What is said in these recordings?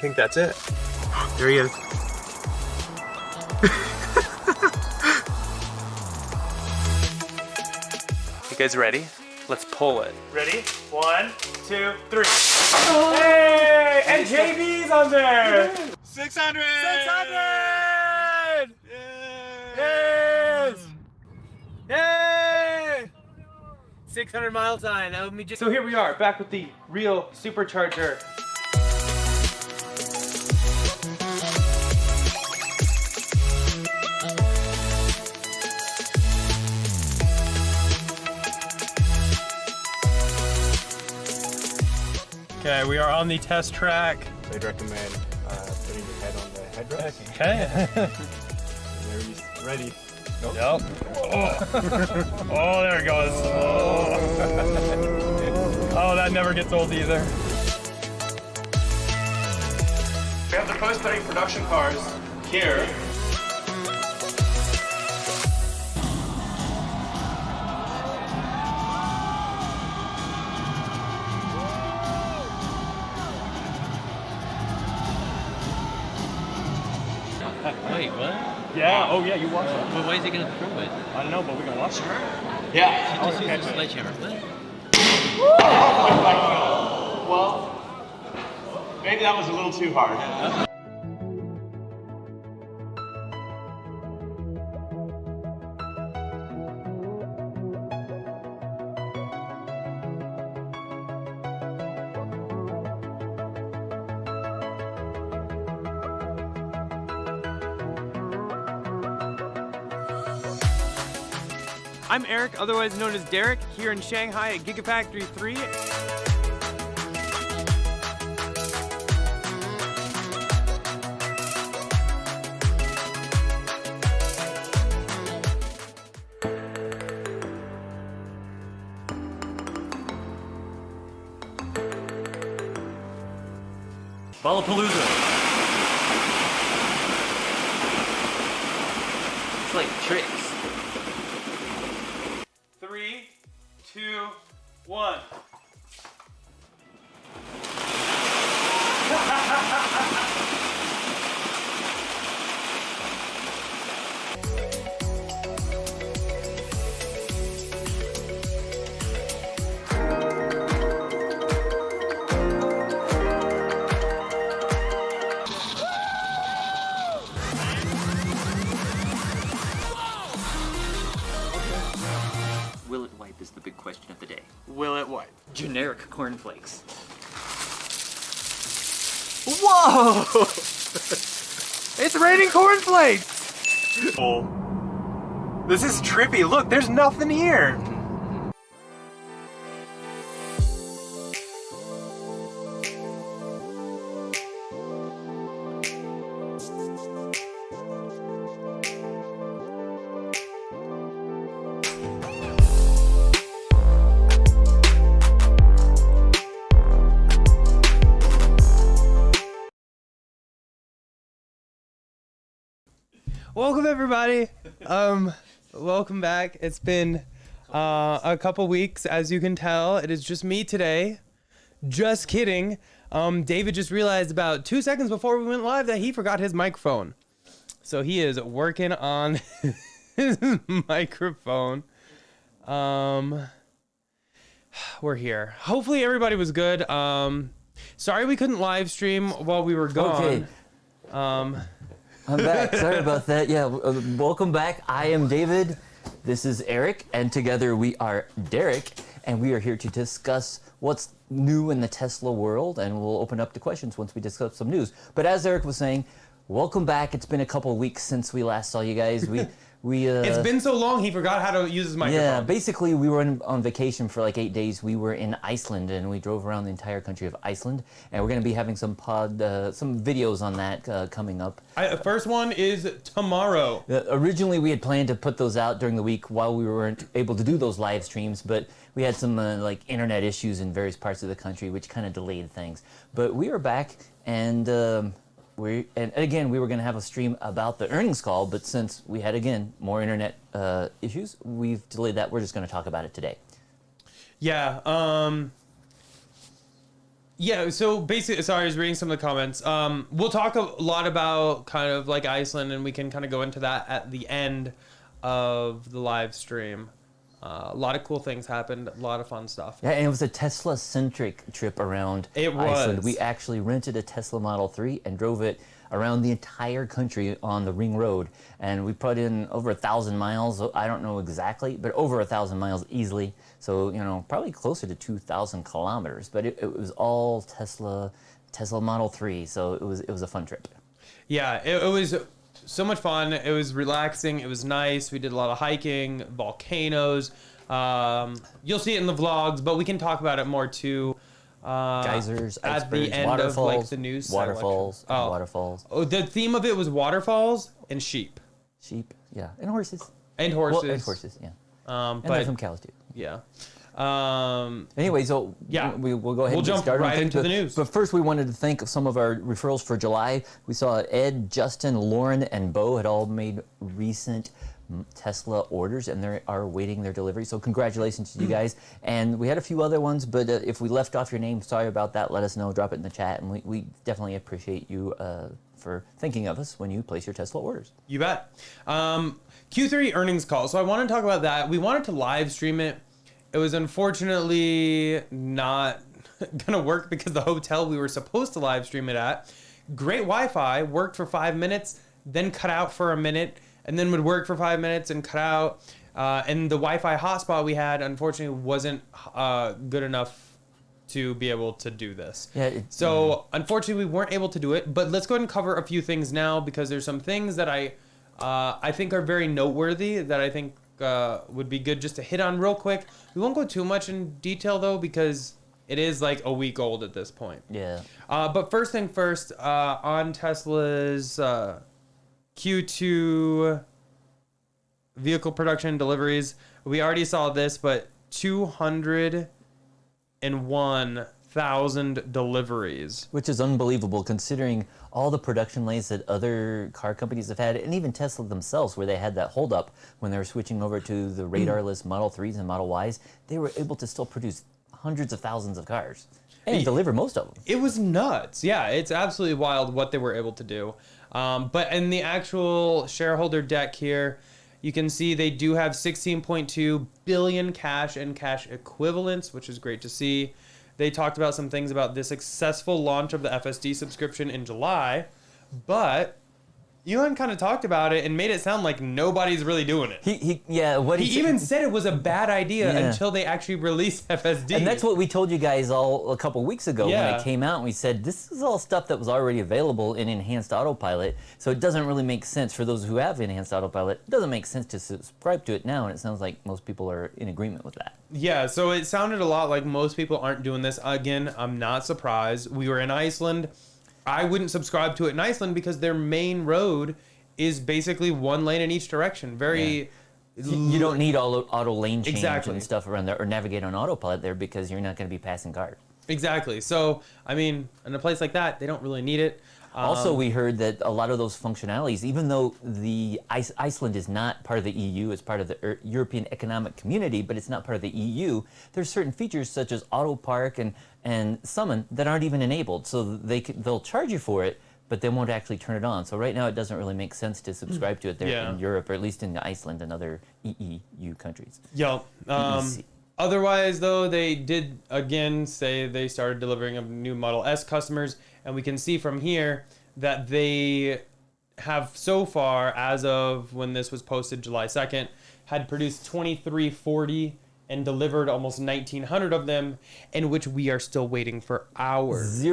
think that's it. There he is. You guys ready? Let's pull it. Ready? 1, 2, 3. Oh. Hey! And JB's on there! 600! 600! Yes! Yay! 600 mile time. That would be just. So here we are, back with the real supercharger. Okay, we are on the test track. They'd recommend putting your head on the headrest. Okay. There he's ready. Nope. Yep. Oh, there it goes. Oh, that never gets old either. We have the post-study production cars here. Wait, what? Yeah, oh yeah, you watch it. Well, why is he gonna throw it? I don't know, but we're gonna watch it. Yeah. Just use a sledgehammer. What? Well, maybe that was a little too hard. I'm Eric, otherwise known as Derek, here in Shanghai at Gigafactory 3. Ballapalooza. It's like tricks. 3, 2, 1. Will it wipe is the big question of the day. Will it wipe? Generic cornflakes. Whoa! It's raining cornflakes! Oh. This is trippy. Look, there's nothing here. Welcome everybody. Welcome back. It's been a couple weeks, as you can tell. It is just me today. Just kidding. David just realized about 2 seconds before we went live that he forgot his microphone. So he is working on his microphone. We're here. Hopefully everybody was good. Sorry we couldn't live stream while we were gone. Okay. I'm back. Sorry about that. Yeah, welcome back. I am David. This is Eric, and together we are Derek, and we are here to discuss what's new in the Tesla world, and we'll open up to questions once we discuss some news. But as Eric was saying, welcome back. It's been a couple weeks since we last saw you guys. It's been so long he forgot how to use his microphone. Yeah, basically we were on vacation for like 8 days. We were in Iceland and we drove around the entire country of Iceland, and we're going to be having some videos on that coming up. First one is tomorrow. Originally we had planned to put those out during the week while we weren't able to do those live streams, but we had some like internet issues in various parts of the country which kind of delayed things. But we are back, and again, we were going to have a stream about the earnings call, but since we had, again, more internet issues, we've delayed that. We're just going to talk about it today. Yeah. Yeah, so basically, sorry, I was reading some of the comments. We'll talk a lot about kind of like Iceland, and we can kind of go into that at the end of the live stream. A lot of cool things happened, a lot of fun stuff. Yeah, and it was a Tesla-centric trip around Iceland. We actually rented a Tesla Model 3 and drove it around the entire country on the Ring Road. And we put in over 1,000 miles. I don't know exactly, but over 1,000 miles easily. So, you know, probably closer to 2,000 kilometers. But it was all Tesla Model 3. So it was a fun trip. Yeah, it was so much fun. It was relaxing. It was nice. We did a lot of hiking, volcanoes. You'll see it in the vlogs, but we can talk about it more too. Geysers, at icebergs, the end waterfalls, of like the news. waterfalls, Oh. waterfalls. Oh, the theme of it was waterfalls and sheep Sheep, yeah, and horses. and horses. Well, and horses, yeah. And But there's some cows too. yeah. Anyway, so Yeah. we'll go ahead We'll and get jump started on right things, into the news. But first, we wanted to thank some of our referrals for July. We saw Ed, Justin, Lauren, and Bo had all made recent Tesla orders, and they are awaiting their delivery. So congratulations to you guys. And we had a few other ones, but if we left off your name, sorry about that. Let us know. Drop it in the chat, and we definitely appreciate you for thinking of us when you place your Tesla orders. You bet. Q3 earnings call. So I want to talk about that. We wanted to live stream it. It was unfortunately not going to work because the hotel we were supposed to live stream it at, great Wi-Fi, worked for 5 minutes, then cut out for a minute, and then would work for 5 minutes and cut out. And the Wi-Fi hotspot we had, unfortunately, wasn't good enough to be able to do this. Yeah. So unfortunately, we weren't able to do it. But let's go ahead and cover a few things now because there's some things that I think are very noteworthy that I think would be good just to hit on real quick. We won't go too much in detail though because it is like a week old at this point. Yeah. But first thing first, on Tesla's Q2 vehicle production deliveries, we already saw this, but 201,000 deliveries. Which is unbelievable considering all the production lanes that other car companies have had, and even Tesla themselves, where they had that holdup when they were switching over to the radarless Model 3s and Model Ys. They were able to still produce hundreds of thousands of cars and deliver most of them. It was nuts. Yeah, it's absolutely wild what they were able to do. But in the actual shareholder deck here, you can see they do have 16.2 billion cash and cash equivalents, which is great to see. They talked about some things about the successful launch of the FSD subscription in July, but Elon kind of talked about it and made it sound like nobody's really doing it. He Even said it was a bad idea until they actually released FSD. And that's what we told you guys all a couple weeks ago when Yeah. it came out. And we said, this is all stuff that was already available in Enhanced Autopilot. So it doesn't really make sense for those who have Enhanced Autopilot. It doesn't make sense to subscribe to it now. And it sounds like most people are in agreement with that. Yeah, so it sounded a lot like most people aren't doing this. Again, I'm not surprised. We were in Iceland. I wouldn't subscribe to it in Iceland because their main road is basically one lane in each direction. Very... You don't need auto lane change Exactly. and stuff around there or navigate on autopilot there because you're not going to be passing cars. Exactly. So, I mean, in a place like that, they don't really need it. Also, we heard that a lot of those functionalities, even though the Iceland is not part of the EU, it's part of the European Economic Community, but it's not part of the EU, there's certain features such as auto park and summon that aren't even enabled. So they'll charge you for it, but they won't actually turn it on. So right now it doesn't really make sense to subscribe to it there in Europe, or at least in Iceland and other EU countries. Yep. Otherwise, though, they did again say they started delivering of new Model S customers, and we can see from here that they have so far, as of when this was posted July 2nd, had produced 2340 and delivered almost 1,900 of them, in which we are still waiting for hours. We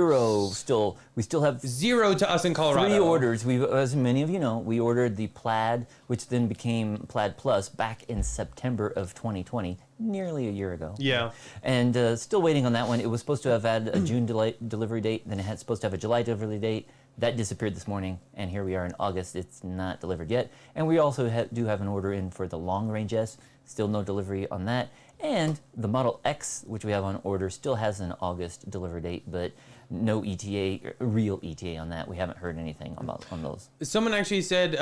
still have Zero to us in Colorado. 3 orders. As many of you know, we ordered the Plaid, which then became Plaid Plus, back in September of 2020, nearly a year ago. Yeah. And still waiting on that one. It was supposed to have had a June delivery date, then it had supposed to have a July delivery date. That disappeared this morning, and here we are in August. It's not delivered yet. And we also do have an order in for the Long Range S. Still no delivery on that. And the Model X, which we have on order, still has an August delivery date, but no ETA, real ETA on that. We haven't heard anything on those. Someone actually said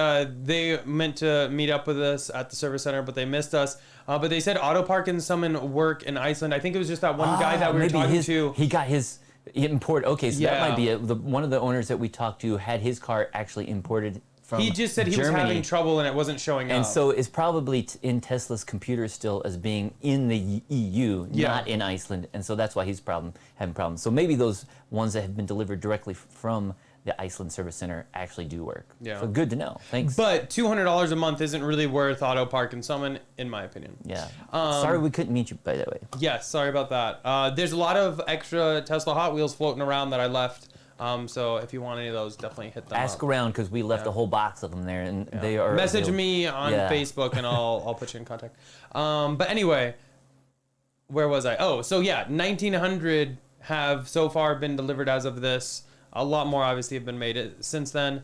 they meant to meet up with us at the service center, but they missed us. But they said auto park and summon work in Iceland. I think it was just that one guy that we were talking to. He got his Import. Okay, so that Yeah. might be it. One of the owners that we talked to had his car actually imported from He just said he was Germany. having trouble and it wasn't showing And up. so it's probably in Tesla's computer still as being in the EU, Yeah. not in Iceland. And so that's why he's having problems. So maybe those ones that have been delivered directly from the Iceland Service Center actually do work. Yeah. So good to know. Thanks. But $200 a month isn't really worth Auto Park and Summon, in my opinion. Yeah. Sorry we couldn't meet you, by the way. Yes, sorry about that. There's a lot of extra Tesla Hot Wheels floating around that I left. So if you want any of those, definitely hit them Ask up. around because we left a whole box of them there, and they are. Message me on Yeah. Facebook and I'll put you in contact. But anyway, where was I? Oh, so yeah, 1,900 have so far been delivered as of this. A lot more obviously have been made since then.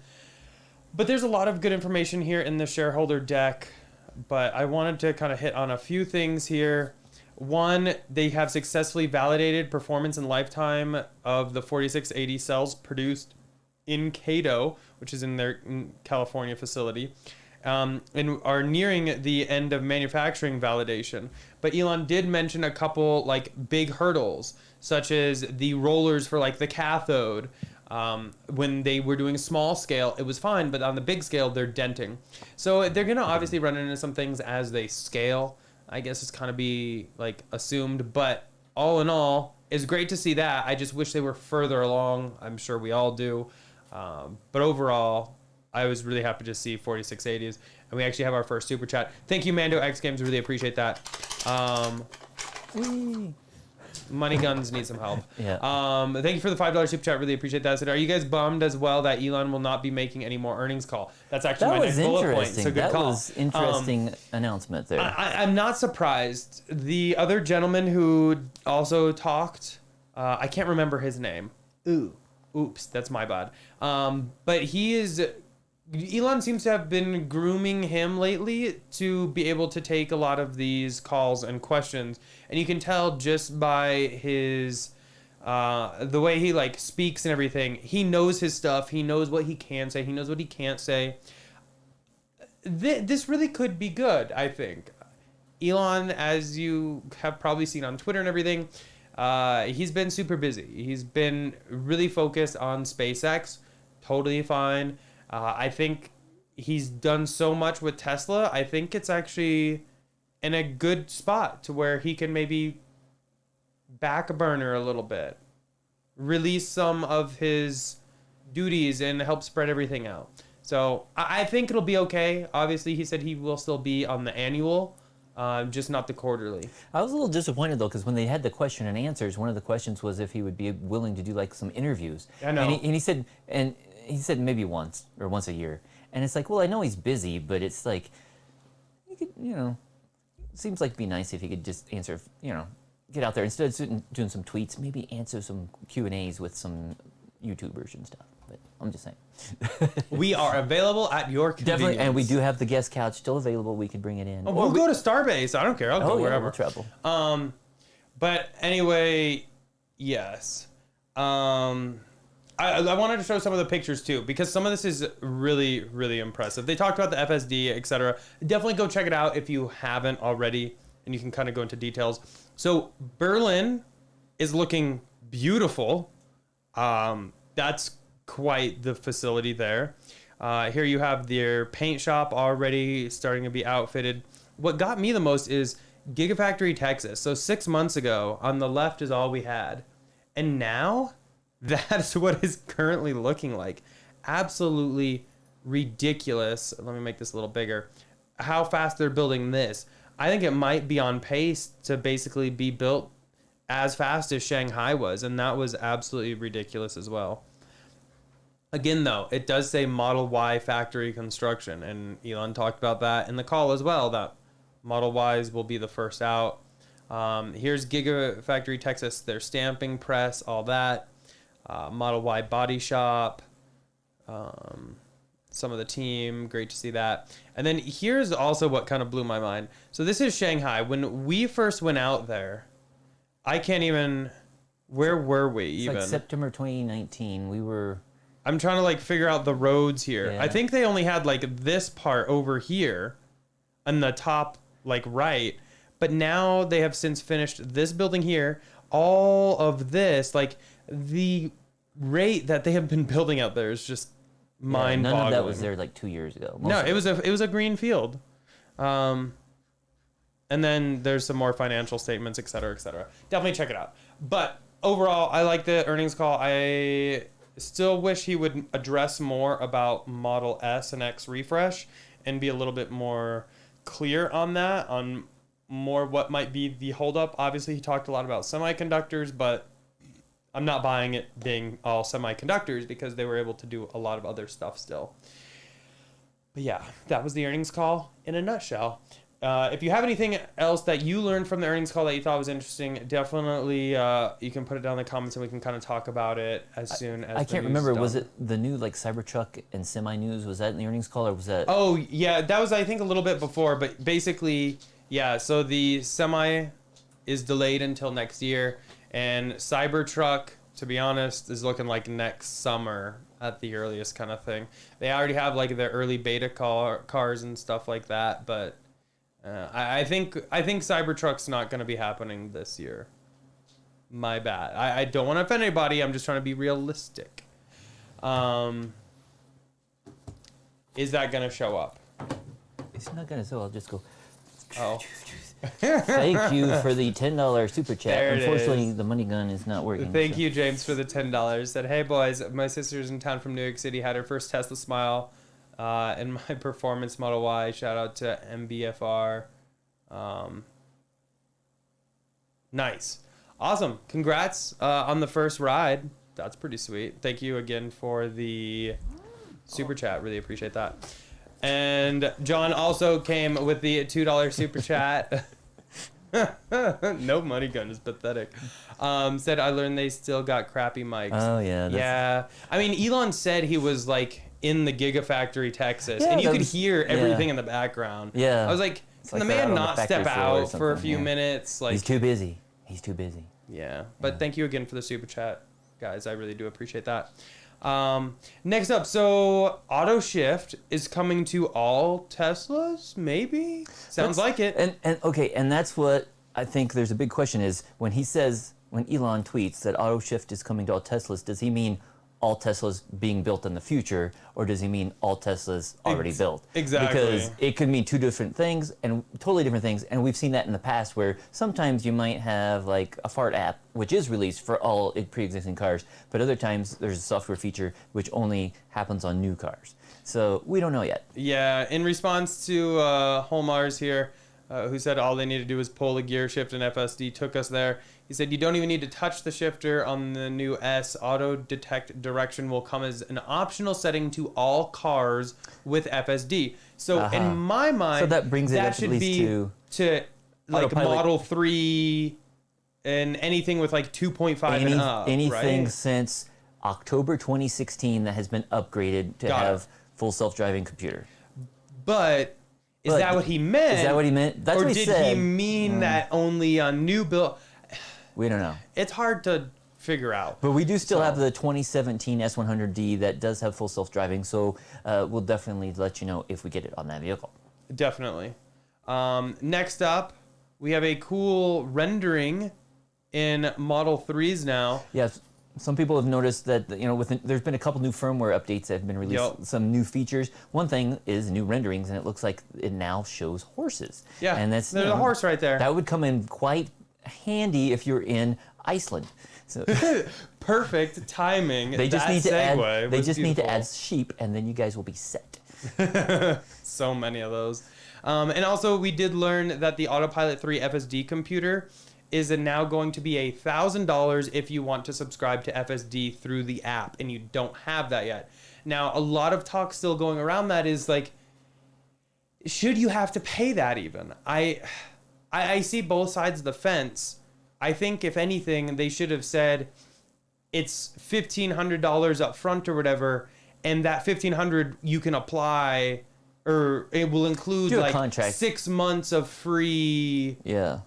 But there's a lot of good information here in the shareholder deck. But I wanted to kind of hit on a few things here. One, they have successfully validated performance and lifetime of the 4680 cells produced in Cato, which is in their California facility, and are nearing the end of manufacturing validation. But Elon did mention a couple like big hurdles, such as the rollers for like the cathode. When they were doing small scale, it was fine, but on the big scale, they're denting. So they're gonna obviously run into some things as they scale. I guess it's kind of be like assumed, but all in all, it's great to see that. I just wish they were further along. I'm sure we all do. But overall, I was really happy to see 4680s. And we actually have our first super chat. Thank you, Mando X Games. Really appreciate that. Money guns need some help. Yeah. Thank you for the $5 super chat. Really appreciate that. So are you guys bummed as well that Elon will not be making any more earnings call? That's actually That my was next bullet point. interesting. So good That call. was interesting announcement there. I'm not surprised. The other gentleman who also talked, I can't remember his name. Oops, that's my bad. But Elon seems to have been grooming him lately to be able to take a lot of these calls and questions. And you can tell just by his, the way he like speaks and everything. He knows his stuff. He knows what he can say. He knows what he can't say. This really could be good, I think. Elon, as you have probably seen on Twitter and everything, he's been super busy. He's been really focused on SpaceX. Totally fine. I think he's done so much with Tesla. I think it's actually in a good spot to where he can maybe back a burner a little bit, release some of his duties and help spread everything out. So I think it'll be okay. Obviously, he said he will still be on the annual, just not the quarterly. I was a little disappointed though, because when they had the question and answers, one of the questions was if he would be willing to do like some interviews. I know. And he said maybe once a year. And it's like, well, I know he's busy, but it's like, you could, seems like it'd be nice if he could just answer, get out there instead of doing some tweets, maybe answer some Q&As with some YouTubers and stuff. But I'm just saying. We are available at your convenience. Definitely, and we do have the guest couch still available. We could bring it in. Oh, we'll go to Starbase. I don't care. I'll go wherever. We'll travel. But anyway, yes. I wanted to show some of the pictures too, because some of this is really, really impressive. They talked about the FSD, etc. Definitely go check it out if you haven't already, and you can kind of go into details. So Berlin is looking beautiful. That's quite the facility there. Here you have their paint shop already starting to be outfitted. What got me the most is Gigafactory, Texas. So 6 months ago, on the left is all we had. And now, that's what it's currently looking like. Absolutely ridiculous. Let me make this a little bigger. How fast they're building this. I think it might be on pace to basically be built as fast as Shanghai was. And that was absolutely ridiculous as well. Again, though, it does say Model Y factory construction. And Elon talked about that in the call as well, that Model Ys will be the first out. Here's Gigafactory, Texas, their stamping press, all that. Model Y body shop. Some of the team, great to see that. And then here's also what kind of blew my mind. So this is Shanghai. When we first went out there, I can't even, where were we even? Like September 2019, we were... I'm trying to like figure out the roads here. Yeah. I think they only had like this part over here on the top, like right. But now they have since finished this building here. All of this, like the rate that they have been building out there is just mind-boggling. None of that was there like 2 years ago. No, it was a green field. And then there's some more financial statements, et cetera, et cetera. Definitely check it out. But overall, I like the earnings call. I still wish he would address more about Model S and X refresh and be a little bit more clear on that, on more what might be the holdup. Obviously, he talked a lot about semiconductors, but I'm not buying it being all semiconductors because they were able to do a lot of other stuff still. But yeah, that was the earnings call in a nutshell. If you have anything else that you learned from the earnings call that you thought was interesting, definitely you can put it down in the comments and we can kind of talk about it as soon as I can't remember. Was it the new like Cybertruck and Semi news? Was that in the earnings call or was that? Oh yeah, that was I think a little bit before, but basically yeah. So the Semi is delayed until next year, and Cybertruck, to be honest, is looking like next summer at the earliest kind of thing. They already have like their early beta cars and stuff like that, but. I think Cybertruck's not going to be happening this year. My bad. I don't want to offend anybody. I'm just trying to be realistic. Is that going to show up? It's not gonna. So I'll just go. Oh. Thank you for the $10 super chat. There it Unfortunately, is. the money gun is not working. Thank you, James, for the $10. Said, hey boys, my sister's in town from New York City. Had her first Tesla Smile. And my performance Model Y, shout out to MBFR. Nice. Awesome. Congrats on the first ride. That's pretty sweet. Thank you again for the super chat. Really appreciate that. And John also came with the $2 super chat. No money gun is pathetic. Said, I learned they still got crappy mics. Oh, yeah. Yeah. I mean, Elon said he was like in the Gigafactory, Texas, Yeah, and you that could was- hear everything yeah. in the background. Yeah. I was like, can like the they're out man on the not factory step floor or out for a something, few yeah. minutes? Like, He's too busy. He's too busy. yeah. But thank you again for the super chat, guys. I really do appreciate that. Next up, so auto shift is coming to all Teslas, maybe? Sounds like it. And okay, and that's what I think there's a big question is when Elon tweets that auto shift is coming to all Teslas, does he mean all Teslas being built in the future, or does he mean all Teslas already built? Exactly. Because it could mean two different things and totally different things, and we've seen that in the past where sometimes you might have like a fart app which is released for all pre-existing cars, but other times there's a software feature which only happens on new cars. So we don't know yet. Yeah, in response to Holmars here, who said all they need to do is pull a gear shift and FSD took us there. He said you don't even need to touch the shifter on the new S. Auto detect direction will come as an optional setting to all cars with FSD. So in my mind, So that brings it up at should least be to like Autopilot. Model 3 and anything with like 2.5 and up, anything right? since October 2016 that has been upgraded to Got it. have full self-driving computer. But is But that what he meant? Is that what he meant? That's or what he did said. he mean that only on new build? We don't know. It's hard to figure out. But we do still have the 2017 S100D that does have full self-driving, so we'll definitely let you know if we get it on that vehicle. Definitely. Next up, we have a cool rendering in Model 3s now. Yes, some people have noticed that there's been a couple new firmware updates that have been released. Yep. Some new features. One thing is new renderings, and it looks like it now shows horses. Yeah, and there's a horse right there. That would come in quite handy if you're in Iceland. So Perfect timing. they just That need to segue add. They was just need to beautiful. add sheep, and then you guys will be set. So many of those. And also, we did learn that the Autopilot 3 FSD computer is now going to be $1,000 if you want to subscribe to FSD through the app, and you don't have that yet. Now, a lot of talk still going around that is like, should you have to pay that even? I see both sides of the fence. I think, if anything, they should have said it's $1,500 up front or whatever, and that $1,500 you can apply, or it will include Do a like contract. 6 months of free Yeah.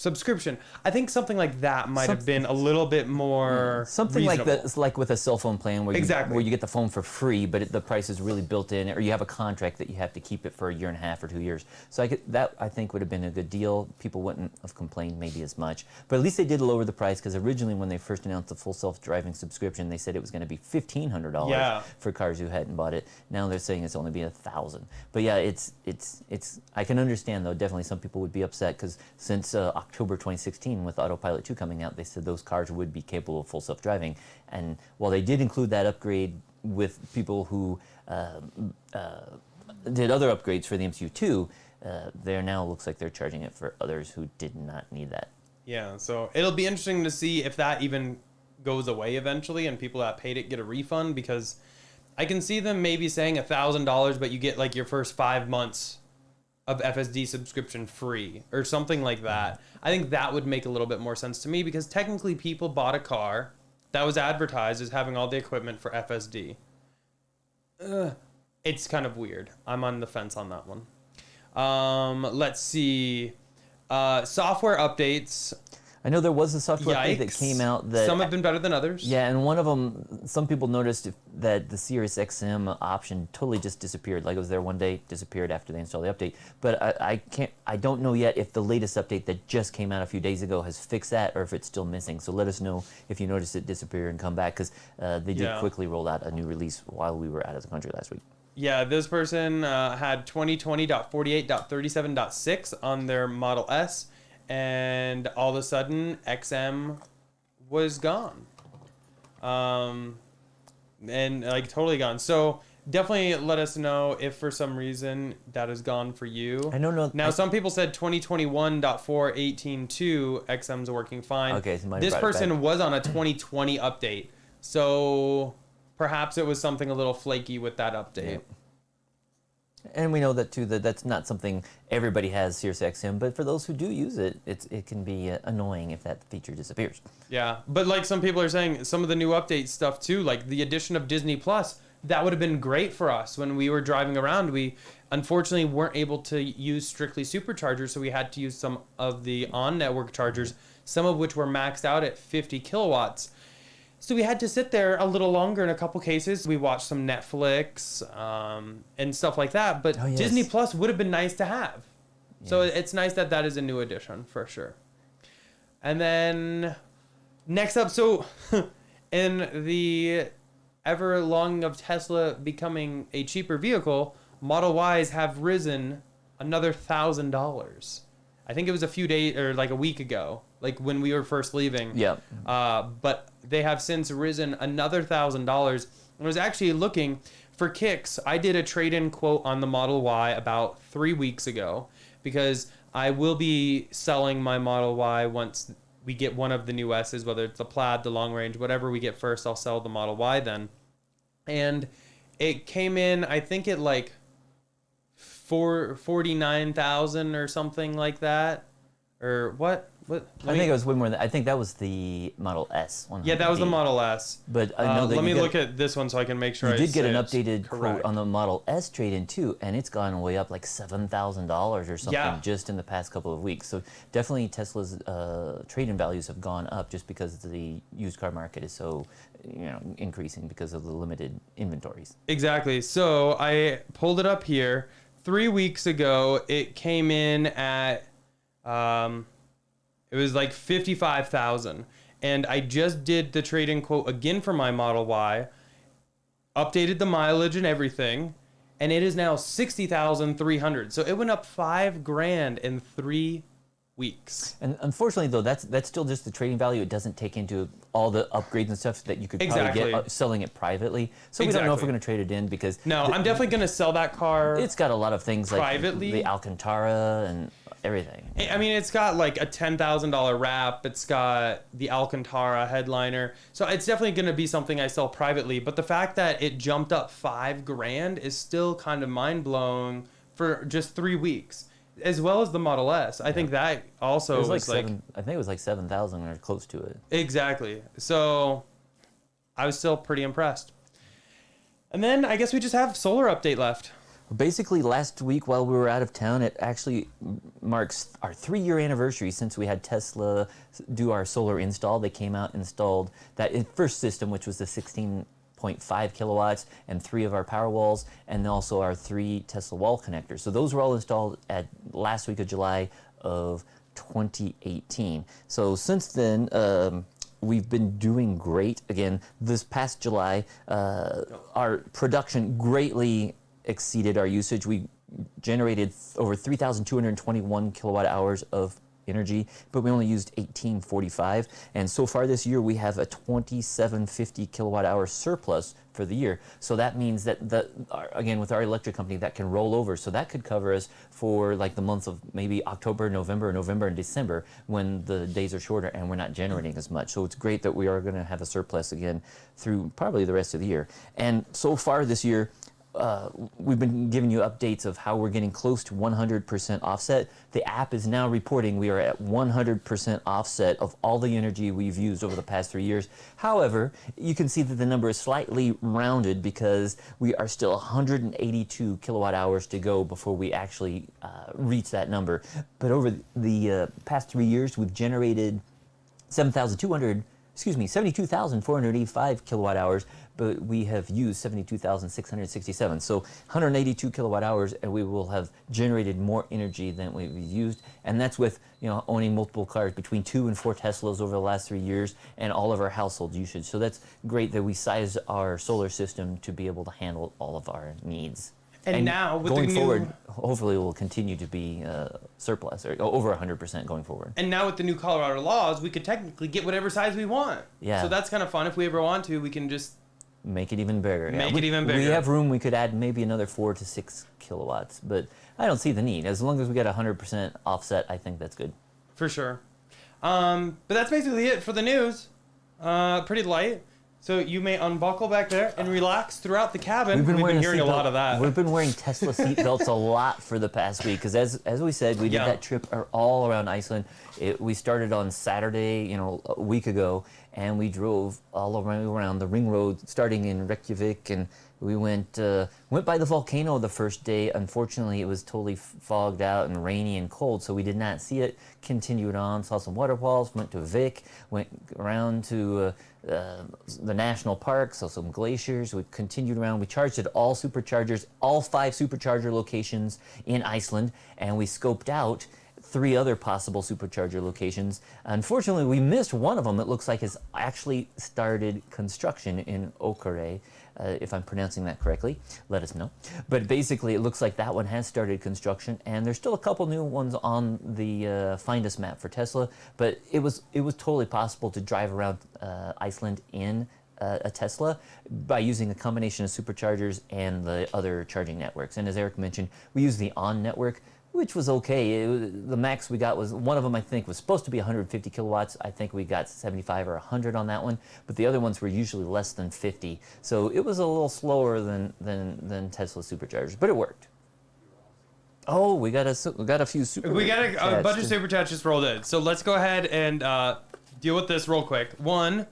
subscription. I think something like that might have been a little bit more something reasonable. like that, like with a cell phone plan where Exactly. where you get the phone for free, but the price is really built in, or you have a contract that you have to keep it for a year and a half or 2 years. So I think would have been a good deal. People wouldn't have complained maybe as much, but at least they did lower the price, because originally when they first announced the full self-driving subscription, they said it was going to be $1,500 for cars who hadn't bought it. Now they're saying it's only be $1,000. But yeah, it's I can understand though. Definitely some people would be upset, because since October 2016, with Autopilot 2 coming out, they said those cars would be capable of full self-driving. And while they did include that upgrade with people who did other upgrades for the MCU2, there now looks like they're charging it for others who did not need that. Yeah, so it'll be interesting to see if that even goes away eventually and people that paid it get a refund, because I can see them maybe saying $1,000, but you get like your first 5 months of FSD subscription free or something like that. I think that would make a little bit more sense to me, because technically people bought a car that was advertised as having all the equipment for FSD. It's kind of weird. I'm on the fence on that one. Let's see. Software updates. I know there was a software update that came out that some have been better than others. Yeah, and one of them, some people noticed that the Sirius XM option totally just disappeared. Like it was there one day, disappeared after they installed the update. But I don't know yet if the latest update that just came out a few days ago has fixed that, or if it's still missing. So let us know if you notice it disappear and come back, because they did quickly roll out a new release while we were out of the country last week. Yeah, this person had 2020.48.37.6 on their Model S, and all of a sudden XM was gone. And like totally gone. So definitely let us know if for some reason that is gone for you. I don't know. Now some people said 2021.4.18.2 XM's working fine. Okay, so this person was on a 2020 update. So perhaps it was something a little flaky with that update. Yeah. And we know that too, that's not something everybody has Sirius XM, but for those who do use it, it can be annoying if that feature disappears. Yeah, but like some people are saying, some of the new update stuff too, like the addition of Disney Plus, that would have been great for us when we were driving around. We unfortunately weren't able to use strictly Superchargers, so we had to use some of the on-network chargers, some of which were maxed out at 50 kilowatts. So we had to sit there a little longer in a couple cases. We watched some Netflix and stuff like that. But yes. Disney Plus would have been nice to have. Yes. So it's nice that that is a new addition for sure. And then next up, so in the ever longing of Tesla becoming a cheaper vehicle, Model Ys have risen another $1,000. I think it was a few days or like a week ago, like when we were first leaving. Yeah. But they have since risen another $1,000. I was actually looking for kicks. I did a trade-in quote on the Model Y about 3 weeks ago, because I will be selling my Model Y once we get one of the new S's, whether it's the Plaid, the Long Range, whatever we get first, I'll sell the Model Y then. And it came in, I think it like 49,000 or something like that, or what? I think it was way more than. I think that was the Model S. Yeah, that was the Model S. But I know that let me look at this one so I can make sure. You did get an it's updated quote correct. on the Model S trade-in too, and it's gone way up like $7,000 or something just in the past couple of weeks. So definitely Tesla's trade-in values have gone up just because the used car market is so, increasing because of the limited inventories. Exactly. So I pulled it up here. 3 weeks ago, it came in at. It was like 55,000, and I just did the trade-in quote again for my Model Y, updated the mileage and everything, and it is now 60,300. So it went up $5,000 in 3 weeks. And unfortunately, though, that's still just the trading value. It doesn't take into all the upgrades and stuff that you could probably get selling it privately. So we don't know if we're going to trade it in, because no, I'm definitely going to sell that car. It's got a lot of things privately, like the Alcantara and everything. I mean, it's got like a $10,000 wrap. It's got the Alcantara headliner. So it's definitely going to be something I sell privately. But the fact that it jumped up $5,000 is still kind of mind-blowing for just 3 weeks, as well as the Model S. I think that also was like I think it was like 7,000 or close to it. Exactly. So I was still pretty impressed. And then I guess we just have solar update left. Basically, last week while we were out of town, it actually marks our 3-year anniversary since we had Tesla do our solar install. They came out, installed that first system, which was the 16.5 kilowatts and 3 of our power walls, and also our 3 Tesla wall connectors. So those were all installed at last week of July of 2018. So since then, we've been doing great. Again, this past July, our production greatly exceeded our usage. We generated over 3,221 kilowatt hours of energy, but we only used 1845. And so far this year, we have a 2750 kilowatt hour surplus for the year. So that means that, again, with our electric company, that can roll over. So that could cover us for like the months of maybe October, November, and December, when the days are shorter and we're not generating as much. So it's great that we are going to have a surplus again through probably the rest of the year. And so far this year, we've been giving you updates of how we're getting close to 100% offset. The app is now reporting we are at 100% offset of all the energy we've used over the past 3 years. However, you can see that the number is slightly rounded because we are still 182 kilowatt hours to go before we actually reach that number. But over the past 3 years, we've generated 72,485 kilowatt hours, but we have used 72,667. So 182 kilowatt hours, and we will have generated more energy than we've used. And that's with, owning multiple cars, between 2 and 4 Teslas over the last 3 years, and all of our household usage. So that's great that we sized our solar system to be able to handle all of our needs. And now, with going the new... forward, hopefully it will continue to be surplus, or over 100% going forward. And now with the new Colorado laws, we could technically get whatever size we want. Yeah. So that's kind of fun. If we ever want to, we can just... Make it even bigger. Make it even bigger. We have room. We could add maybe another 4 to 6 kilowatts, but I don't see the need. As long as we get 100% offset, I think that's good. For sure. But that's basically it for the news. Pretty light. So you may unbuckle back there and relax throughout the cabin. We've been hearing a lot of that. We've been wearing Tesla seat belts a lot for the past week because, as we said, we did that trip all around Iceland. We started on Saturday, a week ago, and we drove all around the ring road, starting in Reykjavik, and we went by the volcano the first day. Unfortunately, it was totally fogged out and rainy and cold, so we did not see it. Continued on, saw some waterfalls, went to Vik, went around to the national park, saw some glaciers. We continued around. We charged at all superchargers, all 5 supercharger locations in Iceland, and we scoped out 3 other possible supercharger locations. Unfortunately, we missed one of them that looks like has actually started construction in Okare. If I'm pronouncing that correctly, let us know. But basically, it looks like that one has started construction, and there's still a couple new ones on the Find Us map for Tesla. But it was totally possible to drive around Iceland in a Tesla by using a combination of superchargers and the other charging networks. And as Eric mentioned, we use the ON network, which was okay. The max we got was, one of them I think was supposed to be 150 kilowatts. I think we got 75 or 100 on that one, but the other ones were usually less than 50. So it was a little slower than Tesla superchargers, but it worked. Oh, we got a few super. We got a bunch of super chats just rolled in. So let's go ahead and deal with this real quick. One.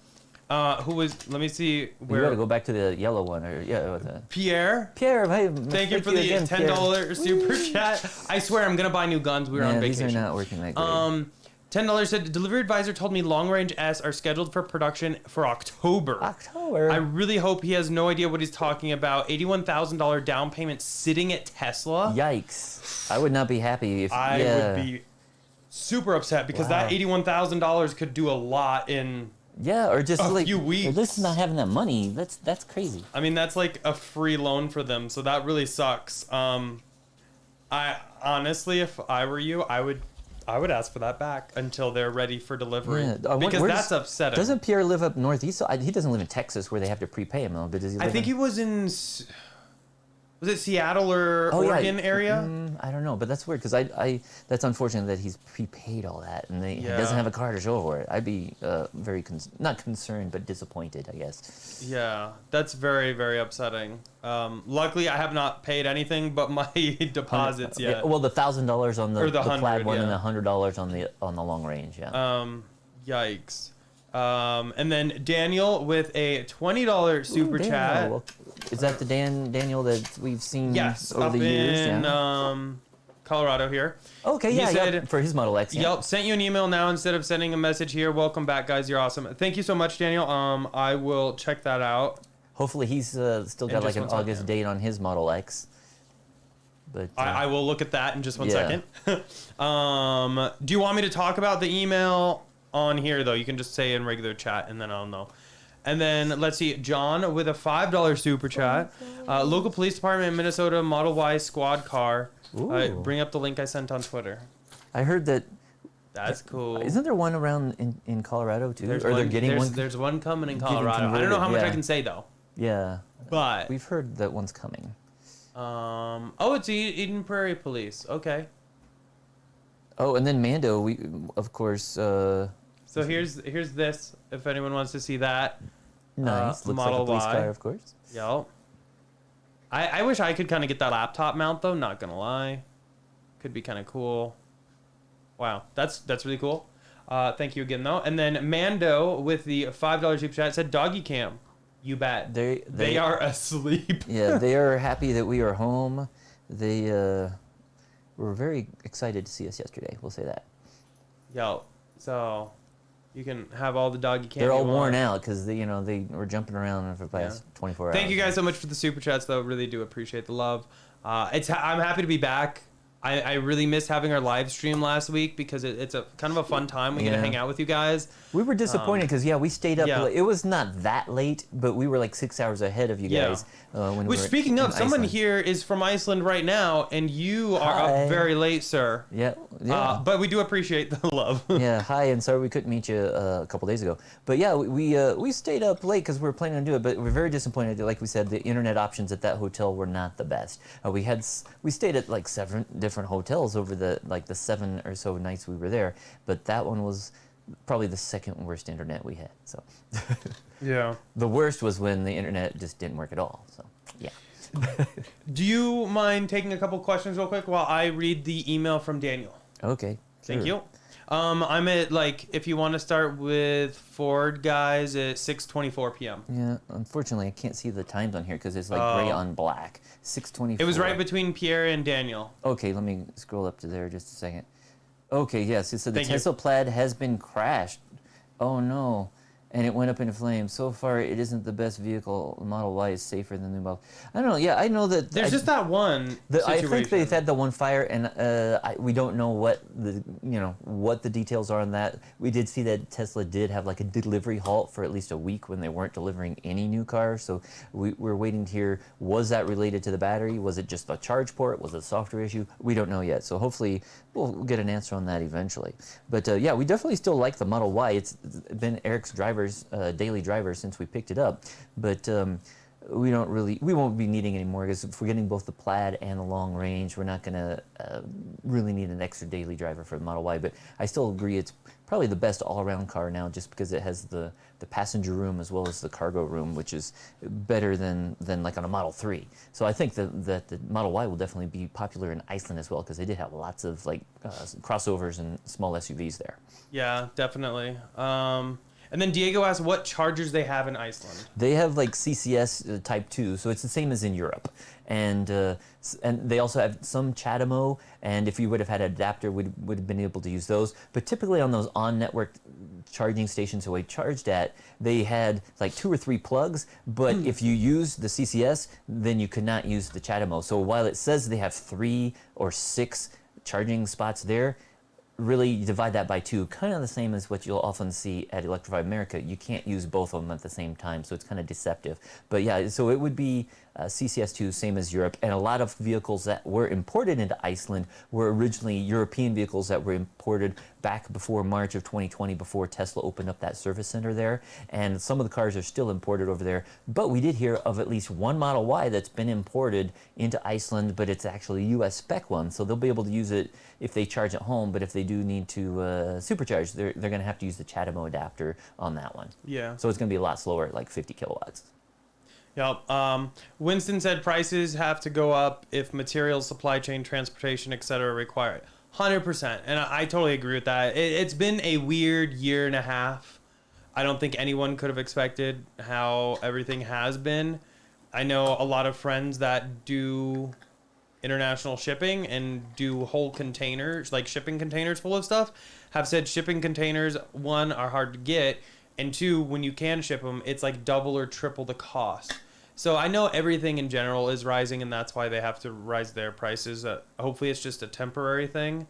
Who was? Let me see. Where? You got to go back to the yellow one, or what's that? Pierre. Pierre, hey, thank you for the $10 super chat. I swear I'm gonna buy new guns. We were on vacation. These are not working that great. $10 said delivery advisor told me long range S are scheduled for production for October. I really hope he has no idea what he's talking about. $81,000 down payment sitting at Tesla. Yikes! I would not be happy if I would be super upset because that $81,000 could do a lot in. Yeah, or just a few weeks. Or just not having that money. That's crazy. I mean, that's like a free loan for them, so that really sucks. I honestly, if I were you, I would ask for that back until they're ready for delivery. Yeah. Because that's upsetting. Doesn't Pierre live up northeast? So he doesn't live in Texas where they have to prepay him, though. But does he live I think he was in. Was it Seattle or Oregon area? I don't know, but that's weird because that's unfortunate that he's prepaid all that and he doesn't have a car to show for it. I'd be very not concerned but disappointed, I guess. Yeah, that's very, very upsetting. Luckily, I have not paid anything but my deposits yet. Well, the $1,000 on the plaid one and the $100 on the long range. Yeah. Yikes. And then Daniel with a $20 super Ooh, chat. Daniel. Is that the Daniel that we've seen Yes, over up the years? in Yeah. Colorado here. Okay, he yeah, said- for his Model X. Yeah. Yep, sent you an email now instead of sending a message here. Welcome back, guys. You're awesome. Thank you so much, Daniel. I will check that out. Hopefully he's still got like just an one second. August date on his Model X. But I will look at that in just one Yeah. second. Do you want me to talk about the email on here, though? You can just say in regular chat, and then I'll know. And then, let's see, John with a $5 super chat. Local police department in Minnesota, Model Y squad car. Ooh. Bring up the link I sent on Twitter. I heard that. That's cool. Isn't there one around in Colorado too? There's or they're one, getting there's, one? There's one coming in getting Colorado. I don't know how much converted, I yeah. can say, though. Yeah. But, We've heard that one's coming. oh, it's Eden Prairie Police. Okay. Oh, and then Mando, we of course. So here's this, if anyone wants to see that. Nice. Looks Model like a police Y. car, of course. Yep. I wish I could kind of get that laptop mount, though, not gonna lie. Could be kind of cool. Wow, that's really cool. Thank you again, though. And then Mando with the $5 super chat said doggy cam. You bet. They are asleep. Yeah, they are happy that we are home. They were very excited to see us yesterday. We'll say that. Yo, so you can have all the doggy cam. They're all you worn want. out because they were jumping around for the past 24 hours. Thank you guys so much for the super chats, though. Really do appreciate the love. I'm happy to be back. I really missed having our live stream last week because it's a kind of a fun time. We get to hang out with you guys. We were disappointed because we stayed up. yeah. Late. It was not that late, but we were like 6 hours ahead of you Yeah. guys. When we Which, were speaking in of, someone Iceland. here is from Iceland right now, and you are Hi. up very late, sir. Yeah, yeah. But we do appreciate the love. Yeah, hi, and sorry we couldn't meet you a couple days ago. But yeah, we stayed up late because we were planning on doing it, but we're very disappointed. Like we said, the internet options at that hotel were not the best. We stayed at like 7 different hotels over the 7 or so nights we were there, but that one was probably the second worst internet we had. So Yeah. the worst was when the internet just didn't work at all. So yeah. Do you mind taking a couple questions real quick while I read the email from Daniel? Okay. Thank sure. you. I'm at, if you want to start with Ford guys at 6:24 p.m. Yeah, unfortunately, I can't see the times on here because it's gray on black. 6:24. It was right between Pierre and Daniel. Okay, let me scroll up to there just a second. Okay, yes, it said the Thank you. Tesla Plaid has been crashed. Oh no. And it went up in flames. So far, it isn't the best vehicle. Model Y is safer than the Model. I don't know. Yeah, I know that. There's just that one I situation. think they've had the one fire, and we don't know what the details are on that. We did see that Tesla did have like a delivery halt for at least a week when they weren't delivering any new cars. So we're waiting to hear, was that related to the battery? Was it just a charge port? Was it a software issue? We don't know yet. So hopefully we'll get an answer on that eventually. But yeah, we definitely still like the Model Y. It's been Eric's daily driver since we picked it up. But we won't be needing any more because if we're getting both the Plaid and the long range, we're not going to really need an extra daily driver for the Model Y. But I still agree it's probably the best all-around car now just because it has the passenger room as well as the cargo room, which is better than like on a Model 3. So I think that the Model Y will definitely be popular in Iceland as well because they did have lots of crossovers and small SUVs there. Yeah, definitely. And then Diego asked what chargers they have in Iceland. They have CCS Type 2, so it's the same as in Europe. And they also have some CHAdeMO, and if you would have had an adapter, would have been able to use those. But typically on those on-network charging stations that we charged at, they had 2 or 3 plugs, but if you use the CCS, then you could not use the CHAdeMO. So while it says they have 3 or 6 charging spots there, really divide that by 2, kind of the same as what you'll often see at Electrify America. You can't use both of them at the same time, so it's kind of deceptive. But yeah, so it would be CCS2, same as Europe, and a lot of vehicles that were imported into Iceland were originally European vehicles that were imported back before March of 2020, before Tesla opened up that service center there, and some of the cars are still imported over there, but we did hear of at least one Model Y that's been imported into Iceland, but it's actually a US spec one, so they'll be able to use it if they charge at home, but if they do need to supercharge, they're going to have to use the CHAdeMO adapter on that one. Yeah. So it's going to be a lot slower at 50 kilowatts. Yep. Winston said prices have to go up if materials, supply chain, transportation, etc. require it. 100%. And I totally agree with that. It's been a weird year and a half I don't think anyone could have expected how everything has been. I know a lot of friends that do international shipping and do whole containers, like shipping containers full of stuff, have said shipping containers, one, are hard to get, and two, when you can ship them, it's like double or triple the cost. So I know everything in general is rising, and that's why they have to rise their prices. Hopefully it's just a temporary thing.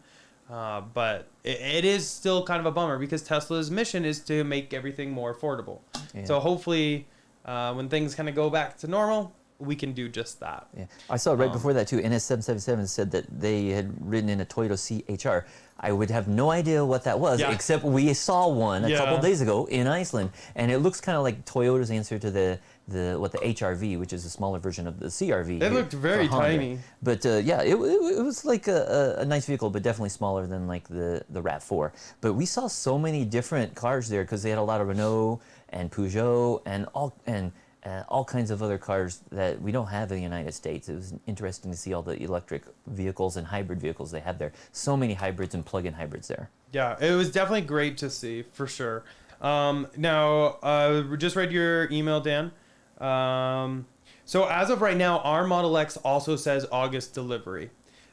But it is still kind of a bummer because Tesla's mission is to make everything more affordable. Yeah. So hopefully when things kind of go back to normal, we can do just that. Yeah, I saw right before that too, NS777 said that they had ridden in a Toyota CHR. I would have no idea what that was, except we saw one a couple days ago in Iceland, and it looks kind of like Toyota's answer to the HRV, which is a smaller version of the CRV. It looked very tiny. But yeah, it was like a nice vehicle, but definitely smaller than like the RAV4. But we saw so many different cars there because they had a lot of Renault and Peugeot and all kinds of other cars that we don't have in the United States. It was interesting to see all the electric vehicles and hybrid vehicles they have there. So many hybrids and plug-in hybrids there. Yeah, it was definitely great to see, for sure. Now, just read your email, Dan. So as of right now, our Model X also says August delivery.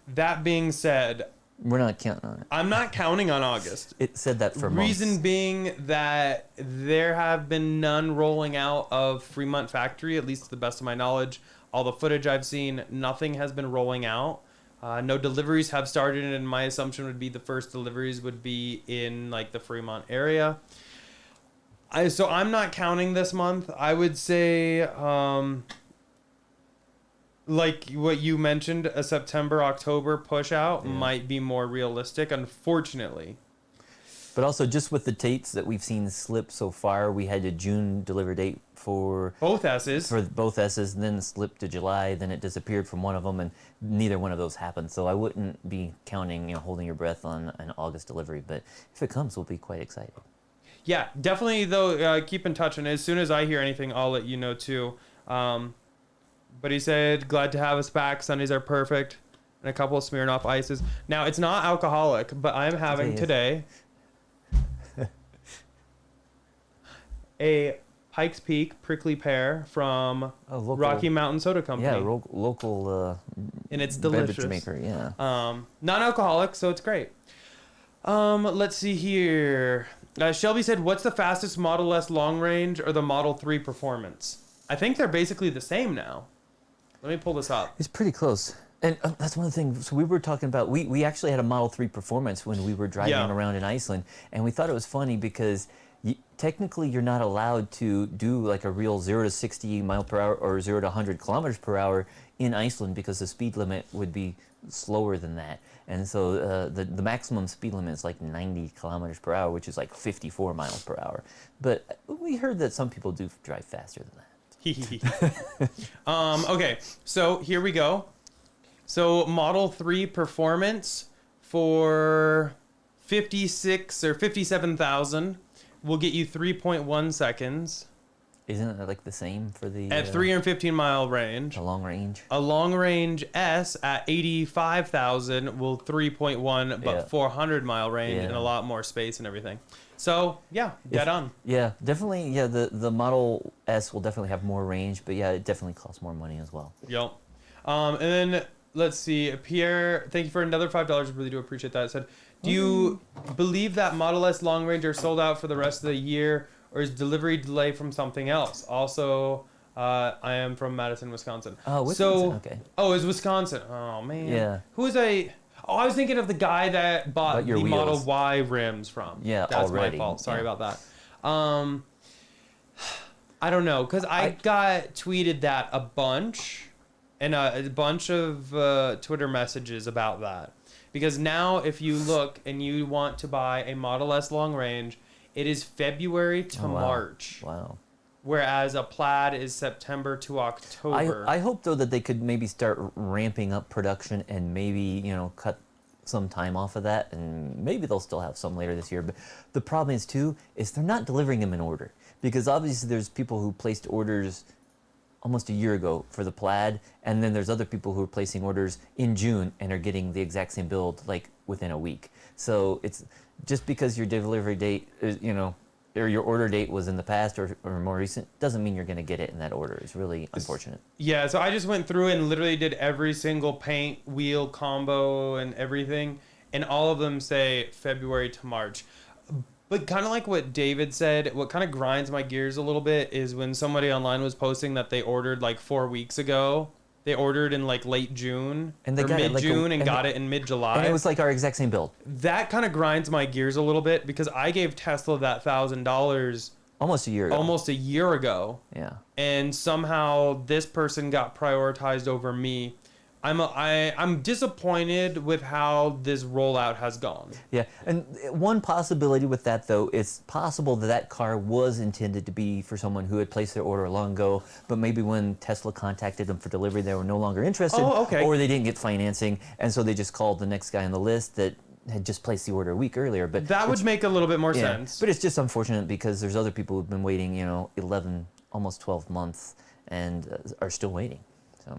That being said, we're not counting on it. I'm not counting on August. It said that for months. Reason being that there have been none rolling out of Fremont factory, at least to the best of my knowledge. All the footage I've seen, nothing has been rolling out. No deliveries have started, and my assumption would be the first deliveries would be in like the Fremont area. So I'm not counting this month. I would say, like what you mentioned, a September, October push out might be more realistic, unfortunately. But also, just with the dates that we've seen slip so far, we had a June delivery date for both S's. For both S's, and then it slipped to July, then it disappeared from one of them, and neither one of those happened. So I wouldn't be counting, holding your breath on an August delivery. But if it comes, we'll be quite excited. Yeah, definitely, though, keep in touch, and as soon as I hear anything, I'll let you know, too. But he said, glad to have us back. Sundays are perfect. And a couple of Smirnoff Ices. Now, it's not alcoholic, but I'm having today a Pikes Peak prickly pear from Rocky Mountain Soda Company. Yeah, local and it's delicious. Beverage maker, yeah. Non-alcoholic, so it's great. Let's see here. Shelby said, what's the fastest Model S long range or the Model 3 performance? I think they're basically the same now. Let me pull this up. It's pretty close. And that's one of the things. So we were talking about, we actually had a Model 3 performance when we were driving around in Iceland. And we thought it was funny because technically you're not allowed to do like a real 0 to 60 mile per hour or 0 to 100 kilometers per hour in Iceland because the speed limit would be slower than that. And so the maximum speed limit is like 90 kilometers per hour, which is like 54 miles per hour. But we heard that some people do drive faster than that. Okay, so here we go. So Model 3 performance for 56 or 57,000 will get you 3.1 seconds. Isn't it like the same for the... At 315 mile range. A long range. A long range S at 85,000 will 3.1, but 400 mile range and a lot more space and everything. So, yeah, dead on. Yeah, definitely. Yeah, the Model S will definitely have more range, but yeah, it definitely costs more money as well. Yep. And then, let's see. Pierre, thank you for another $5. I really do appreciate that. It said, do you believe that Model S long range are sold out for the rest of the year, or is delivery delay from something else? Also, I am from Madison, Wisconsin. Oh, Wisconsin, okay. Oh, it's Wisconsin. Oh, man. Yeah. Who is I was thinking of the guy that bought the Model Y rims from. Yeah, that's already. my fault. Sorry about that. I don't know, because I got tweeted that a bunch, and a bunch of Twitter messages about that. Because now, if you look and you want to buy a Model S long range, it is February to March. Wow. Whereas a Plaid is September to October. I hope, though, that they could maybe start ramping up production and maybe, cut some time off of that. And maybe they'll still have some later this year. But the problem is, too, is they're not delivering them in order. Because obviously there's people who placed orders almost a year ago for the Plaid. And then there's other people who are placing orders in June and are getting the exact same build, like, within a week. So it's just because your delivery date is, or your order date was in the past or more recent, doesn't mean you're going to get it in that order. It's really unfortunate. Yeah, so I just went through and literally did every single paint, wheel, combo, and everything, and all of them say February to March. But kind of like what David said, what kind of grinds my gears a little bit is when somebody online was posting that they ordered like 4 weeks ago. They ordered in like late June And they or got it, mid-June like, and got it in mid-July. And it was like our exact same build. That kind of grinds my gears a little bit because I gave Tesla that $1,000 Almost a year ago. almost a year ago. Yeah. And somehow this person got prioritized over me. I'm disappointed with how this rollout has gone. Yeah, and one possibility with that, though, it's possible that that car was intended to be for someone who had placed their order long ago, but maybe when Tesla contacted them for delivery, they were no longer interested, Oh, okay. or they didn't get financing, and so they just called the next guy on the list that had just placed the order a week earlier. But That would make a little bit more yeah, sense. but it's just unfortunate because there's other people who've been waiting, 11, almost 12 months, and are still waiting. So.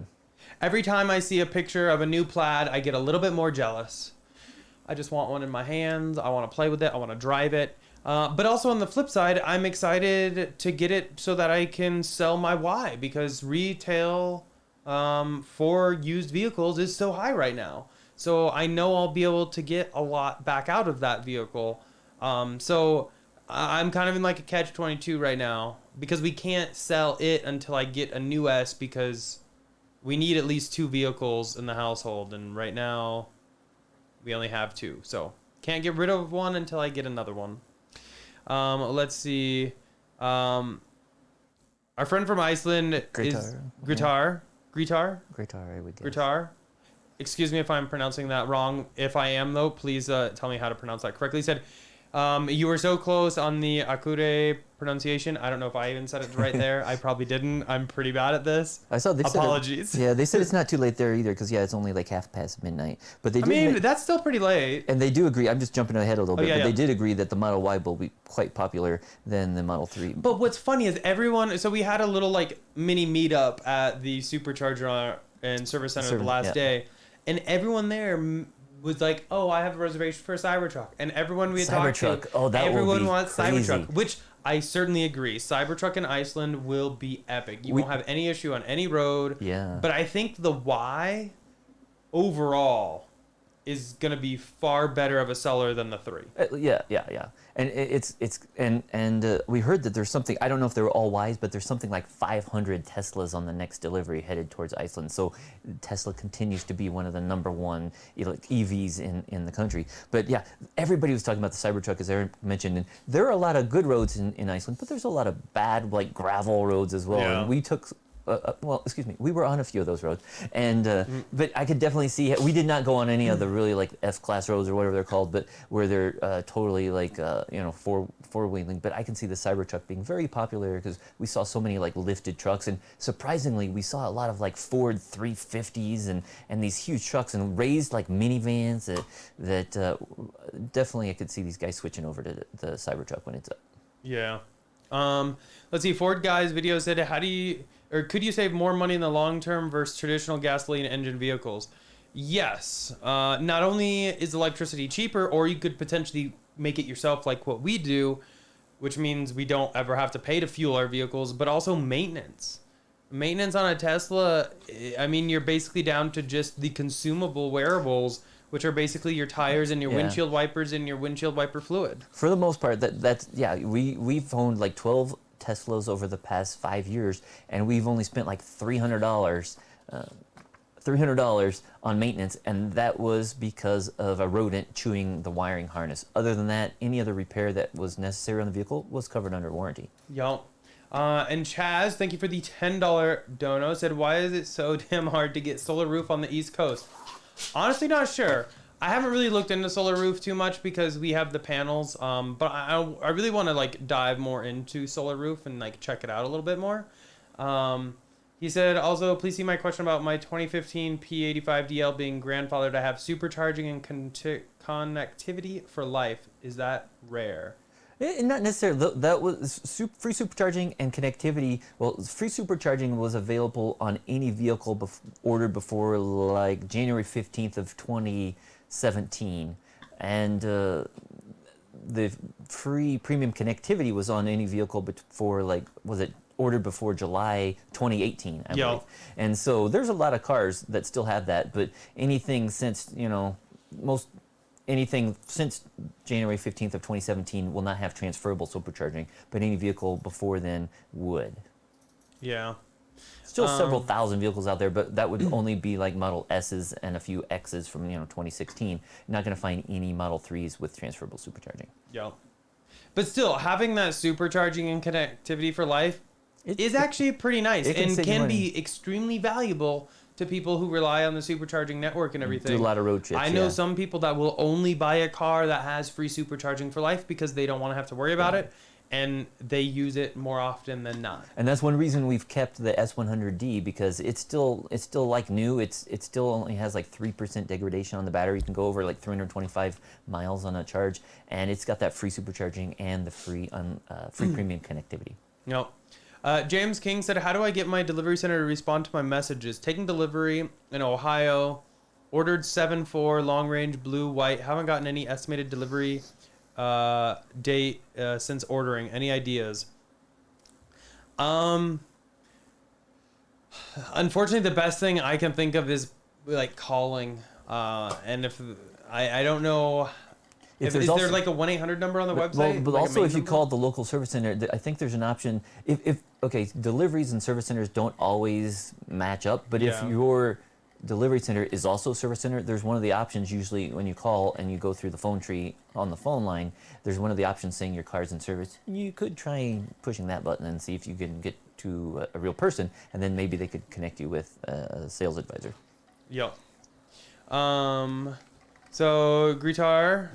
Every time I see a picture of a new Plaid, I get a little bit more jealous. I just want one in my hands. I want to play with it. I want to drive it. But also on the flip side, I'm excited to get it so that I can sell my Y because retail for used vehicles is so high right now. So I know I'll be able to get a lot back out of that vehicle. So I'm kind of in like a catch-22 right now because we can't sell it until I get a new S because we need at least 2 vehicles in the household, and right now we only have 2. So can't get rid of one until I get another one. Let's see. Our friend from Iceland is Gritar. I would guess. Gritar. Excuse me if I'm pronouncing that wrong. If I am, though, please tell me how to pronounce that correctly. He said, you were so close on the Akure pronunciation. I don't know if I even said it right there. I probably didn't. I'm pretty bad at this. I saw they Apologies. Said they said it's not too late there either because it's only like half past midnight. But they That's still pretty late. and they do agree. I'm just jumping ahead a little bit, yeah, but yeah. they did agree that the Model Y will be quite popular than the Model 3. But what's funny is everyone. So we had a little like mini meetup at the Supercharger and Service Center the last day, and everyone there was like, "Oh, I have a reservation for a Cybertruck," and everyone we had talked to, everyone wants crazy. Cybertruck, which I certainly agree. Cybertruck in Iceland will be epic. You won't have any issue on any road. Yeah. But I think the Y overall is gonna be far better of a seller than the 3. Yeah. And we heard that there's something. I don't know if they were all Ys, but there's something like 500 Teslas on the next delivery headed towards Iceland. So Tesla continues to be one of the number one EVs in the country. But yeah, everybody was talking about the Cybertruck, as Aaron mentioned, and there are a lot of good roads in Iceland, but there's a lot of bad like gravel roads as well. Yeah. And we took. We were on a few of those roads, and but I could definitely see we did not go on any of the really like F-class roads or whatever they're called, but where they're totally like four-wheeling. But I can see the Cybertruck being very popular because we saw so many like lifted trucks, and surprisingly, we saw a lot of like Ford 350s and these huge trucks and raised like minivans that definitely I could see these guys switching over to the Cybertruck when it's up. Yeah. Let's see. Ford Guy's video said, could you save more money in the long term versus traditional gasoline engine vehicles? Yes. Not only is electricity cheaper, or you could potentially make it yourself like what we do, which means we don't ever have to pay to fuel our vehicles, but also maintenance. Maintenance on a Tesla, I mean, you're basically down to just the consumable wearables, which are basically your tires and your windshield wipers and your windshield wiper fluid. For the most part, we've owned like 12 Teslas over the past 5 years, and we've only spent like $300 on maintenance, and that was because of a rodent chewing the wiring harness. Other than that, any other repair that was necessary on the vehicle was covered under warranty. Yup. And Chaz, thank you for the $10 dono, said, why is it so damn hard to get solar roof on the East Coast? Honestly, not sure. I haven't really looked into solar roof too much because we have the panels, but I really want to like dive more into solar roof and like check it out a little bit more. He said, also, please see my question about my 2015 P85DL being grandfathered to have supercharging and connectivity for life. Is that rare? Not necessarily. That was free supercharging and connectivity. Well, free supercharging was available on any vehicle ordered before like January 15th of 2017, and the free premium connectivity was on any vehicle before, like, was it ordered before July 2018, I believe. And so there's a lot of cars that still have that, but anything since, anything since January 15th of 2017 will not have transferable supercharging, but any vehicle before then would. Yeah. Still several thousand vehicles out there, but that would only be like Model S's and a few X's from 2016. You're not going to find any Model 3s with transferable supercharging. Yeah. But still, having that supercharging and connectivity for life is actually pretty nice and can be extremely valuable to people who rely on the supercharging network and everything. Do a lot of road trips. I know some people that will only buy a car that has free supercharging for life because they don't want to have to worry about it, and they use it more often than not. And that's one reason we've kept the S100D, because it's still like new. It still only has like 3% degradation on the battery. You can go over like 325 miles on a charge, and it's got that free supercharging and the free premium connectivity. Yep. James King said, how do I get my delivery center to respond to my messages? Taking delivery in Ohio, ordered 7.4 long range blue white. Haven't gotten any estimated delivery date since ordering. Any ideas? Unfortunately, the best thing I can think of is like calling. And if I don't know. Is there like a 1-800 number on the website? But like also, if you call the local service center, I think there's an option. Deliveries and service centers don't always match up, but if your delivery center is also a service center, there's one of the options usually when you call and you go through the phone tree on the phone line, there's one of the options saying your car's in service. You could try pushing that button and see if you can get to a real person, and then maybe they could connect you with a sales advisor. Yep. So, Gritar,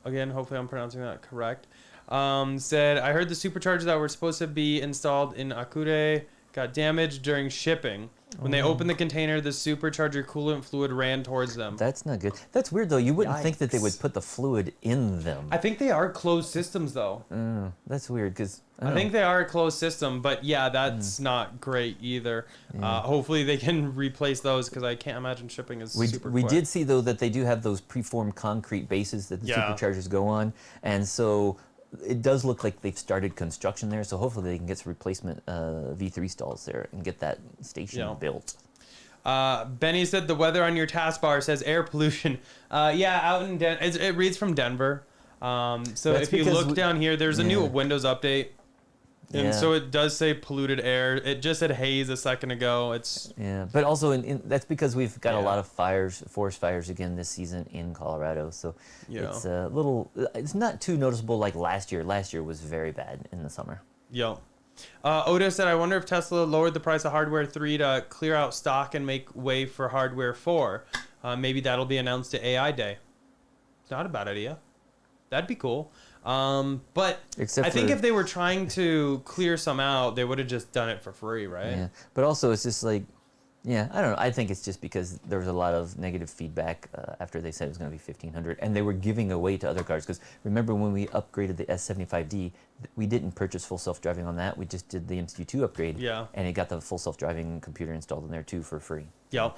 again, hopefully I'm pronouncing that correct, said, I heard the superchargers that were supposed to be installed in Akure got damaged during shipping. When they opened the container, the supercharger coolant fluid ran towards them. That's not good. That's weird, though. You wouldn't think that they would put the fluid in them. I think they are closed systems, though. That's weird, because I think they are a closed system, but yeah, that's not great either. Hopefully they can replace those, because I can't imagine shipping is super quick. We did see, though, that they do have those preformed concrete bases that the superchargers go on, and so it does look like they've started construction there, so hopefully they can get some replacement V3 stalls there and get that station built. Benny said the weather on your taskbar says air pollution. Out in it reads from Denver. So That's if you look down here, there's a new Windows update. And so it does say polluted air. It just said haze a second ago. But also that's because we've got a lot of forest fires again this season in Colorado. So it's a little. It's not too noticeable like last year. Last year was very bad in the summer. Yeah. Otis said, I wonder if Tesla lowered the price of hardware 3 to clear out stock and make way for hardware 4. Maybe that'll be announced at AI Day. It's not a bad idea. That'd be cool. But I think if they were trying to clear some out, they would have just done it for free, right? Yeah. But also, it's just like, I don't know. I think it's just because there was a lot of negative feedback after they said it was going to be $1,500, and they were giving away to other cars. Because remember when we upgraded the S75D, we didn't purchase full self-driving on that. We just did the MCU2 upgrade, and it got the full self-driving computer installed in there too for free. Yep.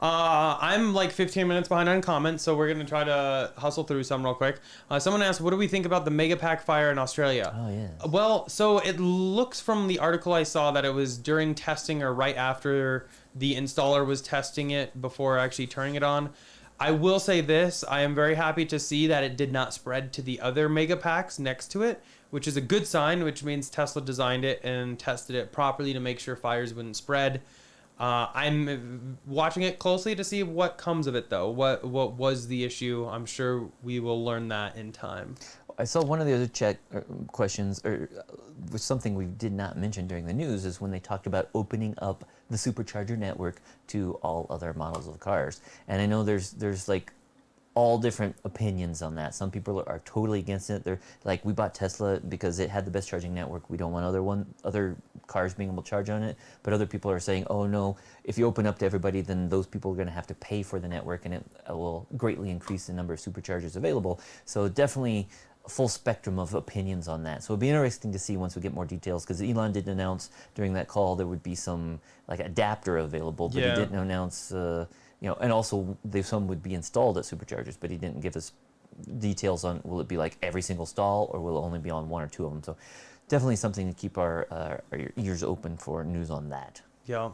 I'm like 15 minutes behind on comments, so we're going to try to hustle through some real quick. Someone asked, what do we think about the Megapack fire in Australia? Oh, yeah. Well, so it looks from the article I saw that it was during testing or right after the installer was testing it before actually turning it on. I will say this, I am very happy to see that it did not spread to the other Megapacks next to it, which is a good sign, which means Tesla designed it and tested it properly to make sure fires wouldn't spread. I'm watching it closely to see what comes of it, though. What was the issue? I'm sure we will learn that in time. I saw one of the other questions, was something we did not mention during the news, is when they talked about opening up the Supercharger network to all other models of cars. And I know there's like all different opinions on that. Some people are totally against it. They're like, we bought Tesla because it had the best charging network. We don't want other cars being able to charge on it. But other people are saying, oh no, if you open up to everybody, then those people are going to have to pay for the network, and it will greatly increase the number of superchargers available. So definitely a full spectrum of opinions on that. So it'll be interesting to see once we get more details, because Elon did announce during that call there would be some like adapter available, but he didn't announce and also some would be installed at superchargers, but he didn't give us details on will it be like every single stall or will it only be on one or two of them. So definitely something to keep our ears open for news on that. Yeah.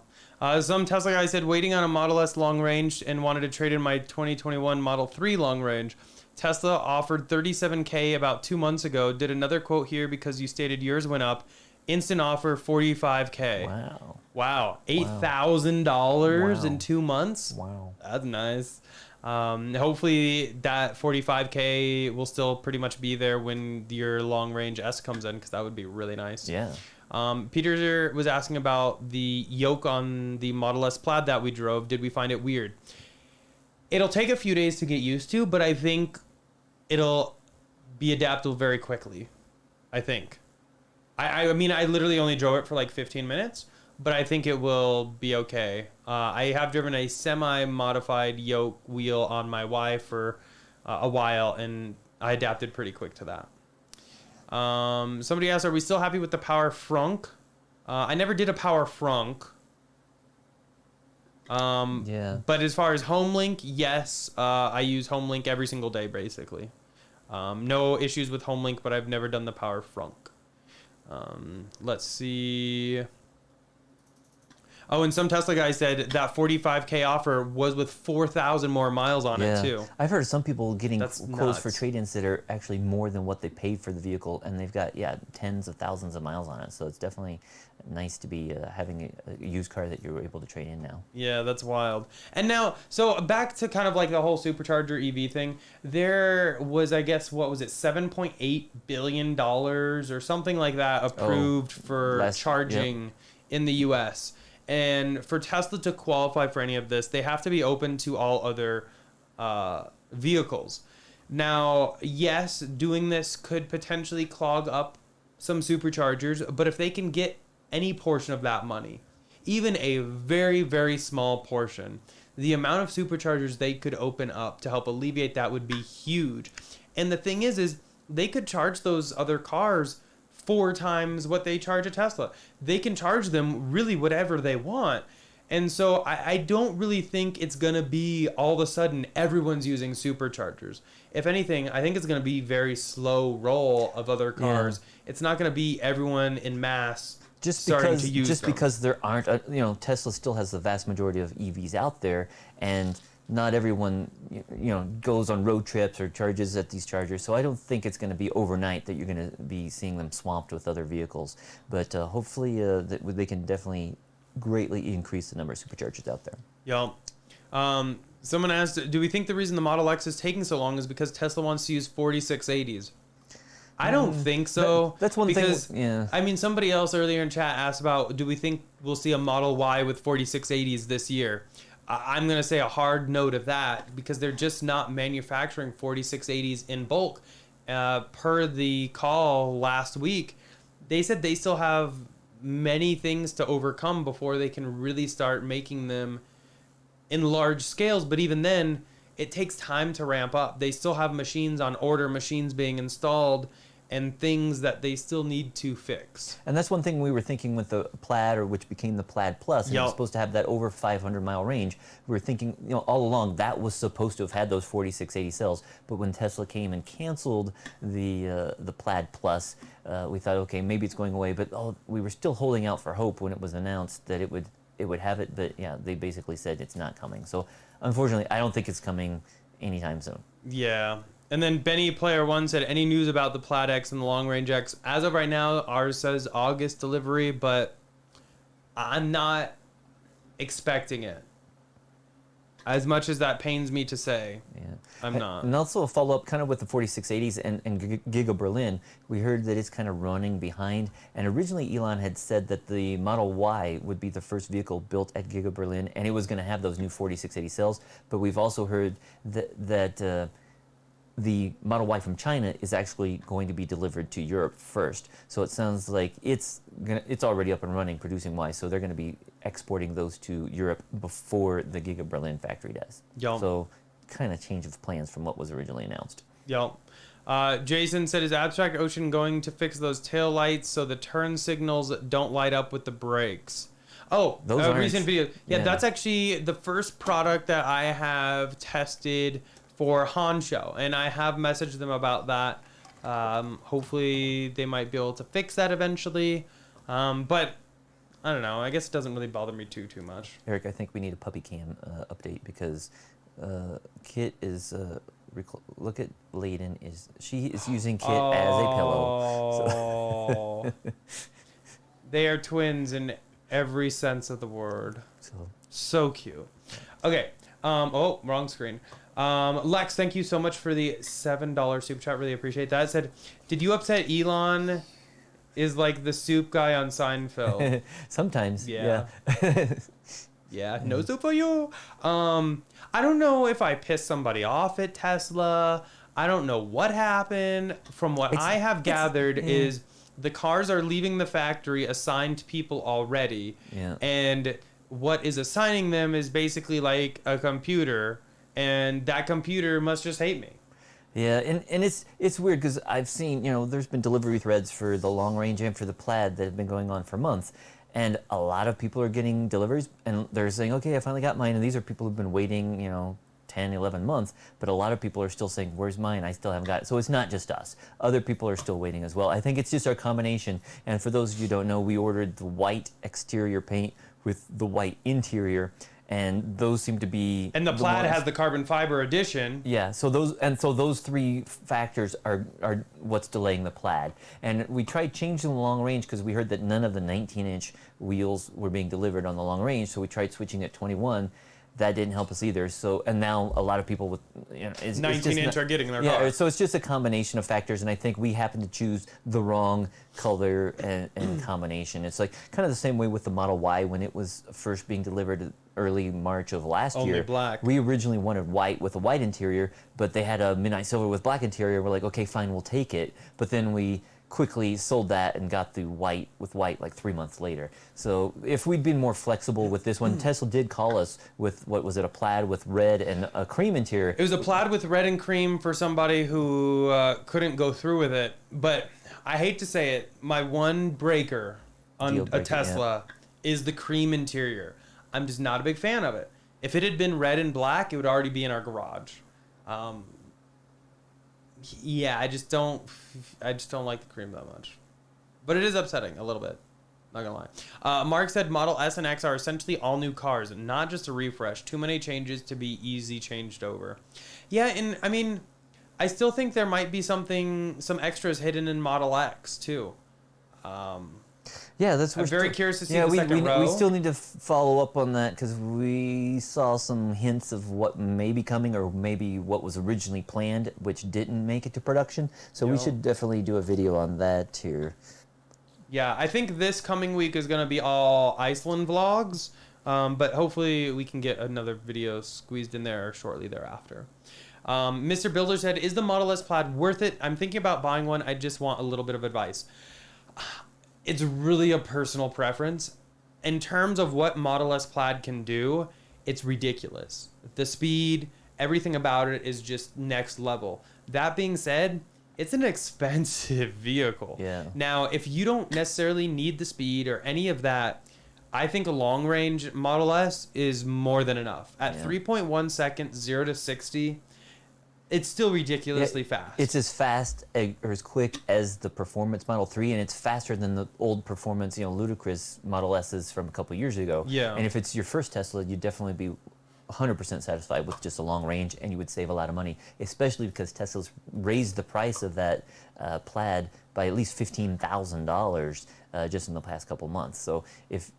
Some Tesla guy said waiting on a Model S long range and wanted to trade in my 2021 Model 3 long range. Tesla offered $37K about 2 months ago. Did another quote here because you stated yours went up. Instant offer $45K. Wow. Wow. $8,000 in 2 months. Wow. That's nice. Hopefully that 45K will still pretty much be there when your long range S comes in, because that would be really nice. Yeah. Peter was asking about the yoke on the Model S Plaid that we drove. Did we find it weird? It'll take a few days to get used to, but I think it'll be adaptable very quickly. I think. I mean, I literally only drove it for like 15 minutes, but I think it will be okay. I have driven a semi-modified yoke wheel on my Y for a while, and I adapted pretty quick to that. Somebody asked, are we still happy with the Power Frunk? I never did a Power Frunk. Yeah. But as far as HomeLink, yes, I use HomeLink every single day, basically. No issues with HomeLink, but I've never done the Power Frunk. Let's see. Oh, and some Tesla guy said that 45K offer was with 4,000 more miles on it, too. I've heard of some people getting That's quotes for nuts. trade-ins that are actually more than what they paid for the vehicle, and they've got, tens of thousands of miles on it. So it's definitely nice to be having a used car that you're able to trade in now. Yeah, that's wild. And now, so back to kind of like the whole Supercharger EV thing. There was, I guess, what was it, $7.8 billion or something like that approved for charging in the U.S., and for Tesla to qualify for any of this, they have to be open to all other vehicles. Now, yes, doing this could potentially clog up some superchargers, but if they can get any portion of that money, even a very, very small portion, the amount of superchargers they could open up to help alleviate that would be huge. And the thing is they could charge those other cars 4 times what they charge a Tesla. They can charge them really whatever they want. And so I don't really think it's going to be all of a sudden everyone's using superchargers. If anything, I think it's going to be very slow roll of other cars. Yeah. It's not going to be everyone in mass starting to use them. Because there aren't, Tesla still has the vast majority of EVs out there, and not everyone, goes on road trips or charges at these chargers. So I don't think it's going to be overnight that you're going to be seeing them swamped with other vehicles. But hopefully they can definitely greatly increase the number of superchargers out there. Yeah. Someone asked, do we think the reason the Model X is taking so long is because Tesla wants to use 4680s? I don't think so. That's one because, thing. Yeah. I mean, somebody else earlier in chat asked about, do we think we'll see a Model Y with 4680s this year? I'm going to say a hard no to that, because they're just not manufacturing 4680s in bulk. Per the call last week, they said they still have many things to overcome before they can really start making them in large scales. But even then, it takes time to ramp up. They still have machines on order, machines being installed, and things that they still need to fix. And that's one thing we were thinking with the Plaid, or which became the Plaid Plus, and it was supposed to have that over 500-mile range. We were thinking, all along that was supposed to have had those 4680 cells. But when Tesla came and canceled the Plaid Plus, we thought, okay, maybe it's going away. But we were still holding out for hope when it was announced that it would have it. But yeah, they basically said it's not coming. So unfortunately, I don't think it's coming anytime soon. Yeah. And then Benny Player One said, any news about the Plaid X and the Long Range X? As of right now, ours says August delivery, but I'm not expecting it. As much as that pains me to say, I'm not. And also a follow-up kind of with the 4680s and Giga Berlin, we heard that it's kind of running behind. And originally Elon had said that the Model Y would be the first vehicle built at Giga Berlin, and it was going to have those new 4680 cells. But we've also heard that the Model Y from China is actually going to be delivered to Europe first. So it sounds like it's already up and running producing Y, so they're going to be exporting those to Europe before the Giga Berlin factory does. Yep. So kind of change of plans from what was originally announced. Yep. Jason said, is Abstract Ocean going to fix those tail lights so the turn signals don't light up with the brakes? Oh, those recent video. Yeah, that's actually the first product that I have tested for Honcho, and I have messaged them about that. Hopefully they might be able to fix that eventually. But I don't know. I guess it doesn't really bother me too much. Eric, I think we need a puppy cam update because Kit is. Look at Layden. She is using Kit as a pillow. So. They are twins in every sense of the word. So cute. Okay. Wrong screen. Lex, thank you so much for the $7 super chat. Really appreciate that. It said, did you upset Elon? Is like the soup guy on Seinfeld. Sometimes. Yeah. Yeah. No soup for you. I don't know if I pissed somebody off at Tesla. I don't know what happened. From what I have gathered is the cars are leaving the factory assigned to people already. Yeah. And what is assigning them is basically like a computer, and that computer must just hate me. Yeah, and it's weird because I've seen, there's been delivery threads for the long range and for the plaid that have been going on for months. And a lot of people are getting deliveries and they're saying, okay, I finally got mine. And these are people who've been waiting, 10, 11 months. But a lot of people are still saying, where's mine? I still haven't got it. So it's not just us. Other people are still waiting as well. I think it's just our combination. And for those of you who don't know, we ordered the white exterior paint with the white interior. And those seem to be... And the plaid has the carbon fiber edition. Yeah, so those three factors are what's delaying the plaid. And we tried changing the long range because we heard that none of the 19-inch wheels were being delivered on the long range, so we tried switching at 21. That didn't help us either. So, and now a lot of people with 19-inch are getting their car. Yeah, so it's just a combination of factors, and I think we happen to choose the wrong color and combination. It's like kind of the same way with the Model Y when it was first being delivered early March of last year. Only black. We originally wanted white with a white interior, but they had a midnight silver with black interior. We're like, okay, fine, we'll take it. But then we quickly sold that and got the white with white like 3 months later. So if we'd been more flexible with this one, Tesla did call us with, what was it, a plaid with red and a cream interior. It was a plaid with red and cream for somebody who couldn't go through with it. But I hate to say it, my one breaker on a Tesla is the cream interior. I'm just not a big fan of it. If it had been red and black, it would already be in our garage. Yeah, I just don't like the cream that much. But it is upsetting a little bit. Not gonna lie. Mark said Model S and X are essentially all new cars, not just a refresh. Too many changes to be easy changed over. Yeah, and I mean, I still think there might be some extras hidden in Model X too. Yeah, I'm very curious to see the second row. We still need to follow up on that because we saw some hints of what may be coming or maybe what was originally planned, which didn't make it to production. So we should definitely do a video on that here. Yeah, I think this coming week is going to be all Iceland vlogs, but hopefully we can get another video squeezed in there shortly thereafter. Mr. Builder said, is the Model S Plaid worth it? I'm thinking about buying one. I just want a little bit of advice. It's really a personal preference. In terms of what Model S Plaid can do, it's ridiculous. The speed, everything about it is just next level. That being said, it's an expensive vehicle. Yeah. Now, if you don't necessarily need the speed or any of that, I think a long range Model S is more than enough. At 3.1 seconds, 0 to 60, it's still ridiculously fast. It's as fast or as quick as the Performance Model 3, and it's faster than the old Performance, ludicrous Model S's from a couple years ago. Yeah. And if it's your first Tesla, you'd definitely be 100% satisfied with just a long range, and you would save a lot of money, especially because Tesla's raised the price of that Plaid by at least $15,000 just in the past couple months. So if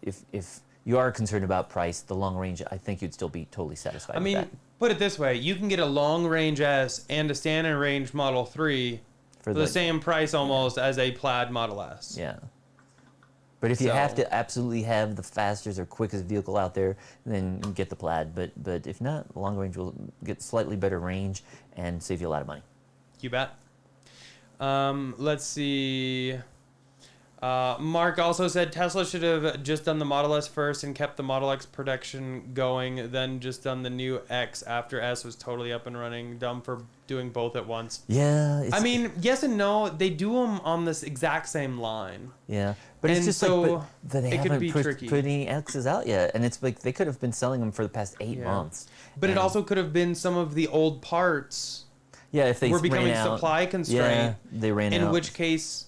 you are concerned about price, the long range, I think you'd still be totally satisfied with that. Put it this way, you can get a long range S and a standard range Model 3 for the same price almost as a Plaid Model S. Yeah. But if you have to absolutely have the fastest or quickest vehicle out there, then you get the Plaid. But if not, long range will get slightly better range and save you a lot of money. You bet. Let's see. Mark also said Tesla should have just done the Model S first and kept the Model X production going, then just done the new X after S was totally up and running. Dumb for doing both at once. Yeah. I mean, yes and no. They do them on this exact same line. Yeah, but it's And just so like, but they it could haven't be tricky. put any X's out yet, and it's like they could have been selling them for the past 8 Yeah. months. But it And- also could have been some of the old parts yeah, if they were becoming ran out, supply constraint. yeah, they ran out. In which case,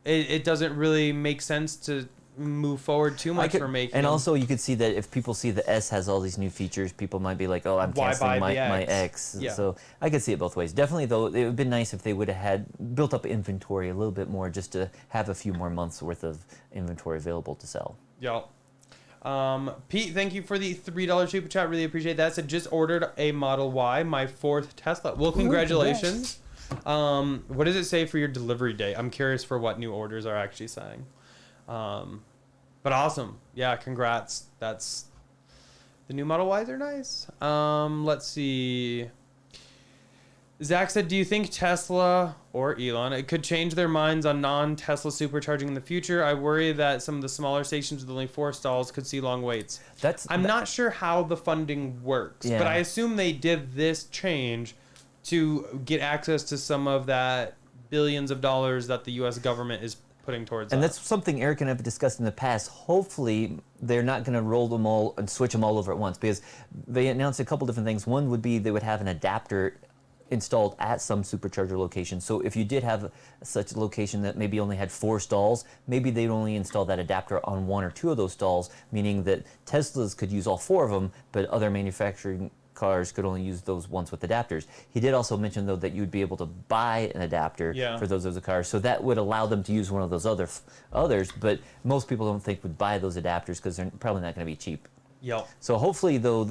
it doesn't really make sense to move forward too much for making. And them. also, you could see that if people see the S has all these new features, people might be like, "Oh, I'm Why canceling buy the my X?" X." Yeah. So I could see it both ways. Definitely, though, it would have been nice if they would have had built up inventory a little bit more, just to have a few more months worth of inventory available to sell. Yeah. Pete, thank you for the $3 super chat. Really appreciate that. Said just ordered a Model Y, my 4th Tesla. Well, congratulations. What does it say for your delivery date? I'm curious for what new orders are actually saying. But awesome. Yeah, congrats. That's the new Model Ys are nice. Let's see. Zach said, do you think Tesla or Elon it could change their minds on non-Tesla supercharging in the future? I worry that some of the smaller stations with only 4 stalls could see long waits. I'm not sure how the funding works, Yeah. but I assume they did this change to get access to some of that billions of dollars that the U.S. government is putting towards And that. that's something Eric and I have discussed in the past. Hopefully, they're not going to roll them all and switch them all over at once, because they announced a couple different things. One would be they would have an adapter installed at some supercharger location. So if you did have such a location that maybe only had 4 stalls, maybe they'd only install that adapter on 1 or 2 of those stalls, meaning that Teslas could use all 4 of them, but other manufacturing cars could only use those ones with adapters. He did also mention, though, that you'd be able to buy an adapter for those other cars, so that would allow them to use one of those others, but most people don't think would buy those adapters because they're probably not going to be cheap. Yep. So hopefully, though,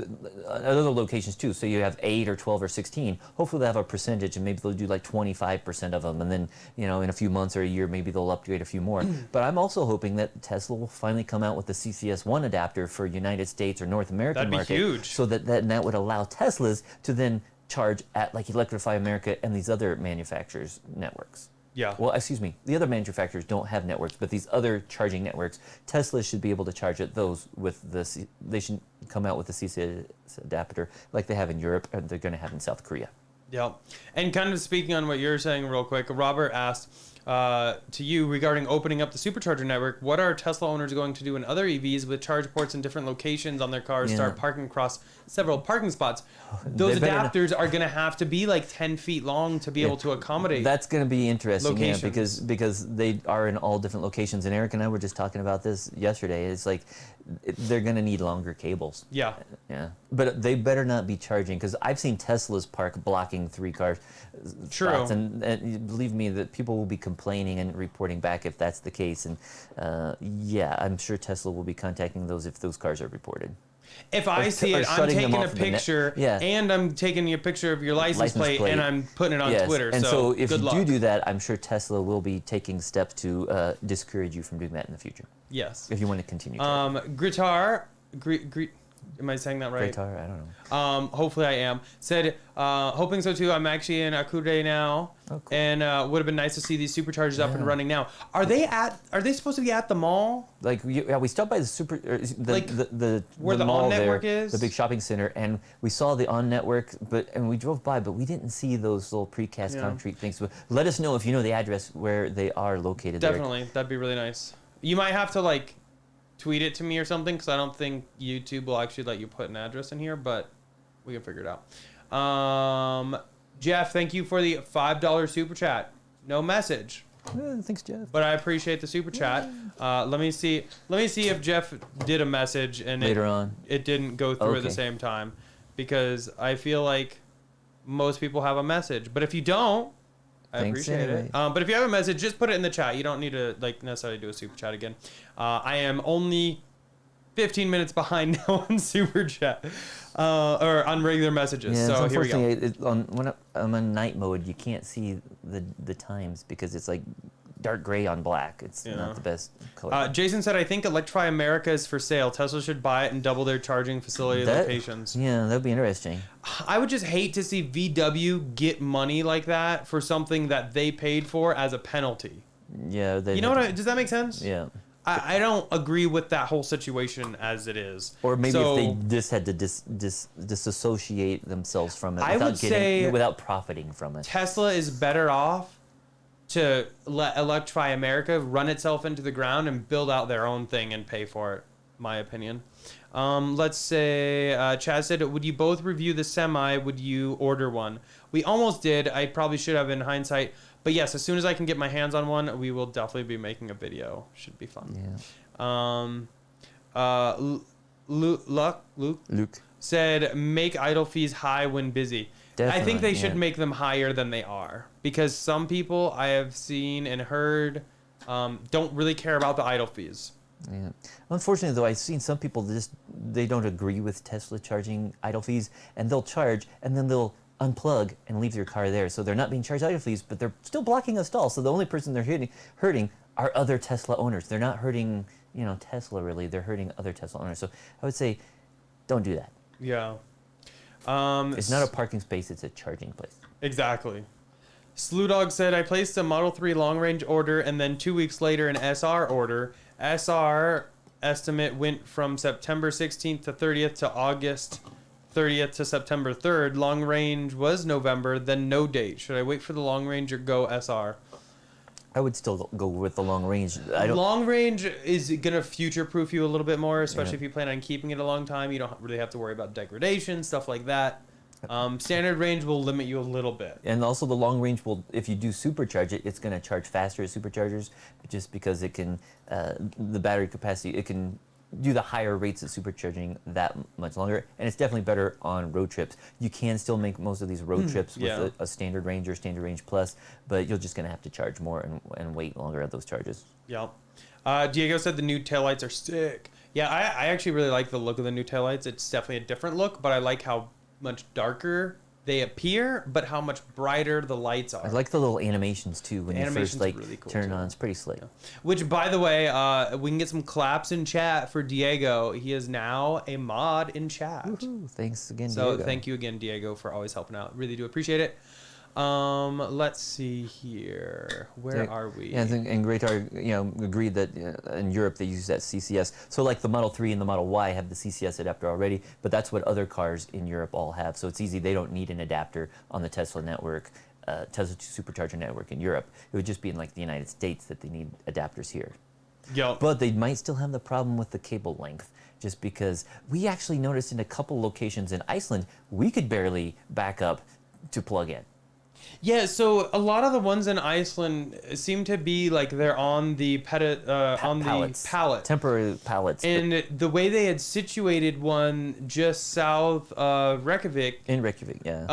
other locations too. So you have 8 or 12 or 16. Hopefully they'll have a percentage, and maybe they'll do like 25% of them, and then in a few months or a year, maybe they'll upgrade a few more. But I'm also hoping that Tesla will finally come out with the CCS1 adapter for United States or North American market. That'd be huge. So that would allow Teslas to then charge at like Electrify America and these other manufacturers' networks. Yeah. Well, excuse me. The other manufacturers don't have networks, but these other charging networks, Tesla should be able to charge at those with they should come out with the CCS adapter like they have in Europe and they're going to have in South Korea. Yep. And kind of speaking on what you're saying real quick, Robert asked to you regarding opening up the supercharger network, what are Tesla owners going to do in other EVs with charge ports in different locations on their cars, start parking across several parking spots? Those adapters are going to have to be like 10 feet long to be able to accommodate. That's going to be interesting, locations. because they are in all different locations. And Eric and I were just talking about this yesterday. It's like they're going to need longer cables. Yeah. Yeah. But they better not be charging, because I've seen Teslas park blocking 3 cars. True. Spots, and believe me, that people will be complaining and reporting back if that's the case. And yeah, I'm sure Tesla will be contacting those if those cars are reported. If I see or it, I'm shutting them taking a off the net. picture, Yeah. and I'm taking a picture of your license plate, and I'm putting it on Yes. Twitter. And so if good you luck. do that, I'm sure Tesla will be taking steps to discourage you from doing that in the future, Yes. if you want to continue. Am I saying that right? Guitar, I don't know. Hopefully I am. Said, hoping so too. I'm actually in Akure now, Oh, cool. and would have been nice to see these superchargers up and running now. Are they supposed to be at the mall? Like we stopped by the Like, the where the mall On there, Network is? the big shopping center, and we saw the On Network, and we drove by, but we didn't see those little precast concrete things. But let us know if you know the address where they are located. Definitely, that'd be really nice. You might have to like tweet it to me or something, because I don't think YouTube will actually let you put an address in here, but we can figure it out. Jeff, thank you for the $5 super chat. No message, Thanks, Jeff. but I appreciate the super chat. Let me see if Jeff did a message and Later on. it didn't go through at the Okay. same time, because I feel like most people have a message. But if you don't, I Thanks appreciate anyway. it. But if you have a message, just put it in the chat. You don't need to like necessarily do a super chat again. I am only 15 minutes behind now on super chat or on regular messages. Yeah, so here we go. unfortunately, when I'm on night mode, you can't see the times because it's like dark gray on black. It's not the best color. Jason said, I think Electrify America is for sale. Tesla should buy it and double their charging facility locations. Yeah, that'd be interesting. I would just hate to see VW get money like that for something that they paid for as a penalty. Yeah. You know what? Does that make sense? Yeah. I don't agree with that whole situation as it is. Or maybe So, if they just had to disassociate themselves from it I would say without profiting from it. Tesla is better off to let electrify America, run itself into the ground, and build out their own thing and pay for it. My opinion. Let's say Chaz said, "Would you both review the Semi? Would you order one?" We almost did. I probably should have in hindsight. But yes, as soon as I can get my hands on one, we will definitely be making a video. Should be fun. Yeah. Luke said, "Make idle fees high when busy." Definitely, I think they should make them higher than they are, because some people I have seen and heard don't really care about the idle fees. Yeah. Unfortunately, though, I've seen some people they don't agree with Tesla charging idle fees, and they'll charge and then they'll unplug and leave your car there. So they're not being charged idle fees, but they're still blocking a stall. So the only person they're hurting are other Tesla owners. They're not hurting, Tesla really. They're hurting other Tesla owners. So I would say, don't do that. Yeah. It's not a parking space, it's a charging place. Exactly. Slew Dog said, "I placed a Model 3 long range order and then 2 weeks later an SR order. SR estimate went from September 16th to 30th to August 30th to September 3rd. Long range was November, then no date. Should I wait for the long range or go SR?" I would still go with the long range. Long range is going to future-proof you a little bit more, especially if you plan on keeping it a long time. You don't really have to worry about degradation, stuff like that. Standard range will limit you a little bit. And also the long range will, if you do supercharge it, it's going to charge faster as superchargers, just because it can, the battery capacity, it can do the higher rates of supercharging that much longer. And it's definitely better on road trips. You can still make most of these road trips with a standard range or standard range plus, but you're just going to have to charge more and wait longer at those charges. Yep. Diego said the new taillights are sick. Yeah, I actually really like the look of the new taillights. It's definitely a different look, but I like how much darker they appear, but how much brighter the lights are. I like the little animations too when you first really cool turn it too. on. It's pretty slick. Yeah. Which, by the way, we can get some claps in chat for Diego. He is now a mod in chat. Woohoo. Thanks again, So Diego. thank you again, Diego, for always helping out. Really do appreciate it. Let's see here. Where are we? Yeah, and Graytar, agreed that in Europe they use that CCS. So like the Model 3 and the Model Y have the CCS adapter already, but that's what other cars in Europe all have. So it's easy. They don't need an adapter on the Tesla network, Tesla Supercharger network in Europe. It would just be in like the United States that they need adapters here. Yep. But they might still have the problem with the cable length, just because we actually noticed in a couple locations in Iceland, we could barely back up to plug in. Yeah, so a lot of the ones in Iceland seem to be like they're on the pallets. the pallet. Temporary pallets. And the way they had situated one just south of Reykjavik. In Reykjavik, yeah.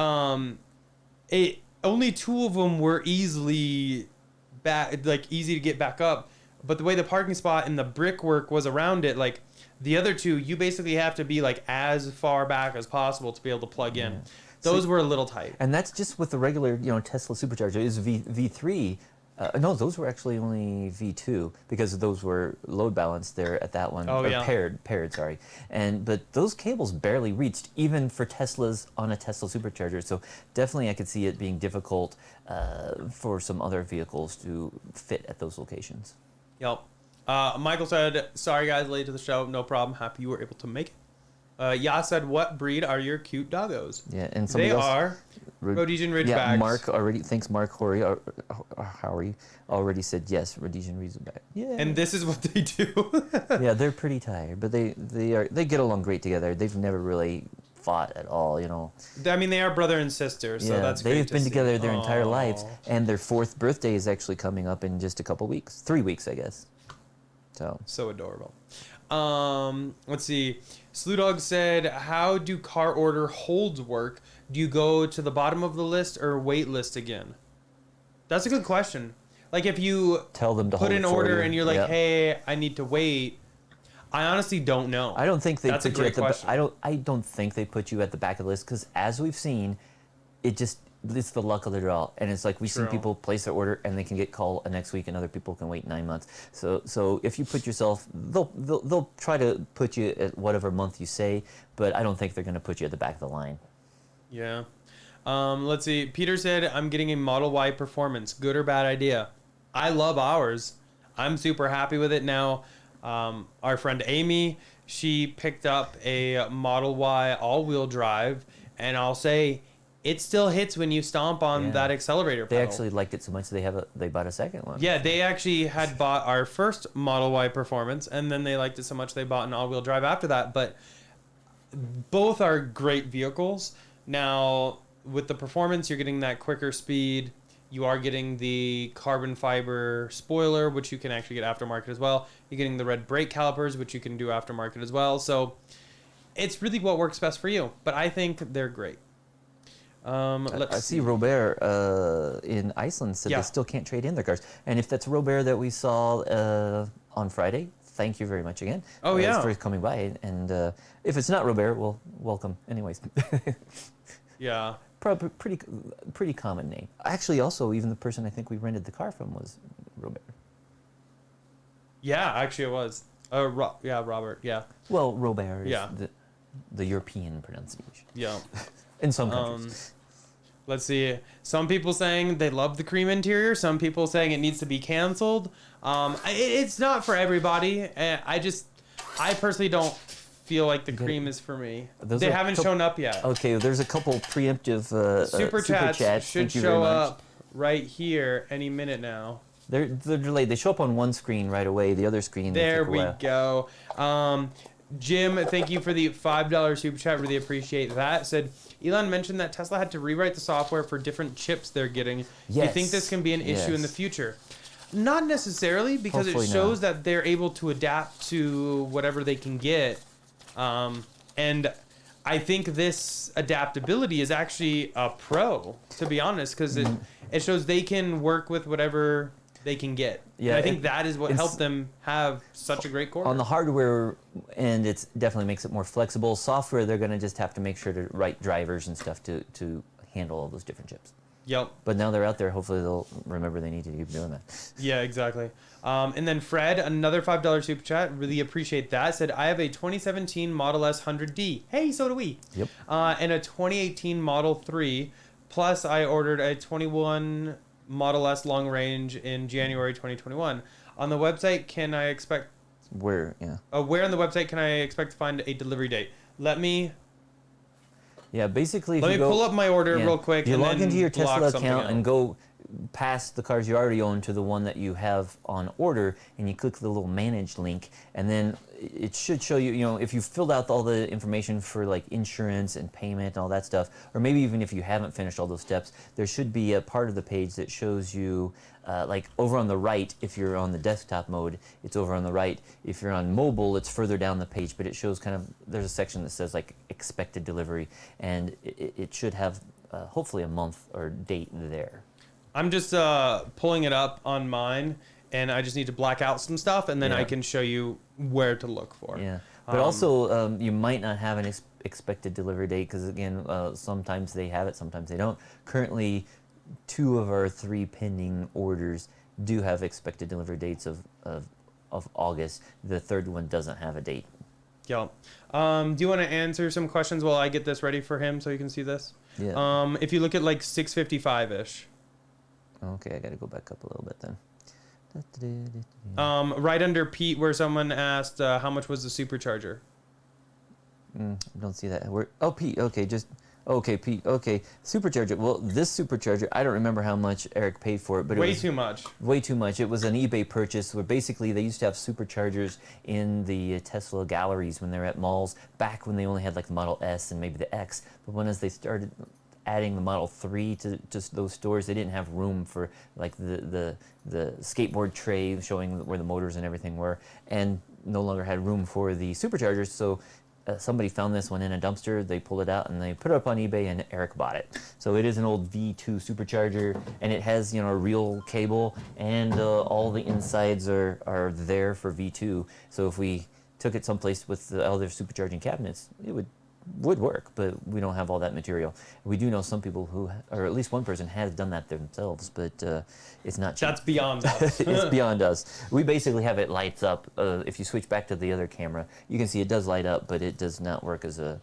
Only 2 of them were easy to get back up. But the way the parking spot and the brickwork was around it, like the other 2, you basically have to be like as far back as possible to be able to plug in. Those were a little tight. And that's just with the regular, Tesla Supercharger. It is V3. No, those were actually only V2 because those were load balanced there at that one. Oh, yeah. Paired, sorry. But those cables barely reached, even for Teslas on a Tesla Supercharger. So definitely I could see it being difficult for some other vehicles to fit at those locations. Yep. Michael said, "Sorry guys, late to the show. No problem. Happy you were able to make it." Ya said, "What breed are your cute doggos?" Yeah, and they are Rhodesian Ridgebacks. Yeah, Mark already. Thanks, Mark Horry. Howie already said yes. Rhodesian Ridgeback. Yeah. And this is what they do. Yeah, they're pretty tired, but they get along great together. They've never really fought at all, I mean, they are brother and sister, so that's great. They've been together their entire Aww. lives, and their 4th birthday is actually coming up in just a couple weeks, 3 weeks, I guess. So adorable. Let's see. Slew Dog said, "How do car order holds work? Do you go to the bottom of the list or wait list again?" That's a good question. Like if you tell them to put hold an it for order you. and you're like, Yeah. "Hey, I need to wait." I honestly don't know. I don't think they That's a put you great at the. question. I don't think they put you at the back of the list because, as we've seen, it's the luck of the draw, and it's like we've seen people place their order and they can get called next week, and other people can wait 9 months. So if you put yourself, they'll try to put you at whatever month you say, but I don't think they're going to put you at the back of the line. Yeah. Let's see. Peter said, "I'm getting a Model Y Performance. Good or bad idea?" I love ours. I'm super happy with it now. Our friend Amy, she picked up a Model Y all-wheel drive, and I'll say it still hits when you stomp on that accelerator pedal. They actually liked it so much they bought a second one. Yeah, they actually had bought our first Model Y Performance, and then they liked it so much they bought an all-wheel drive after that. But both are great vehicles. Now, with the Performance, you're getting that quicker speed. You are getting the carbon fiber spoiler, which you can actually get aftermarket as well. You're getting the red brake calipers, which you can do aftermarket as well. So it's really what works best for you. But I think they're great. I see Robert in Iceland said they still can't trade in their cars. And if that's Robert that we saw on Friday, thank you very much again. For coming by. And if it's not Robert, well, welcome anyways. Yeah. Probably pretty common name. Actually, also, even the person I think we rented the car from was Robert. Yeah, actually it was. Robert, yeah. Well, Robert is the European pronunciation. Yeah. In some countries. Let's see. Some people saying they love the cream interior. Some people saying it needs to be canceled. It's not for everybody. I personally don't feel like the cream is for me. They haven't shown up yet. Okay, there's a couple preemptive super chats should show up right here any minute now. They're delayed. They show up on one screen right away. The other screen. There we go. Jim, thank you for the $5 super chat. Really appreciate that. Said Elon mentioned that Tesla had to rewrite the software for different chips they're getting. Yes. Do you think this can be an issue in the future? Not necessarily, because Hopefully it shows that they're able to adapt to whatever they can get. And I think this adaptability is actually a pro, to be honest, because it shows they can work with whatever they can get. Yeah, and I think that is what helped them have such a great quarter. On the hardware end, it definitely makes it more flexible. Software, they're going to just have to make sure to write drivers and stuff to handle all those different chips. Yep. But now they're out there. Hopefully they'll remember they need to keep doing that. Yeah, exactly. And then Fred, another $5 super chat. Really appreciate that. Said, I have a 2017 Model S 100D. Hey, so do we. Yep. And a 2018 Model 3. Plus, I ordered a 21 Model S long range in January 2021. On the website, can I expect... Where, yeah. Where on the website can I expect to find a delivery date? Yeah, basically, if Let me pull up my order real quick. You and log then into your Tesla account out. and go past the cars you already own to the one that you have on order, and you click the little manage link, and then it should show you, if you've filled out all the information for like insurance and payment and all that stuff, or maybe even if you haven't finished all those steps, there should be a part of the page that shows you, like over on the right, if you're on the desktop mode, it's over on the right. If you're on mobile, it's further down the page, but it shows there's a section that says like expected delivery, and it should have hopefully a month or date there. I'm just pulling it up on mine, and I just need to black out some stuff, and then I can show you where to look for. Yeah, but also you might not have an expected delivery date because, again, sometimes they have it, sometimes they don't. Currently, 2 of our 3 pending orders do have expected delivery dates of August. The third one doesn't have a date. Yeah. Do you want to answer some questions while I get this ready for him so you can see this? Yeah. If you look at like 655-ish. Okay, I got to go back up a little bit then. Right under Pete, where someone asked how much was the supercharger. Don't see that. Pete. Okay, Pete. Okay, supercharger. Well, this supercharger, I don't remember how much Eric paid for it, but way too much. Way too much. It was an eBay purchase where basically they used to have superchargers in the Tesla galleries when they were at malls back when they only had like the Model S and maybe the X. But as they started adding the Model 3 to just those stores, they didn't have room for like the skateboard tray showing where the motors and everything were, and no longer had room for the superchargers. So somebody found this one in a dumpster, they pulled it out and they put it up on eBay, and Eric bought it. So it is an old V2 supercharger, and it has a real cable, and all the insides are there for V2. So if we took it someplace with the other supercharging cabinets, it would work, but we don't have all that material. We do know some people who, or at least one person has done that themselves, but it's not cheap. That's beyond us. It's beyond us. We basically have it lights up. If you switch back to the other camera, you can see it does light up, but it does not work as a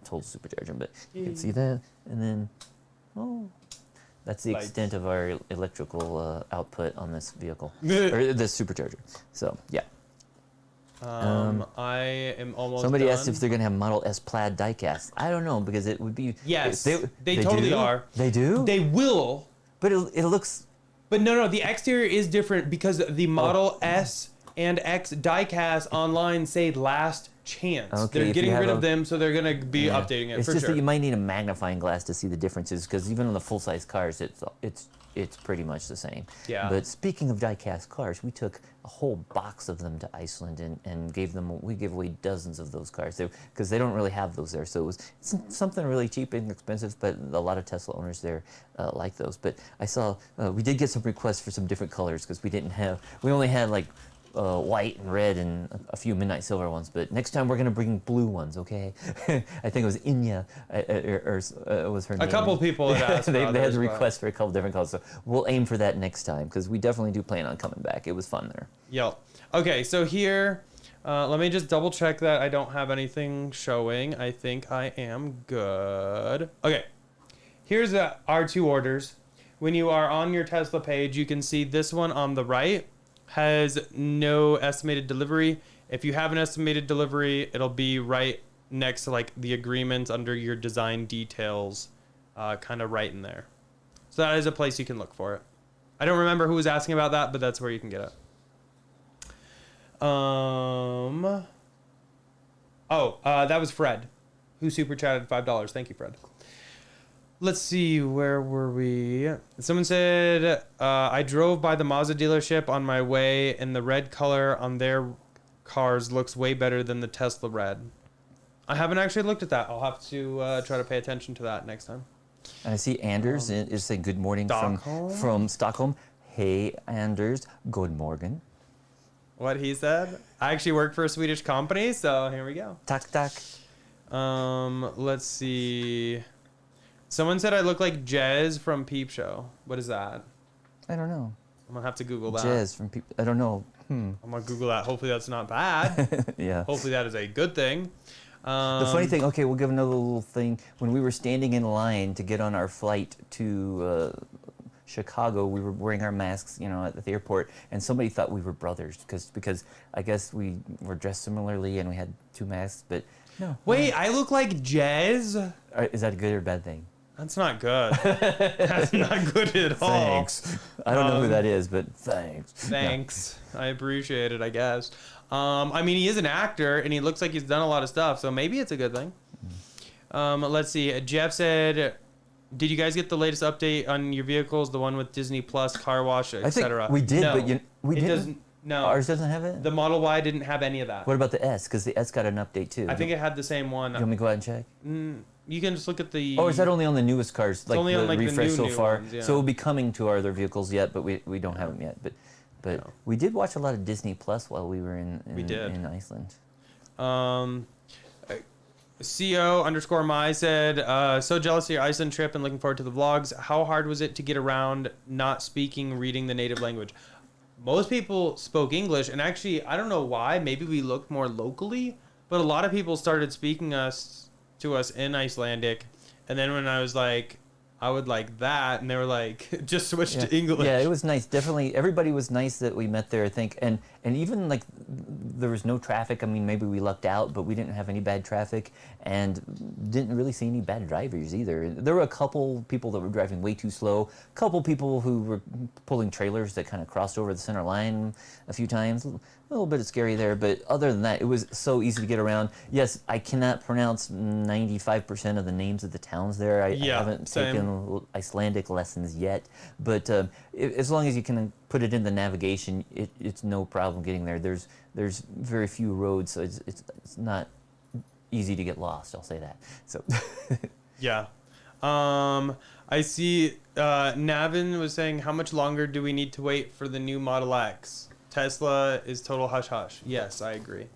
total supercharger. But you can see that, and then That's the Lights. extent of our electrical output on this vehicle, or this supercharger. So yeah. I am almost Somebody done. asked if they're gonna have Model S plaid diecast. I don't know because it would be. Yes, they totally do? are. They do. They will. But it looks. But no, the exterior is different because the Model S and X diecast online say last chance. Okay, They're if getting you have rid of them, so they're gonna be updating it It's for just sure. that you might need a magnifying glass to see the differences because even on the full size cars, it's pretty much the same. Yeah. But speaking of die-cast cars, we took a whole box of them to Iceland and we gave away dozens of those cars because they don't really have those there. So it's something really cheap and expensive, but a lot of Tesla owners there like those. But I saw we did get some requests for some different colors because we only had like white and red and a few midnight silver ones, but next time we're gonna bring blue ones, okay? I think it was Inya, or was her name. A couple people had asked. they about had as a well. request for a couple different colors, so we'll aim for that next time because we definitely do plan on coming back. It was fun there. Yep. Okay, so here, let me just double check that I don't have anything showing. I think I am good. Okay, here's our two orders. When you are on your Tesla page, you can see this one on the right has no estimated delivery. If you have an estimated delivery, it'll be right next to like the agreement under your design details, kind of right in there. So that is a place you can look for it. I don't remember who was asking about that, but that's where you can get it. That was Fred, who super chatted $5. Thank you, Fred. Let's see, where were we? Someone said, I drove by the Mazda dealership on my way, and the red color on their cars looks way better than the Tesla red. I haven't actually looked at that. I'll have to try to pay attention to that next time. And I see Anders is saying good morning Stockholm? from Stockholm. Hey, Anders, good morning. What he said? I actually work for a Swedish company, so here we go. Tak tak. Let's see. Someone said I look like Jez from Peep Show. What is that? I don't know. I'm gonna have to Google that. Jazz from people. I don't know. I'm gonna Google that. Hopefully that's not bad. Yeah. Hopefully that is a good thing. The funny thing, okay, we'll give another little thing. When we were standing in line to get on our flight to Chicago, we were wearing our masks, at the airport, and somebody thought we were brothers because I guess we were dressed similarly and we had two masks, but no. Wait, I look like Jez? Is that a good or bad thing? That's not good. That's not good at all. Thanks. I don't know who that is, but thanks. Thanks. I appreciate it, I guess. I mean, he is an actor, and he looks like he's done a lot of stuff, so maybe it's a good thing. Let's see. Jeff said, did you guys get the latest update on your vehicles, the one with Disney Plus, car wash, etc.? I think we did, no, but we didn't. Doesn't. No. Ours doesn't have it? The Model Y didn't have any of that. What about the S? Because the S got an update too. I think it had the same one. You want me to go out and check? You can just look at the... Oh, is that only on the newest cars? Like only the on, like, the refresh new so far? ones, yeah. So it'll be coming to our other vehicles yet, but we don't have them yet. But No. we did watch a lot of Disney Plus while we were in Iceland. CO_my said, so jealous of your Iceland trip and looking forward to the vlogs. How hard was it to get around not speaking, reading the native language? Most people spoke English, and actually, I don't know why. Maybe we looked more locally, but a lot of people started speaking to us in Icelandic. And then when I was like, I would like that, and they were like, just switch to English. Yeah, it was nice. Definitely, everybody was nice that we met there, I think. And even like there was no traffic. I mean, maybe we lucked out, but we didn't have any bad traffic and didn't really see any bad drivers either. There were a couple people that were driving way too slow, a couple people who were pulling trailers that kind of crossed over the center line a few times. A little bit scary there, but other than that, it was so easy to get around. Yes, I cannot pronounce 95% of the names of the towns there. I haven't taken Icelandic lessons yet, but as long as you can put it in the navigation, it's no problem getting there. There's very few roads, so it's not easy to get lost. I'll say that. So Yeah. I see Navin was saying, how much longer do we need to wait for the new Model X? Tesla is total hush hush. Yes, I agree.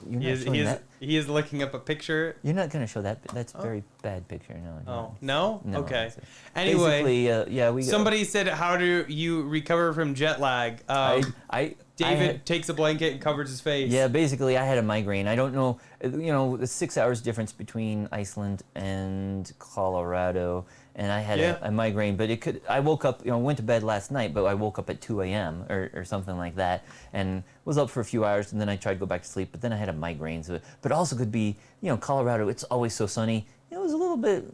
you're not showing that. He is looking up a picture. You're not gonna show that. That's a very bad picture. No. Oh, no? No, Okay. it's- Anyway, Basically, yeah, we. somebody said, how do you recover from jet lag? David takes a blanket and covers his face. Yeah, basically, I had a migraine. I don't know, the 6 hours difference between Iceland and Colorado, and I had a migraine. But I woke up, went to bed last night, but I woke up at 2 a.m. or something like that, and was up for a few hours, and then I tried to go back to sleep, but then I had a migraine. So, but also could be, Colorado. It's always so sunny. It was a little bit,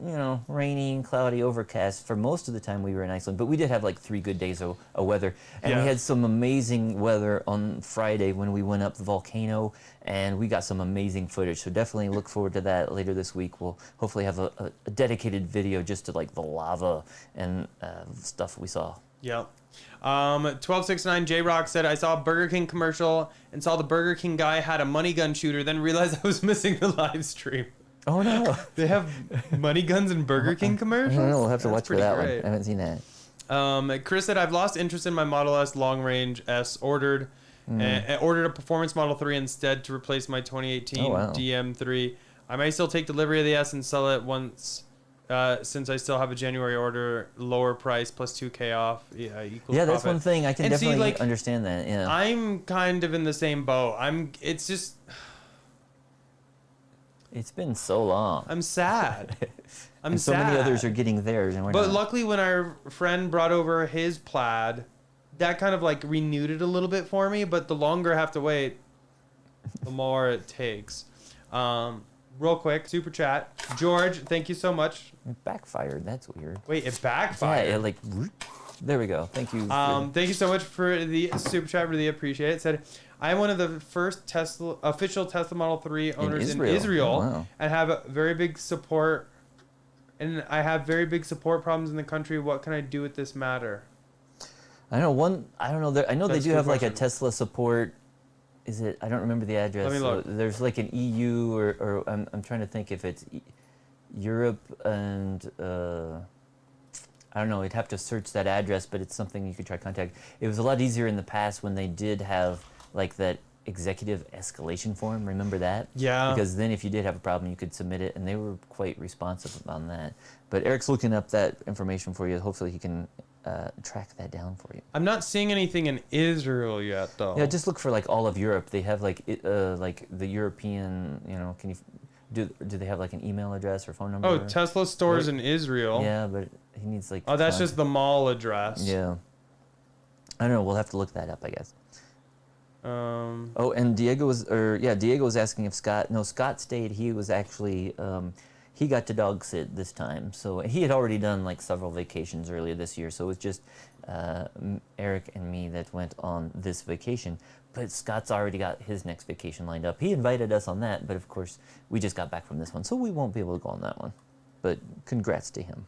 rainy and cloudy, overcast for most of the time we were in Iceland, but we did have like 3 good days of weather. And we had some amazing weather on Friday when we went up the volcano, and we got some amazing footage. So definitely look forward to that later this week. We'll hopefully have a dedicated video just to like the lava and stuff we saw. Yep. 1269 J Rock said, I saw a Burger King commercial and saw the Burger King guy had a money gun shooter, then realized I was missing the live stream. Oh no! They have money guns in Burger King commercials? I don't know, we'll have to watch for that great. one. I haven't seen that. Chris said, I've lost interest in my Model S long range S. Ordered a performance Model 3 instead to replace my 2018 DM3. I may still take delivery of the S and sell it once, since I still have a January order, lower price plus 2K off. Equals Yeah, that's profit. one thing. I can And definitely understand that. Yeah. I'm kind of in the same boat. It's just... It's been so long. I'm sad. I'm and so sad. many others are getting theirs, and we're But not. luckily, when our friend brought over his plaid, that kind of like renewed it a little bit for me. But the longer I have to wait, the more it takes. Real quick, super chat. George, thank you so much. It backfired. That's weird. Wait, it backfired. Yeah, there we go. Thank you. Thank you so much for the super chat. Really appreciate it. It said, I am one of the first official Tesla Model 3 owners in Israel, Oh, wow. and have a very big support. And I have very big support problems in the country. What can I do with this matter? I don't know. I don't know. I know That's they a do good have like a question. Tesla support. Is it? I don't remember the address. Let me look. There's like an EU or I'm trying to think if it's Europe and I don't know. You'd have to search that address, but it's something you could try to contact. It was a lot easier in the past when they did have like that executive escalation form. Remember that? Yeah. Because then if you did have a problem, you could submit it, and they were quite responsive on that. But Eric's looking up that information for you. Hopefully he can track that down for you. I'm not seeing anything in Israel yet, though. Yeah, just look for like all of Europe. They have like the European. Can you do they have like an email address or phone number? Oh, Tesla stores in Israel. Yeah, but he needs like. Oh, that's just the mall address. Yeah. I don't know. We'll have to look that up, I guess. Oh, and Diego was asking if Scott stayed. He was actually, he got to dog sit this time. So he had already done like several vacations earlier this year. So it was just Eric and me that went on this vacation. But Scott's already got his next vacation lined up. He invited us on that, but of course we just got back from this one. So we won't be able to go on that one. But congrats to him.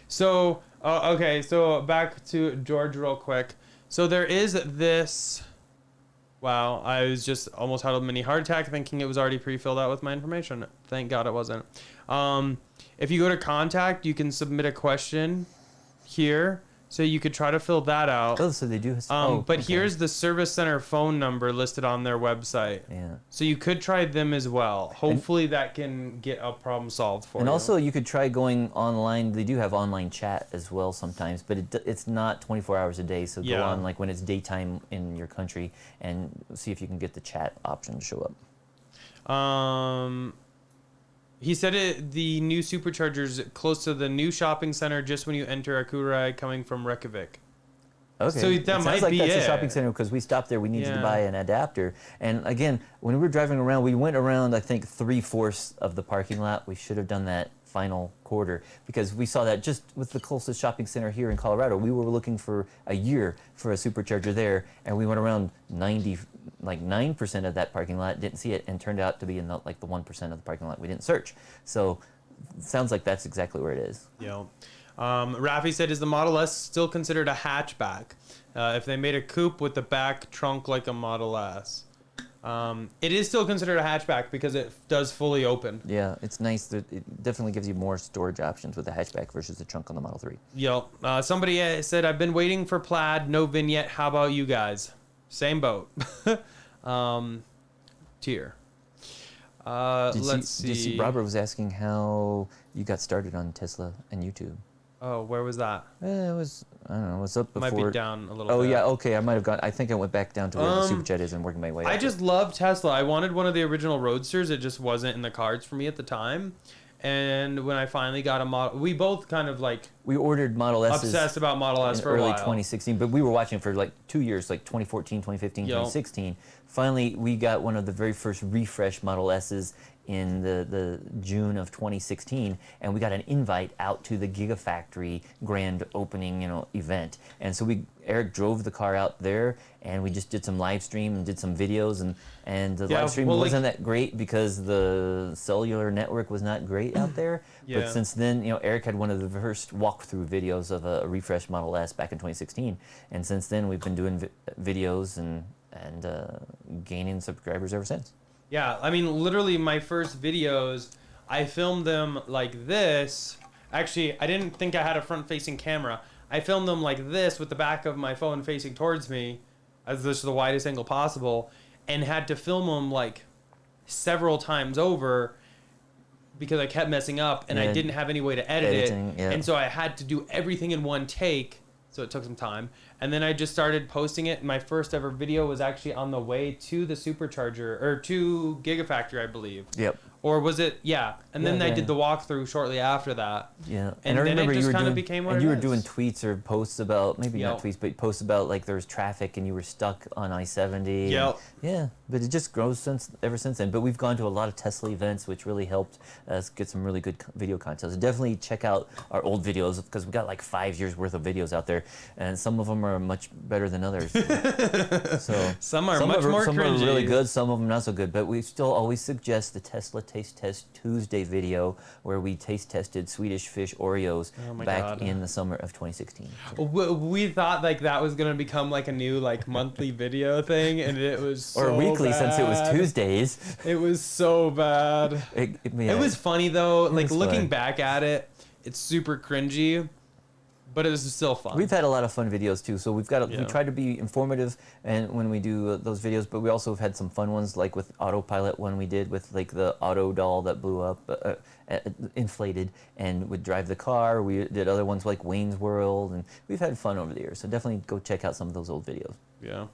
So, okay, so back to George real quick. So there is this... Wow, I was just almost had a mini heart attack thinking it was already pre-filled out with my information. Thank God it wasn't. If you go to contact, you can submit a question here. So you could try to fill that out. Oh, so they do. But here's the service center phone number listed on their website. Yeah. So you could try them as well. Hopefully that can get a problem solved for you. And also you could try going online. They do have online chat as well sometimes, but it's not 24 hours a day. So go on like when it's daytime in your country and see if you can get the chat option to show up. He said the new Supercharger's close to the new shopping center just when you enter Akurai coming from Reykjavik. Okay. So that sounds might like be that's it. a shopping center because we stopped there. We needed to Yeah. buy an adapter. And again, when we were driving around, we went around, I think, 3/4 of the parking lot. We should have done that final quarter because we saw that just with the closest shopping center here in Colorado. We were looking for a year for a Supercharger there, and we went around 9% of that parking lot, didn't see it, and turned out to be in the 1% of the parking lot we didn't search. So sounds like that's exactly where it is. Yeah. Rafi said, is the Model S still considered a hatchback? If they made a coupe with the back trunk like a Model S. It is still considered a hatchback because it does fully open. Yeah, it's nice. It definitely gives you more storage options with the hatchback versus the trunk on the Model 3. Yep. Somebody said, I've been waiting for plaid, no vignette. How about you guys? Same boat. Tier. Let's see. Did you see Robert was asking how you got started on Tesla and YouTube? Oh, where was that? It was, I don't know, it was up before. Might be down a little bit. Oh, yeah, okay, I might have gone. I think I went back down to where the Supercharger is and working my way up. I just love Tesla. I wanted one of the original Roadsters. It just wasn't in the cards for me at the time. And when I finally got a model, we both kind of like... We ordered Model S. Obsessed about Model S for a while. Early 2016, but we were watching for like 2 years, like 2014, 2015, 2016. Finally, we got one of the very first refresh Model S's in the June of 2016, and we got an invite out to the Gigafactory grand opening, event. And so Eric drove the car out there, and we just did some live stream and did some videos, and the live stream wasn't that great because the cellular network was not great out there. But since then, Eric had one of the first walkthrough videos of a refreshed Model S back in 2016, and since then we've been doing videos and gaining subscribers ever since. Yeah, I mean, literally my first videos, I filmed them like this. Actually, I didn't think I had a front-facing camera. I filmed them like this with the back of my phone facing towards me, as this is the widest angle possible, and had to film them like several times over because I kept messing up and I didn't have any way to edit it. And so I had to do everything in one take. So it took some time. And then I just started posting it. My first ever video was actually on the way to the Supercharger, or to Gigafactory, I believe. Yep. Or was it? Yeah. And then I did the walkthrough shortly after that. Yeah. And I then remember it just kind of doing, became what and it you were is. doing tweets or posts about, maybe not tweets, but posts about like there was traffic and you were stuck on I-70. Yep. Yeah. But it just grows ever since then. But we've gone to a lot of Tesla events, which really helped us get some really good video content. So definitely check out our old videos because we got like 5 years worth of videos out there, and some of them are much better than others. So some are much more Some cringy. are really good, some of them not so good. But we still always suggest the Tesla Taste Test Tuesday video where we taste tested Swedish Fish Oreos back in the summer of 2016. We thought like that was gonna become like a new like monthly video thing, and it was so or weekly bad. Since it was Tuesdays. It was so bad. It was funny though. Like looking back at it, it's super cringy, but it was still fun. We've had a lot of fun videos too. So we try to be informative, and when we do those videos, but we also have had some fun ones, like with Autopilot one we did with like the auto doll that blew up, inflated, and would drive the car. We did other ones like Wayne's World, and we've had fun over the years. So definitely go check out some of those old videos. Yeah.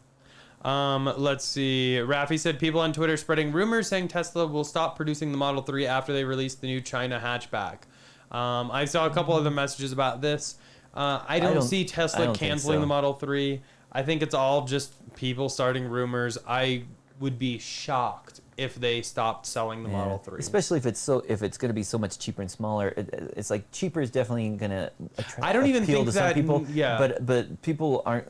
Let's see. Rafi said people on Twitter spreading rumors saying Tesla will stop producing the Model 3 after they release the new China hatchback. I saw a couple other messages about this. I don't see Tesla canceling the Model 3. I think it's all just people starting rumors. I would be shocked if they stopped selling the Model 3. Especially if it's going to be so much cheaper and smaller. It's like cheaper is definitely going to appeal to some people. Yeah. But people aren't.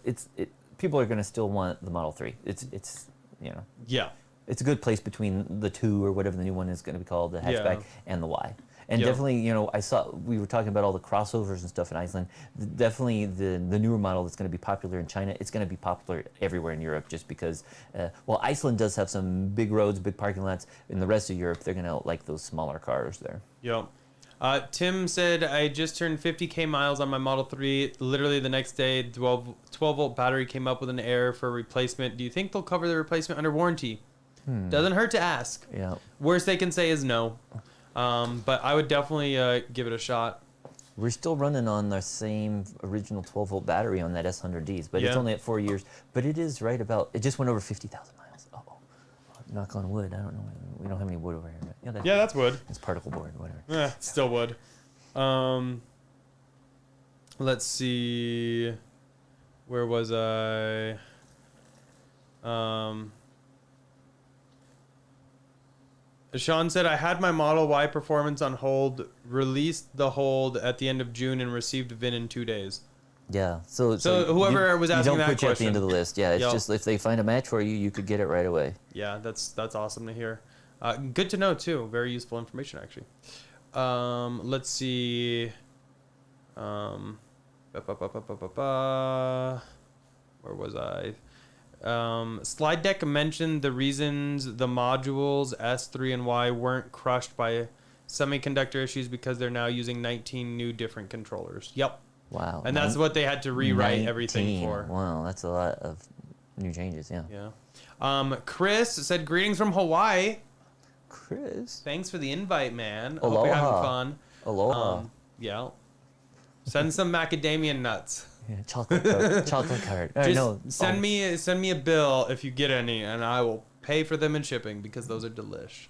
People are going to still want the Model 3. It's Yeah. It's a good place between the 2 or whatever the new one is going to be called, the hatchback, and the Y. And definitely, we were talking about all the crossovers and stuff in Iceland. Definitely the newer model that's going to be popular in China, it's going to be popular everywhere in Europe just because, Iceland does have some big roads, big parking lots. In the rest of Europe, they're going to like those smaller cars there. Yep. Tim said, I just turned 50K miles on my Model 3. Literally the next day, 12-volt battery came up with an error for replacement. Do you think they'll cover the replacement under warranty? Doesn't hurt to ask. Yeah. Worst they can say is no. But I would definitely give it a shot. We're still running on the same original 12-volt battery on that S100Ds, but it's only at 4 years. But it is right about, it just went over 50,000 miles. Uh-oh. Knock on wood. I don't know. We don't have any wood over here. But that's wood. It's particle board, whatever. Yeah, it's still wood. Let's see. Where was I? Sean said, I had my Model Y performance on hold, released the hold at the end of June, and received VIN in 2 days. Yeah. So whoever was asking that question. You don't put you at the end of the list. Yeah, it's just if they find a match for you, you could get it right away. Yeah, that's awesome to hear. Good to know, too. Very useful information, actually. Let's see. Where was I? Slide deck mentioned the reasons the modules S3 and Y weren't crushed by semiconductor issues because they're now using 19 new different controllers. Yep. Wow. And that's what they had to rewrite everything for. Wow, that's a lot of new changes, yeah. Yeah. Chris said, greetings from Hawaii. Chris. Thanks for the invite, man. Hope you're having Aloha. fun. Aloha. Yeah. Send some macadamia nuts. Yeah, chocolate card. Just No. send me a bill if you get any, and I will pay for them in shipping because those are delish.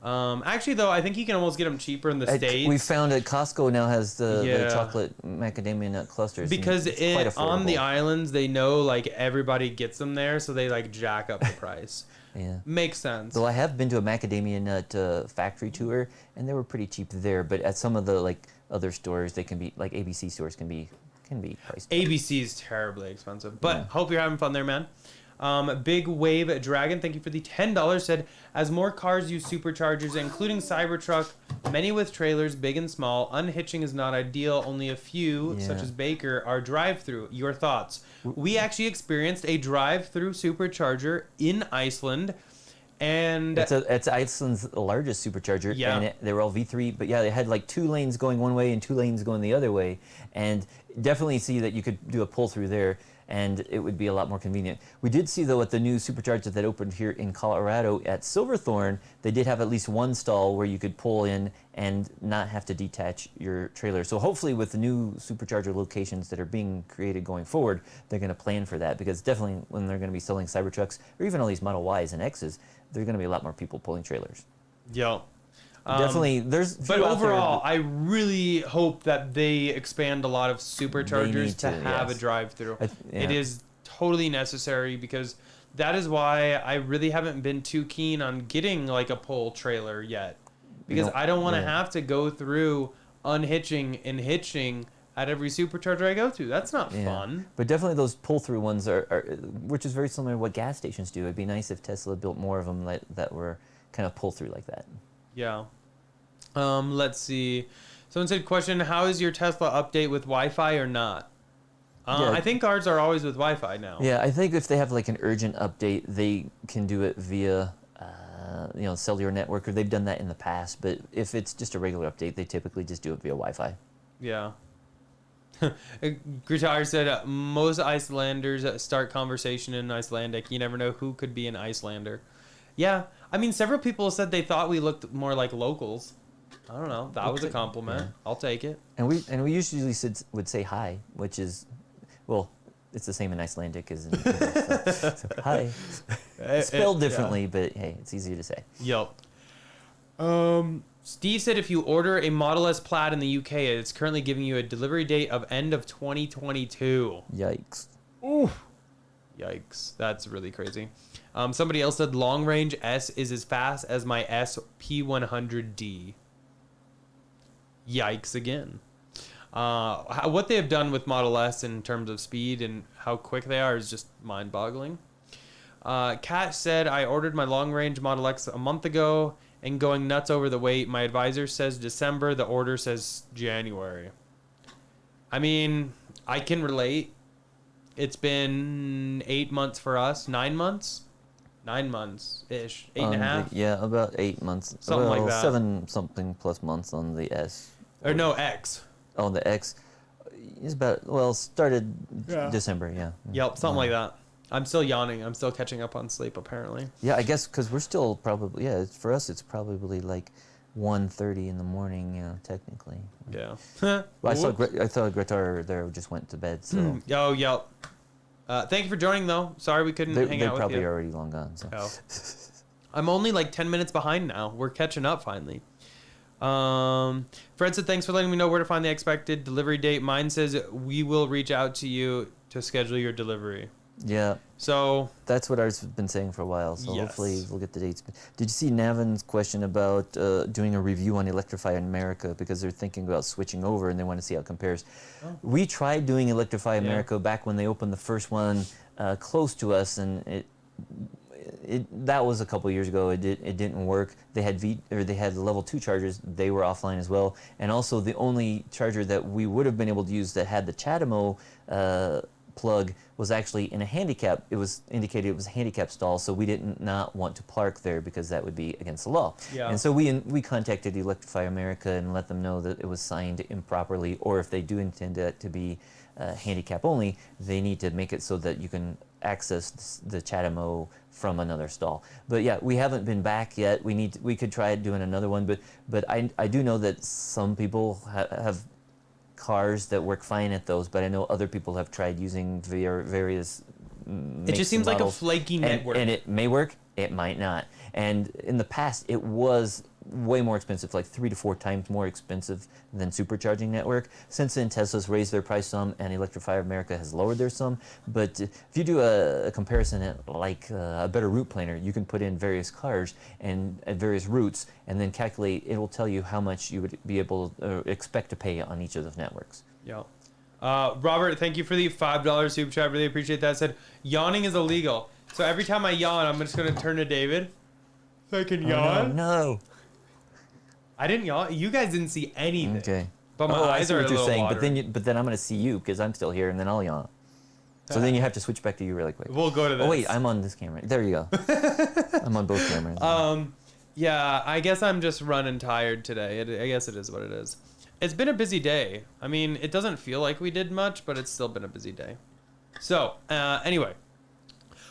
Yeah. Actually, though, I think you can almost get them cheaper in the States. We found that Costco now has the Yeah. chocolate macadamia nut clusters. and because it's quite on the affordable. islands, they know like everybody gets them there, so they like jack up the price. Yeah. Makes sense. Though I have been to a macadamia nut factory tour, and they were pretty cheap there. But at some of the like other stores, they can be like ABC stores can be priced. ABC is terribly expensive, but hope you're having fun there, man. Big Wave Dragon, thank you for the $10. Said, as more cars use superchargers, including Cybertruck, many with trailers, big and small, unhitching is not ideal. Only a few, Yeah. such as Baker, are drive-through. Your thoughts? We actually experienced a drive-through supercharger in Iceland, and It's Iceland's largest supercharger, Yeah. and they were all V3. But yeah, they had like 2 lanes going one way and 2 lanes going the other way, and definitely see that you could do a pull through there, and it would be a lot more convenient. We did see though at the new supercharger that opened here in Colorado at Silverthorne, they did have at least one stall where you could pull in and not have to detach your trailer. So hopefully with the new supercharger locations that are being created going forward, they're going to plan for that, because definitely when they're going to be selling Cybertrucks or even all these Model Ys and X's, there's going to be a lot more people pulling trailers. yo. Definitely, there's. But few out there- overall, I really hope that they expand a lot of They superchargers need to to, have yes. a drive-through. Yeah. It is totally necessary, because that is why I really haven't been too keen on getting like a pull trailer yet, because don't- I don't want to yeah. have to go through unhitching and hitching at every supercharger I go to. That's not Yeah. fun. But definitely those pull-through ones are, which is very similar to what gas stations do. It'd be nice if Tesla built more of them that were kind of pull-through like that. Yeah. Let's see. Someone said, question, how is your Tesla update with Wi-Fi or not? Yeah. I think ours are always with Wi-Fi now. Yeah, I think if they have like an urgent update, they can do it via, cellular network, or they've done that in the past. But if it's just a regular update, they typically just do it via Wi-Fi. Yeah. Gritar said, most Icelanders start conversation in Icelandic. You never know who could be an Icelander. Yeah. I mean, several people said they thought we looked more like locals. I don't know. That was a compliment. Yeah. I'll take it. And we usually would say hi, which is, well, it's the same in Icelandic as in English. So hi. Spelled differently, but hey, it's easier to say. Yep. Steve said if you order a Model S Plaid in the UK, it's currently giving you a delivery date of end of 2022. Yikes. Oof. Yikes. That's really crazy. Somebody else said long range S is as fast as my S P100D. Yikes again. What they have done with Model S in terms of speed and how quick they are is just mind-boggling. Kat said, I ordered my long-range Model X a month ago and going nuts over the wait. My advisor says December. The order says January. I mean, I can relate. It's been 8 months for us. 9 months? 9 months-ish. 8.5? Yeah, about 8 months. Something like that. 7 something plus months on the S. Or no, X. On the X. It's about, started December, yeah. Yep, something like that. I'm still yawning. I'm still catching up on sleep, apparently. Yeah, I guess because we're still probably, for us it's probably like 1:30 in the morning, technically. Yeah. Well, I thought Gretar there just went to bed, so Yo, yep. Thank you for joining, though. Sorry we couldn't hang they're out with probably you. already long gone. So. Oh. I'm only like 10 minutes behind now. We're catching up finally. Fred said, thanks for letting me know where to find the expected delivery date. Mine says we will reach out to you to schedule your delivery. Yeah, So, that's what I've been saying for a while, so Yes. hopefully we'll get the dates. Did you see Navin's question about doing a review on Electrify America, because they're thinking about switching over and they want to see how it compares? Oh. We tried doing Electrify America back when they opened the first one close to us, and that was a couple years ago. It didn't work. They had level 2 chargers. They were offline as well, and also the only charger that we would have been able to use that had the CHAdeMO plug was actually in a handicap. It was indicated it was a handicap stall, so we did not want to park there because that would be against the law. Yeah. And so we contacted Electrify America and let them know that it was signed improperly, or if they do intend it to be handicap only, they need to make it so that you can access the ChatMO from another stall. But yeah, we haven't been back yet. We could try doing another one, but I do know that some people have cars that work fine at those, but I know other people have tried using various It just seems like a flaky network. And it may work, it might not. And in the past, it was way more expensive, like 3 to 4 times more expensive than Supercharging network. Since then, Tesla's raised their price some, and Electrify America has lowered their some. But if you do a comparison at like a better route planner, you can put in various cars and at various routes, and then calculate. It will tell you how much you would be able to expect to pay on each of those networks. Yeah. Robert, thank you for the $5 super chat. Really appreciate that. Said yawning is illegal. So every time I yawn, I'm just gonna turn to David so I can yawn. No. I didn't yawn. You guys didn't see anything. Okay. But my eyes are a little watering. But then I'm gonna see you because I'm still here, and then I'll yawn. So then you have to switch back to you really quick. We'll go to this. Oh wait, I'm on this camera. There you go. I'm on both cameras. Yeah, I guess I'm just running tired today. I guess it is what it is. It's been a busy day. I mean, it doesn't feel like we did much, but it's still been a busy day. So, anyway.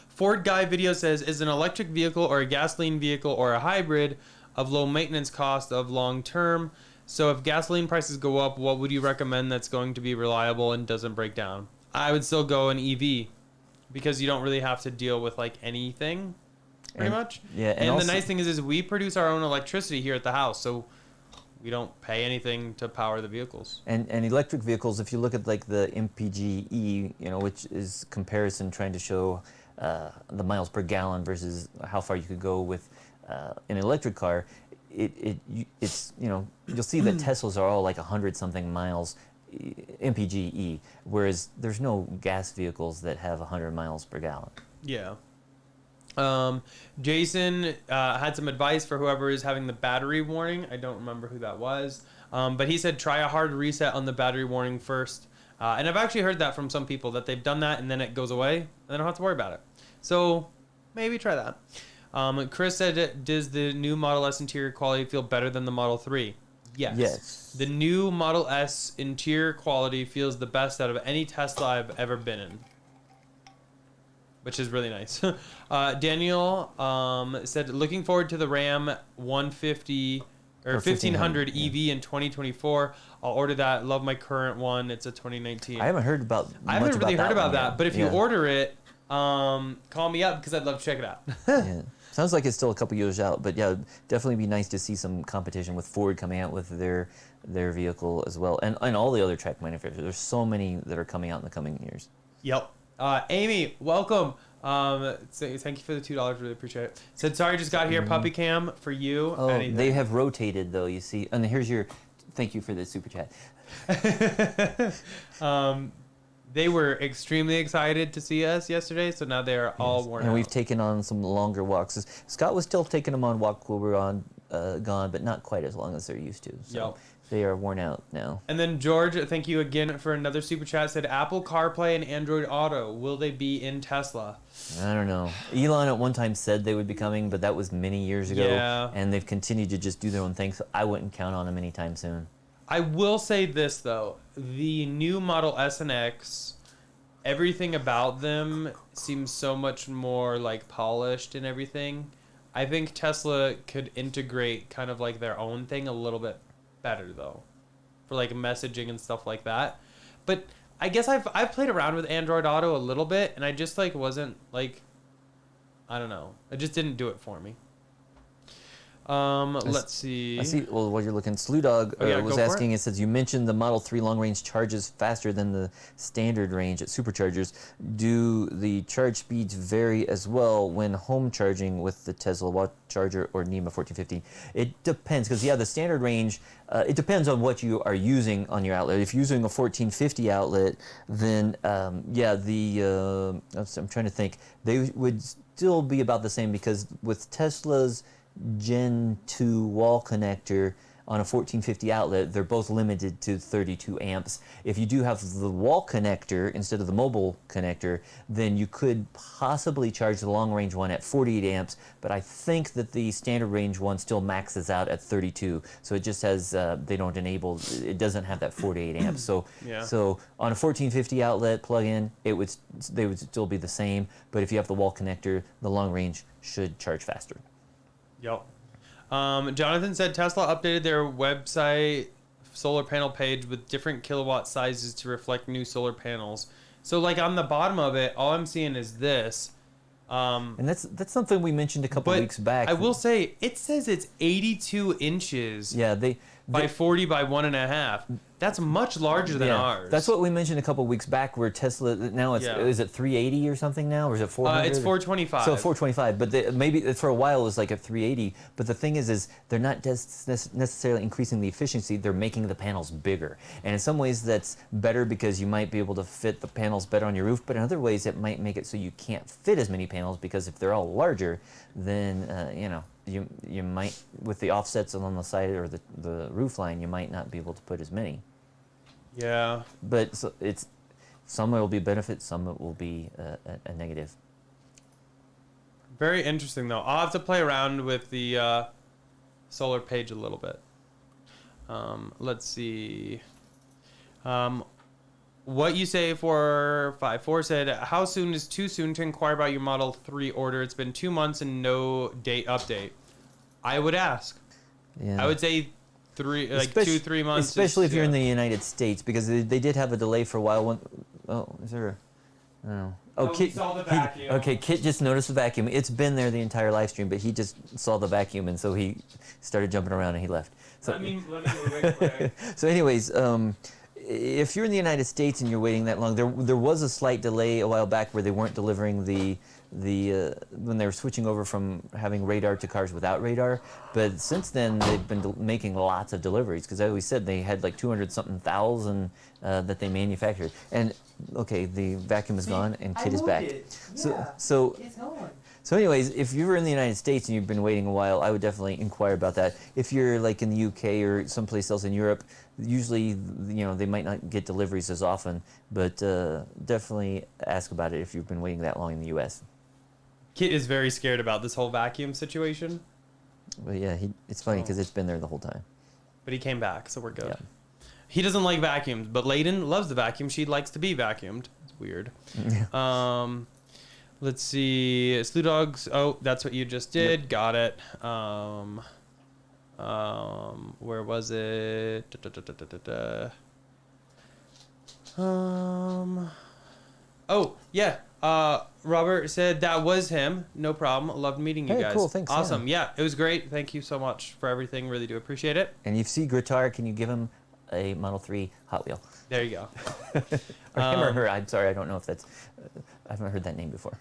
Ford Guy video says, is an electric vehicle or a gasoline vehicle or a hybrid of low maintenance cost of long term? So if gasoline prices go up, what would you recommend that's going to be reliable and doesn't break down? I would still go an EV because you don't really have to deal with like anything pretty much. Yeah. And also, the nice thing is we produce our own electricity here at the house. So we don't pay anything to power the vehicles. And electric vehicles, if you look at like the MPGe, which is comparison trying to show the miles per gallon versus how far you could go with an electric car, it's you'll see that Teslas are all like 100-something miles MPGe, whereas there's no gas vehicles that have 100 miles per gallon. Yeah. Jason had some advice for whoever is having the battery warning. I don't remember who that was. But he said try a hard reset on the battery warning first. And I've actually heard that from some people that they've done that and then it goes away and they don't have to worry about it. So maybe try that. Chris said, does the new Model S interior quality feel better than the Model 3? Yes. The new Model S interior quality feels the best out of any Tesla I've ever been in, which is really nice. Daniel said, looking forward to the Ram 150 or 1500 EV in 2024. I'll order that. Love my current one. It's a 2019. I haven't heard about. I haven't really heard about that. Yet. But if you order it, call me up because I'd love to check it out. Yeah. Sounds like it's still a couple years out, but yeah, definitely be nice to see some competition with Ford coming out with their vehicle as well, and all the other truck manufacturers. There's so many that are coming out in the coming years. Yep. Amy, welcome. Thank you for the $2. Really appreciate it. Said sorry, just got here. Puppy cam for you. Oh, Anything. they have rotated though. You see, and here's your. Thank you for the super chat. They were extremely excited to see us yesterday, so now they are all worn out. And we've taken on some longer walks. Scott was still taking them on walk while we were gone, but not quite as long as they're used to. So Yep. They are worn out now. And then George, thank you again for another super chat. Said Apple CarPlay and Android Auto, will they be in Tesla? I don't know. Elon at one time said they would be coming, but that was many years ago. Yeah. And they've continued to just do their own thing, so I wouldn't count on them anytime soon. I will say this though, the new Model S and X, everything about them seems so much more like polished and everything. I think Tesla could integrate kind of like their own thing a little bit better though, for like messaging and stuff like that. But I guess I've played around with Android Auto a little bit, and I just like wasn't like, I don't know, it just didn't do it for me. Let's see. I see. Well, while you're looking, Slewdog was asking. It says you mentioned the Model 3 long range charges faster than the standard range at superchargers. Do the charge speeds vary as well when home charging with the Tesla Watch Charger or NEMA 1450? It depends, because the standard range. It depends on what you are using on your outlet. If you're using a 1450 outlet, then I'm trying to think. They would still be about the same, because with Tesla's Gen 2 wall connector, on a 1450 outlet, they're both limited to 32 amps. If you do have the wall connector instead of the mobile connector, then you could possibly charge the long range one at 48 amps, but I think that the standard range one still maxes out at 32. So it just has, they don't enable, it doesn't have that 48 amps. So, so on a 1450 outlet plug-in, they would still be the same, but if you have the wall connector, the long range should charge faster. Yep. Jonathan said Tesla updated their website solar panel page with different kilowatt sizes to reflect new solar panels. So like on the bottom of it, all I'm seeing is this. And that's something we mentioned a couple weeks back. I will say it says it's 82 inches. Yeah, by 40 by 1.5. That's much larger than ours. That's what we mentioned a couple weeks back, where Tesla now is it 380 or something now, or is it 400? It's 425. So 425, but maybe for a while it was like at 380. But the thing is they're not necessarily increasing the efficiency; they're making the panels bigger. And in some ways that's better because you might be able to fit the panels better on your roof. But in other ways it might make it so you can't fit as many panels, because if they're all larger, then you might, with the offsets on the side or the roof line, you might not be able to put as many. Yeah. But so some it will be benefit, some it will be a negative. Very interesting though. I'll have to play around with the solar page a little bit. Let's see. What you say for 5-4 said, how soon is too soon to inquire about your Model 3 order? It's been 2 months and no date update. I would ask. Yeah. I would say 2-3 months. Especially if you're in the United States, because they did have a delay for a while. Is there a... Oh. Oh, Kit saw the vacuum. Kit just noticed the vacuum. It's been there the entire live stream, but he just saw the vacuum, and so he started jumping around and he left. So, let me move it quick. So anyways, if you're in the United States and you're waiting that long, there was a slight delay a while back where they weren't delivering when they were switching over from having radar to cars without radar. But since then, they've been making lots of deliveries, because as we said, they had like 200-something thousand that they manufactured. And okay, the vacuum is gone and Kit is back. So it's gone. So anyways, if you're in the United States and you've been waiting a while, I would definitely inquire about that. If you're like in the UK or someplace else in Europe, usually, they might not get deliveries as often, but definitely ask about it if you've been waiting that long in the US. Kit is very scared about this whole vacuum situation. But yeah, it's funny because it's been there the whole time. But he came back, so we're good. Yeah. He doesn't like vacuums, but Layden loves the vacuum. She likes to be vacuumed. It's weird. Yeah. Let's see. Slew Dogs. Oh, that's what you just did. Yep. Got it. Where was it? Oh, yeah. Robert said that was him. No problem. Loved meeting you guys. Cool. Thanks. Awesome. Yeah, it was great. Thank you so much for everything. Really do appreciate it. And if you see Gritar, can you give him a Model 3 Hot Wheel? There you go. Or him or her. I'm sorry. I don't know if that's... I haven't heard that name before.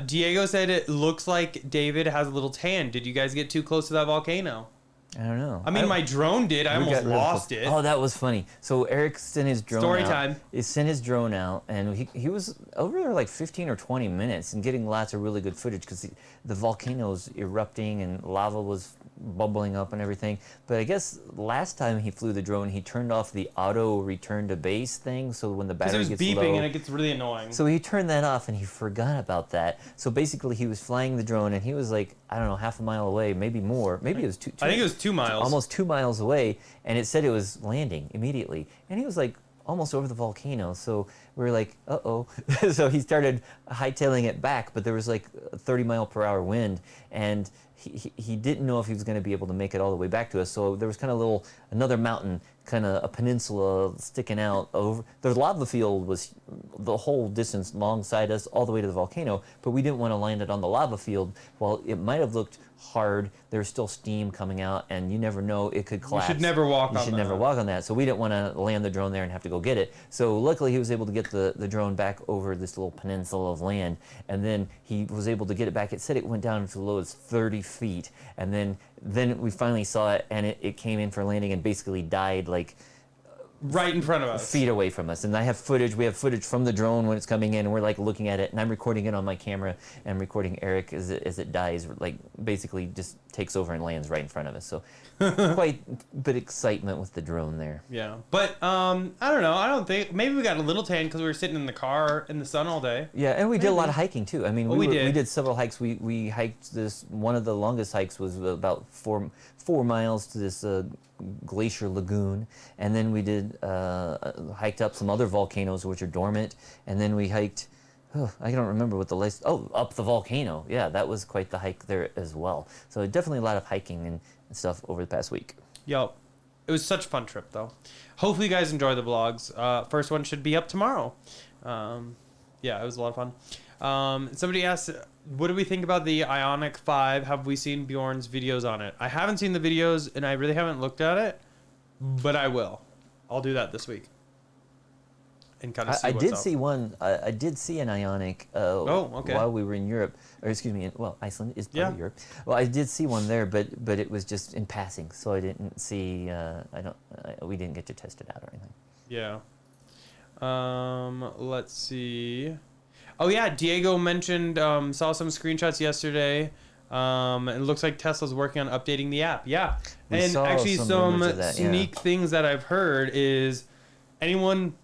Diego said it looks like David has a little tan. Did you guys get too close to that volcano? I don't know. I mean, my drone did. I almost lost it. Oh, that was funny. So Eric sent his drone Story out. time. He sent his drone out, and he was over there like 15 or 20 minutes and getting lots of really good footage, because the volcano's erupting and lava was bubbling up and everything. But I guess last time he flew the drone, he turned off the auto return to base thing, so when the battery gets low... Because it was beeping and it gets really annoying. So he turned that off and he forgot about that. So basically he was flying the drone and he was like, I don't know, half a mile away, maybe more. Maybe it was I think it was 2 miles. Almost 2 miles away, and it said it was landing immediately. And he was like almost over the volcano, so we were like, uh-oh. So he started hightailing it back, but there was like a 30-mile-per-hour wind, and he didn't know if he was going to be able to make it all the way back to us. So there was kind of another mountain, kind of a peninsula sticking out over. The lava field was the whole distance alongside us all the way to the volcano, but we didn't want to land it on the lava field. While it might have looked hard, there's still steam coming out, and you never know, it could collapse. You should never walk on that. You should never walk on that. So we didn't want to land the drone there and have to go get it. So luckily he was able to get the drone back over this little peninsula of land, and then he was able to get it back. It said it went down to the low as 30 feet, and then we finally saw it, and it came in for landing and basically died like right in front of us, feet away from us. And I have footage. We have footage from the drone when it's coming in, and we're like looking at it, and I'm recording it on my camera, and I'm recording Eric as it dies, like basically just takes over and lands right in front of us. So quite a bit of excitement with the drone there. Yeah, but I don't know. I don't think maybe we got a little tan because we were sitting in the car in the sun all day. Yeah, and we did a lot of hiking too. I mean, we did several hikes. We hiked this. One of the longest hikes was about 4 miles to this glacier lagoon, and then we did hiked up some other volcanoes which are dormant, and then we hiked. Oh, I don't remember what the last. Oh, up the volcano. Yeah, that was quite the hike there as well. So definitely a lot of hiking and stuff over the past week. Yep. It was such a fun trip, though. Hopefully, you guys enjoy the vlogs. First one should be up tomorrow. Yeah, it was a lot of fun. Somebody asked, what do we think about the Ioniq 5? Have we seen Bjorn's videos on it? I haven't seen the videos, and I really haven't looked at it, but I will. I'll do that this week. And kind of see I what's did up. see one. I did see an Ioniq while we were in Europe, or excuse me, Iceland is part of Europe. Well, I did see one there, but it was just in passing, so I didn't see. We didn't get to test it out or anything. Yeah. Let's see. Oh yeah, Diego mentioned saw some screenshots yesterday. It looks like Tesla's working on updating the app. Yeah, We and saw actually some rumors some of that, sneak things that I've heard is anyone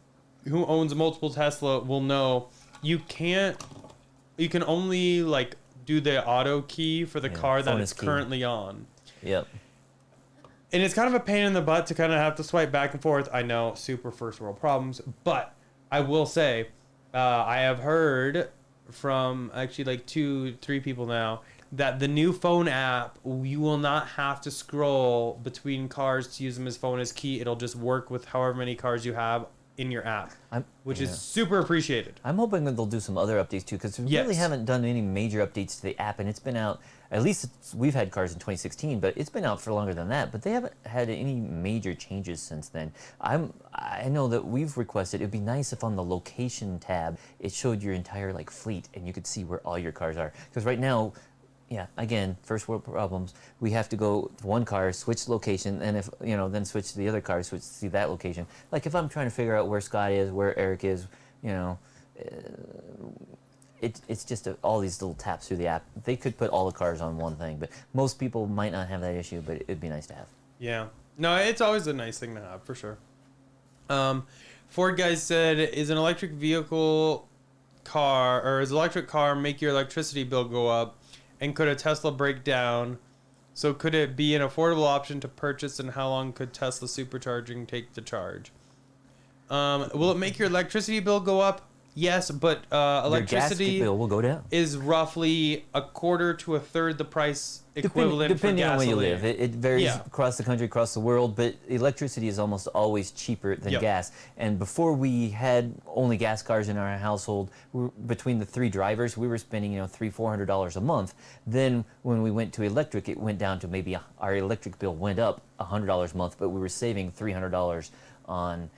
who owns multiple Tesla will know you can only like do the auto key for the car that it's currently on. Yep. And it's kind of a pain in the butt to kind of have to swipe back and forth. I know, super first world problems, but I will say, I have heard from actually like 2-3 people now that the new phone app, you will not have to scroll between cars to use them as phone as key. It'll just work with however many cars you have in your app, which is super appreciated. I'm hoping that they'll do some other updates too, because we really haven't done any major updates to the app, and it's been out. At least we've had cars in 2016, but it's been out for longer than that. But they haven't had any major changes since then. I know that we've requested it'd be nice if on the location tab it showed your entire like fleet and you could see where all your cars are. Because right now, yeah, again, first world problems. We have to go to one car, switch location, and if then switch to the other car, switch to see that location. Like if I'm trying to figure out where Scott is, where Eric is, it's just all these little taps through the app. They could put all the cars on one thing, but most people might not have that issue. But it'd be nice to have. Yeah, no, it's always a nice thing to have for sure. Ford guys said, is an electric vehicle car or is electric car make your electricity bill go up? And could a Tesla break down? So could it be an affordable option to purchase, and how long could Tesla supercharging take to charge? Will it make your electricity bill go up? Yes, but electricity your gas bill will go down. Is roughly a quarter to a third the price equivalent depending for on where gasoline. you live. It varies across the country, across the world, but electricity is almost always cheaper than gas. And before we had only gas cars in our household, between the 3 drivers, we were spending $300-400 a month. Then when we went to electric, it went down to maybe our electric bill went up $100 a month, but we were saving $300 on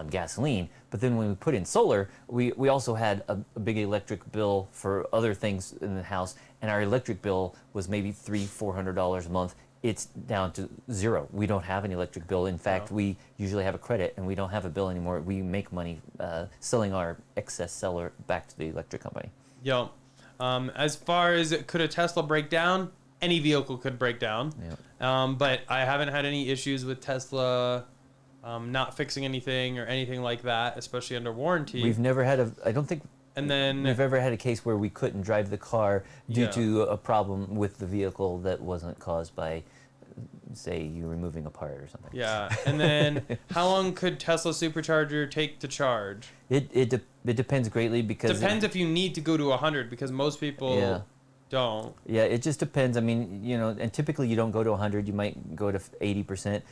gasoline. But then when we put in solar, we also had a big electric bill for other things in the house, and our electric bill was maybe $300-400 a month. It's down to 0. We don't have an electric bill. In fact, we usually have a credit, and we don't have a bill anymore. We make money selling our excess seller back to the electric company. Yep. As far as could a Tesla break down, any vehicle could break down. Yep. But I haven't had any issues with Tesla not fixing anything or anything like that, especially under warranty. We've never had I don't think and then we've ever had a case where we couldn't drive the car due to a problem with the vehicle that wasn't caused by, say, you removing a part or something. Yeah, and then how long could Tesla Supercharger take to charge? It depends greatly because... Depends if you need to go to 100, because most people don't. Yeah, it just depends. I mean, and typically you don't go to 100. You might go to 80%.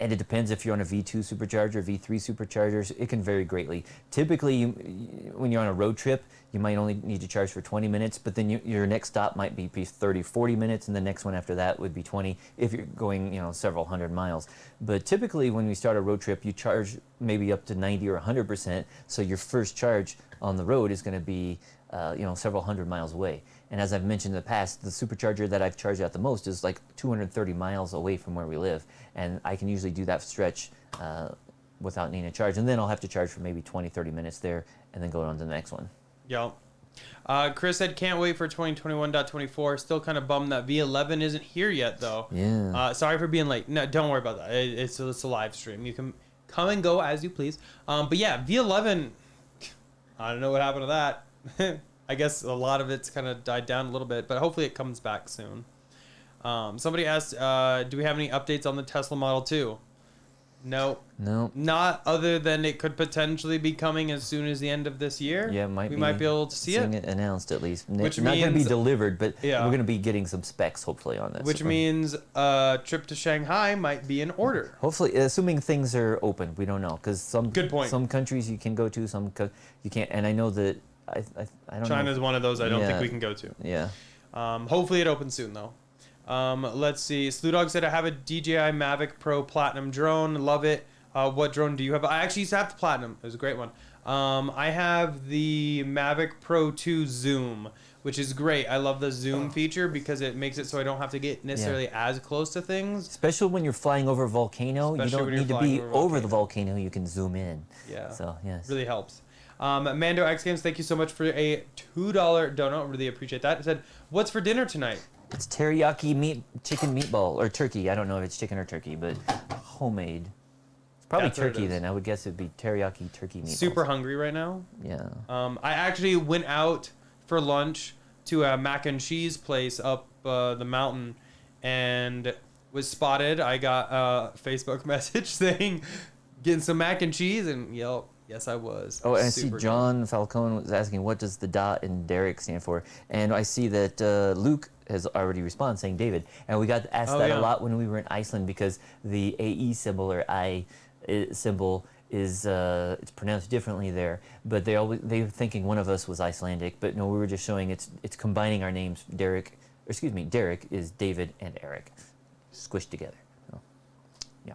And it depends if you're on a V2 supercharger, V3 superchargers. It can vary greatly. Typically, when you're on a road trip, you might only need to charge for 20 minutes, but then your next stop might be 30, 40 minutes, and the next one after that would be 20 if you're going several hundred miles. But typically, when we start a road trip, you charge maybe up to 90 or 100%, so your first charge on the road is going to be several hundred miles away. And as I've mentioned in the past, the supercharger that I've charged out the most is like 230 miles away from where we live. And I can usually do that stretch without needing a charge. And then I'll have to charge for maybe 20, 30 minutes there and then go on to the next one. Yeah. Chris said, can't wait for 2021.24. Still kind of bummed that V11 isn't here yet, though. Yeah. Sorry for being late. No, don't worry about that. It's a live stream. You can come and go as you please. But yeah, V11, I don't know what happened to that. I guess a lot of it's kind of died down a little bit, but hopefully it comes back soon. Somebody asked, do we have any updates on the Tesla Model 2? No. Not other than it could potentially be coming as soon as the end of this year. Yeah, we might be able to see it. Announced at least. Which not going to be means- delivered, but Yeah. we're going to be getting some specs hopefully on this. Which means a trip to Shanghai might be in order. Hopefully, assuming things are open, we don't know because Good point. some countries you can go to, some you can't. And I know that I don't know. China's one of those I don't think Yeah. we can go to. Yeah. Hopefully it opens soon though. Let's see. Slewdog said I have a DJI Mavic Pro Platinum drone. Love it. What drone do you have? I actually used to have the Platinum. It was a great one. I have the Mavic Pro 2 Zoom, which is great. I love the zoom feature because it makes it so I don't have to get necessarily as close to things. Especially when you're flying over a volcano, Especially you don't when you're need to flying be over a over the volcano. volcano. You can zoom in. Yeah. So yes. Really helps. Mando X Games, thank you so much for a $2 donut. Really appreciate that. It said, what's for dinner tonight? It's teriyaki chicken meatball or turkey. I don't know if it's chicken or turkey, but homemade. It's probably That's what it turkey is. then. I would guess it'd be teriyaki turkey meatballs. Super hungry right now. Yeah. I actually went out for lunch to a mac and cheese place up the mountain and was spotted. I got a Facebook message saying, getting some mac and cheese, and yep, yes I was. Oh, and I see Super John Falcone was asking, what does the dot in Derek stand for? And I see that Luke has already responded saying David. And we got asked that yeah. a lot when we were in Iceland because the AE symbol or I symbol is it's pronounced differently there. But they were thinking one of us was Icelandic. But no, we were just showing it's combining our names. Derek is David and Eric squished together. So, yeah,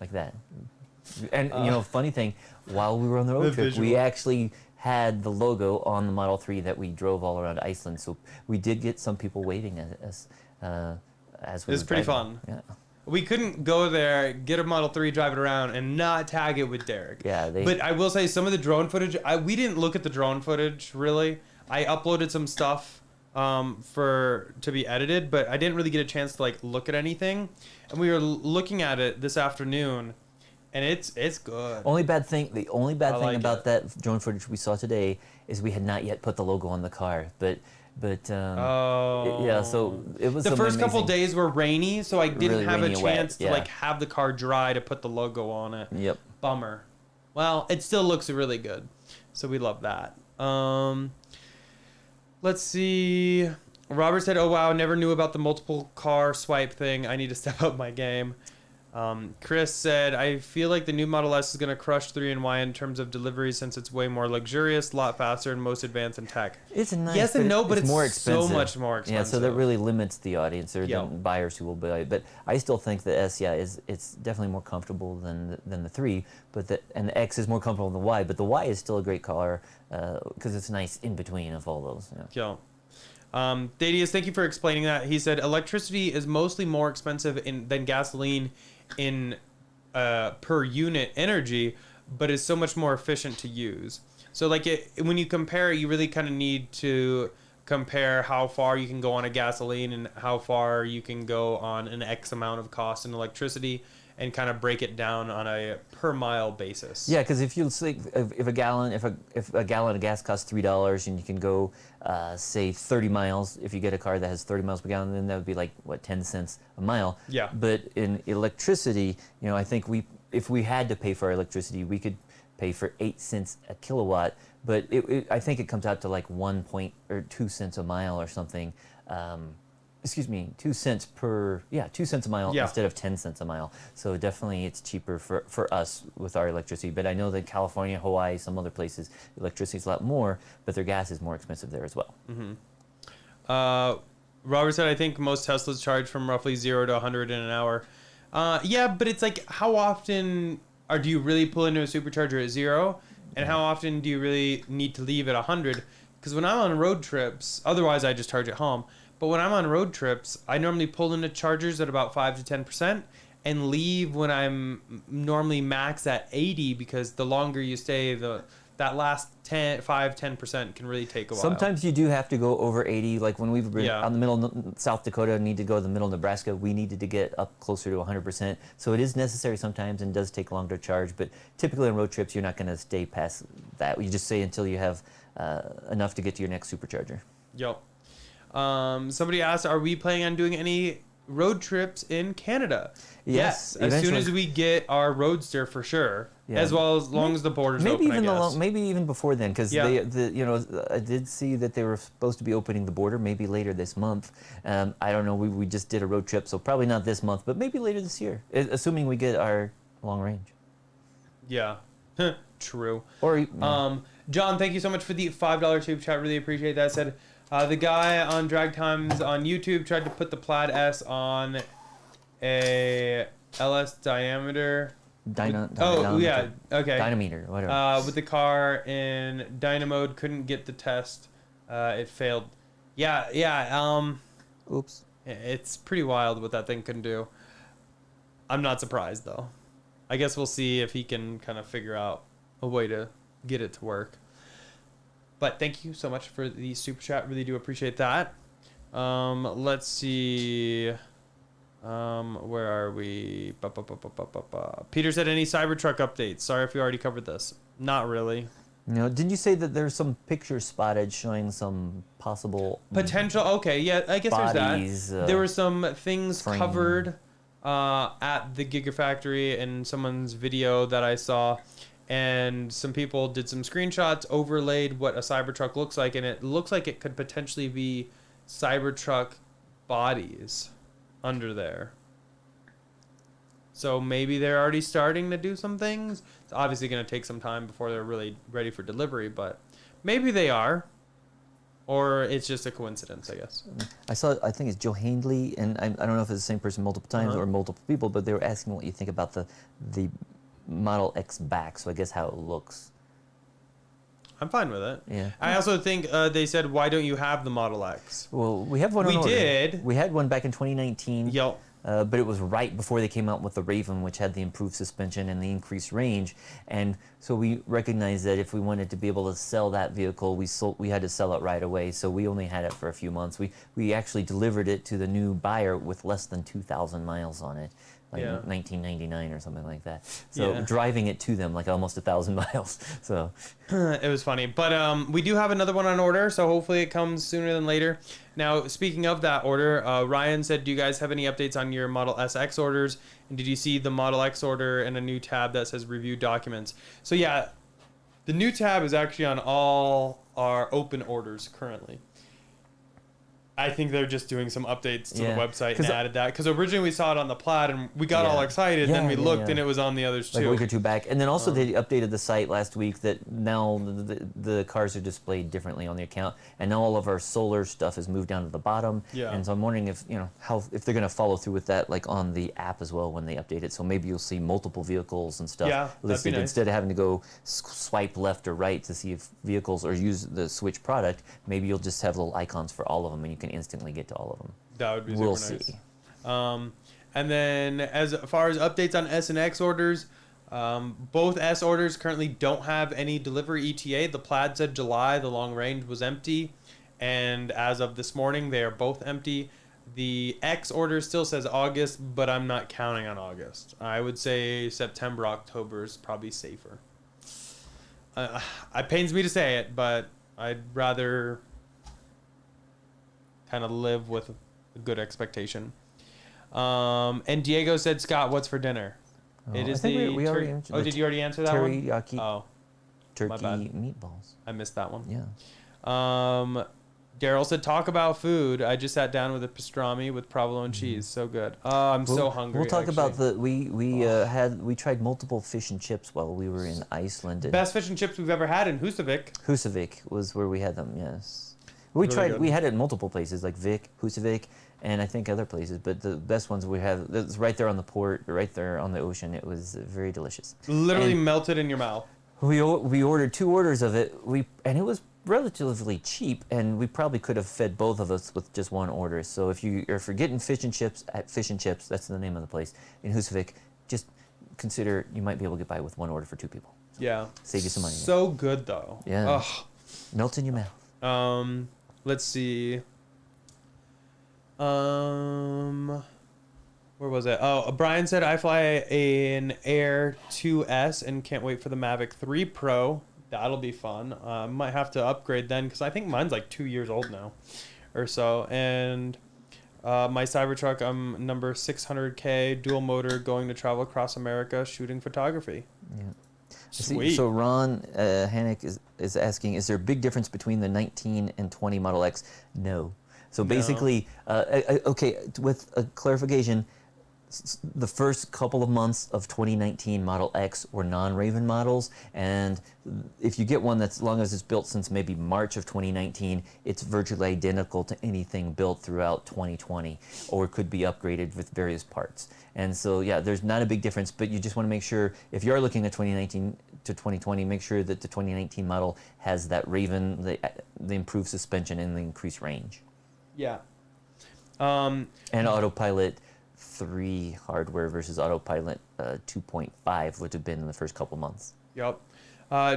like that. And funny thing, while we were on the road The trip, we visual. actually had the logo on the Model 3 that we drove all around Iceland. So we did get some people waving at us as we It was were pretty driving. fun. Yeah. We couldn't go there, get a Model 3, drive it around, and not tag it with Derek. Yeah, But I will say some of the drone footage, we didn't look at the drone footage, really. I uploaded some stuff to be edited, but I didn't really get a chance to look at anything. And we were looking at it this afternoon, and it's good. The only bad thing like about it. that drone footage we saw today is we had not yet put the logo on the car. But yeah, so it was The first couple amazing. days were rainy, so I didn't Really have a rainy and wet, chance to yeah. have the car dry to put the logo on it. Yep. Bummer. Well, it still looks really good, so we love that. Let's see. Robert said, "Oh wow, never knew about the multiple car swipe thing. I need to step up my game." Chris said, "I feel like the new Model S is going to crush 3 and Y in terms of delivery since it's way more luxurious, a lot faster, and most advanced in tech." It's nice. Yes and no, but it's more so expensive. much more Yeah, so that expensive. really limits the audience or Yeah. the buyers who will buy it. But I still think the S, it's definitely more comfortable than the 3. And the X is more comfortable than the Y. But the Y is still a great car because it's nice in between of all those. Yeah. Dadius, thank you for explaining that. He said electricity is mostly more expensive than gasoline in per unit energy, but is so much more efficient to use. So when you compare, you really kind of need to compare how far you can go on a gasoline and how far you can go on an X amount of cost in electricity, and kind of break it down on a per mile basis. Yeah, because if you think if a gallon of gas costs $3 and you can go say 30 miles, if you get a car that has 30 miles per gallon, then that would be 10 cents a mile. Yeah. But in electricity, I think if we had to pay for our electricity, we could pay for 8 cents a kilowatt. But I think it comes out to 2 cents a mile or something. 2 cents a mile instead of 10 cents a mile. So definitely it's cheaper for us with our electricity. But I know that California, Hawaii, some other places, electricity is a lot more, but their gas is more expensive there as well. Mm-hmm. Robert said, I think most Teslas charge from roughly 0 to 100 in an hour. Yeah, but it's how often do you really pull into a supercharger at 0? And how often do you really need to leave at 100? Because when I'm on road trips, otherwise I just charge at home. But when I'm on road trips, I normally pull into chargers at about 5 to 10% and leave when I'm normally max at 80, because the longer you stay, the that last 5-10% can really take a while. Sometimes you do have to go over 80. Like when we've been Yeah. on the middle South Dakota, need to go to the middle of Nebraska, we needed to get up closer to 100%. So it is necessary sometimes and does take longer to charge. But typically on road trips, you're not going to stay past that. You just stay until you have enough to get to your next supercharger. Yep. Somebody asked, are we planning on doing any road trips in Canada? Yes, As soon eventually. as we get our Roadster for sure. Yeah. As well as long as the borders Maybe open, even I guess. maybe even before then, because Yeah. I did see that they were supposed to be opening the border maybe later this month. I don't know. We just did a road trip, so probably not this month, but maybe later this year, assuming we get our long range. Yeah. True. Or John, thank you so much for the $5 super chat. Really appreciate that. Said the guy on Drag Times on YouTube tried to put the Plaid S on a LS diameter. dynameter, Okay. dynameter, whatever. With the car in dyno mode, couldn't get the test. It failed. Yeah. Oops. It's pretty wild what that thing can do. I'm not surprised though. I guess we'll see if he can kind of figure out a way to get it to work. But thank you so much for the super chat. Really do appreciate that. Let's see. Where are we? Peter said, any Cybertruck updates? Sorry if we already covered this. Not really. Didn't you say that there's some pictures spotted showing some possible Potential. Okay, yeah, I guess bodies, there's that. There were some things frame. covered at the Gigafactory in someone's video that I saw. And some people did some screenshots, overlaid what a Cybertruck looks like, and it looks like it could potentially be Cybertruck bodies under there. So maybe they're already starting to do some things. It's obviously going to take some time before they're really ready for delivery, but maybe they are. Or it's just a coincidence, I guess. I think it's Joe Handley, and I don't know if it's the same person multiple times or multiple people, but they were asking what you think about the Model X back, so I guess how it looks. I'm fine with it. Yeah. I also think they said, why don't you have the Model X? Well, we have one on We order. did. We had one back in 2019. Yep. But it was right before they came out with the Raven, which had the improved suspension and the increased range. And so we recognized that if we wanted to be able to sell that vehicle, we had to sell it right away. So we only had it for a few months. We actually delivered it to the new buyer with less than 2,000 miles on it, like 1999 or something like that. So driving it to them like almost 1,000 miles. So it was funny. But we do have another one on order, so hopefully it comes sooner than later. Now, speaking of that order, Ryan said, do you guys have any updates on your Model SX orders? And did you see the Model X order and a new tab that says review documents? So yeah, the new tab is actually on all our open orders currently. I think they're just doing some updates to the website and added that. Because originally we saw it on the Plaid and we got all excited. Then we looked and it was on the others too. Like a week or two back. And then also they updated the site last week that now the cars are displayed differently on the account. And now all of our solar stuff has moved down to the bottom. Yeah. And so I'm wondering if, if they're going to follow through with that like on the app as well when they update it. So maybe you'll see multiple vehicles and stuff. Yeah, that'd be nice. Instead of having to go swipe left or right to see if vehicles or use the Switch product, maybe you'll just have little icons for all of them and you can instantly get to all of them. That would be We'll super see. nice. And then as far as updates on S and X orders, both S orders currently don't have any delivery ETA. The Plaid said July, the long range was empty. And as of this morning, they are both empty. The X order still says August, but I'm not counting on August. I would say September, October is probably safer. It pains me to say it, but I'd rather kind of live with a good expectation. And Diego said, Scott, what's for dinner? It is we already answered. Oh, did you already answer that one? Teriyaki Oh, turkey bad. meatballs. I missed that one. Yeah. Daryl said, talk about food. I just sat down with a pastrami with provolone cheese. So good. Oh, I'm so hungry. We'll talk actually. about we tried multiple fish and chips while we were in Iceland. And Best fish and chips we've ever had in Husavik. Husavik was where we had them. Yes. We Really good. We had it in multiple places like Vic, Husavik, and I think other places. But the best ones we have, it's right there on the port, right there on the ocean. It was very delicious. Literally And melted in your mouth. we ordered 2 orders of it. And it was relatively cheap, and we probably could have fed both of us with just one order. So if you're getting fish and chips at Fish and Chips, that's the name of the place in Husavik, just consider you might be able to get by with one order for 2 people. Yeah. Save you some money. So good though. Yeah. Ugh. Melt in your mouth. Let's see. Where was it? Oh, Brian said I fly an Air 2S and can't wait for the Mavic 3 Pro. That'll be fun. Might have to upgrade then because I think mine's like 2 years old now or so. And my Cybertruck, I'm number 600K, dual motor, going to travel across America shooting photography. Yeah. Sweet. So Ron Hannick is asking, is there a big difference between the 19 and 20 Model X? No. So basically, okay, with a clarification, the first couple of months of 2019 Model X were non-Raven models, and if you get one that's, as long as it's built since maybe March of 2019, it's virtually identical to anything built throughout 2020, or could be upgraded with various parts. And so, yeah, there's not a big difference, but you just want to make sure, if you are looking at 2019 to 2020, make sure that the 2019 model has that Raven, the improved suspension and the increased range. Yeah. And Autopilot 3 hardware versus Autopilot 2.5 would have been in the first couple months. Yep.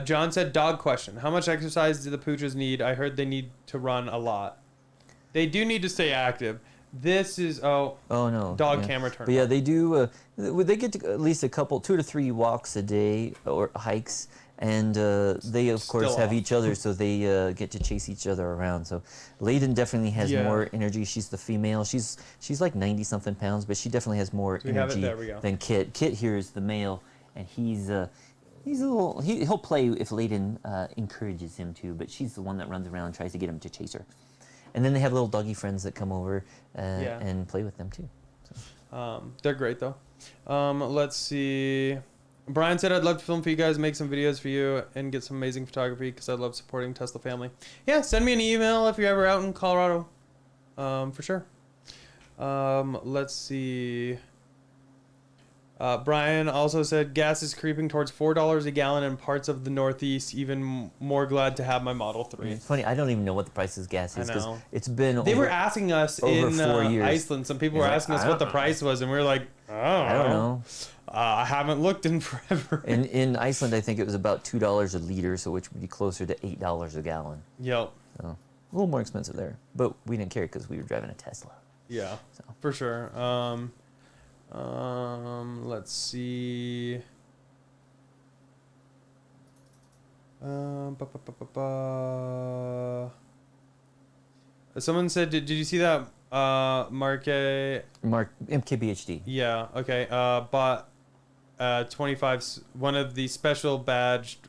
John said, dog question. How much exercise do the pooches need? I heard they need to run a lot. They do need to stay active. This is, oh no, dog camera turn. But yeah, they do, they get to at least a couple, 2 to 3 walks a day or hikes. And they, of course, have each other, so they get to chase each other around. So Layden definitely has more energy. She's the female. She's like 90-something pounds, but she definitely has more energy than Kit. Kit here is the male, and he's a little. He'll play if Layden encourages him to, but she's the one that runs around and tries to get him to chase her. And then they have little doggy friends that come over and play with them too. So. They're great though. Let's see. Brian said, I'd love to film for you guys, make some videos for you, and get some amazing photography because I love supporting Tesla family. Yeah, send me an email if you're ever out in Colorado. For sure. Let's see. Brian also said, gas is creeping towards $4 a gallon in parts of the Northeast. Even more glad to have my Model 3. It's funny, I don't even know what the price of gas is because it's been They were asking us in 4 years. Iceland. Some people were asking us what the price was, and we were like, I don't know. I haven't looked in forever. In Iceland, I think it was about $2 a liter, so which would be closer to $8 a gallon. Yep. So a little more expensive there, but we didn't care because we were driving a Tesla. Yeah, so. For sure. Let's see. Someone said, did you see that Mark MKBHD? Yeah. Okay. Bought 25, one of the special badged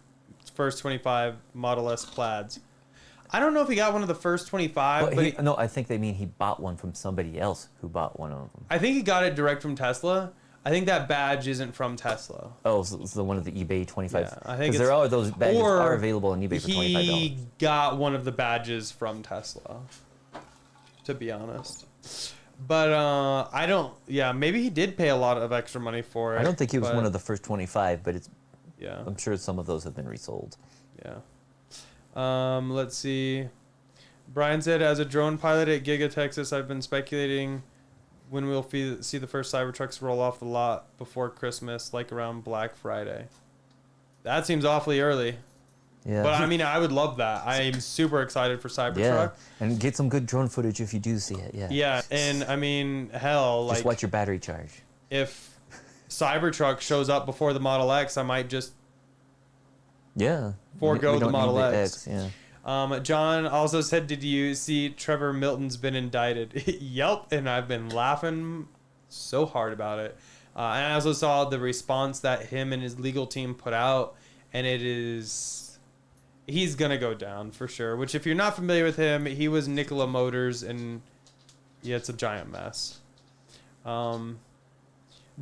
first 25 Model S plaids. I don't know if he got one of the first 25, but no, I think they mean he bought one from somebody else who bought one of them. I think he got it direct from Tesla. I think that badge isn't from Tesla. Oh, so it's the one of the eBay 25. Yeah, I think there are those badges are available on eBay for $25. He got one of the badges from Tesla, to be honest. But I don't. Yeah, maybe he did pay a lot of extra money for it. I don't think he was one of the first 25, but it's. Yeah. I'm sure some of those have been resold. Yeah. Let's see. Brian said, as a drone pilot at Giga Texas, I've been speculating when we'll see the first Cybertrucks roll off the lot before Christmas, like around Black Friday. That seems awfully early. Yeah. But I mean, I would love that. I'm super excited for Cybertruck. Yeah. And get some good drone footage if you do see it. Yeah. Yeah. And I mean, hell, just watch your battery charge. If Cybertruck shows up before the Model X, I might just forego the Model X. Yeah. John also said, did you see Trevor Milton's been indicted? Yep, and I've been laughing so hard about it. And I also saw the response that him and his legal team put out, and he's gonna go down for sure. Which, if you're not familiar with him, he was Nikola Motors, and yeah, it's a giant mess.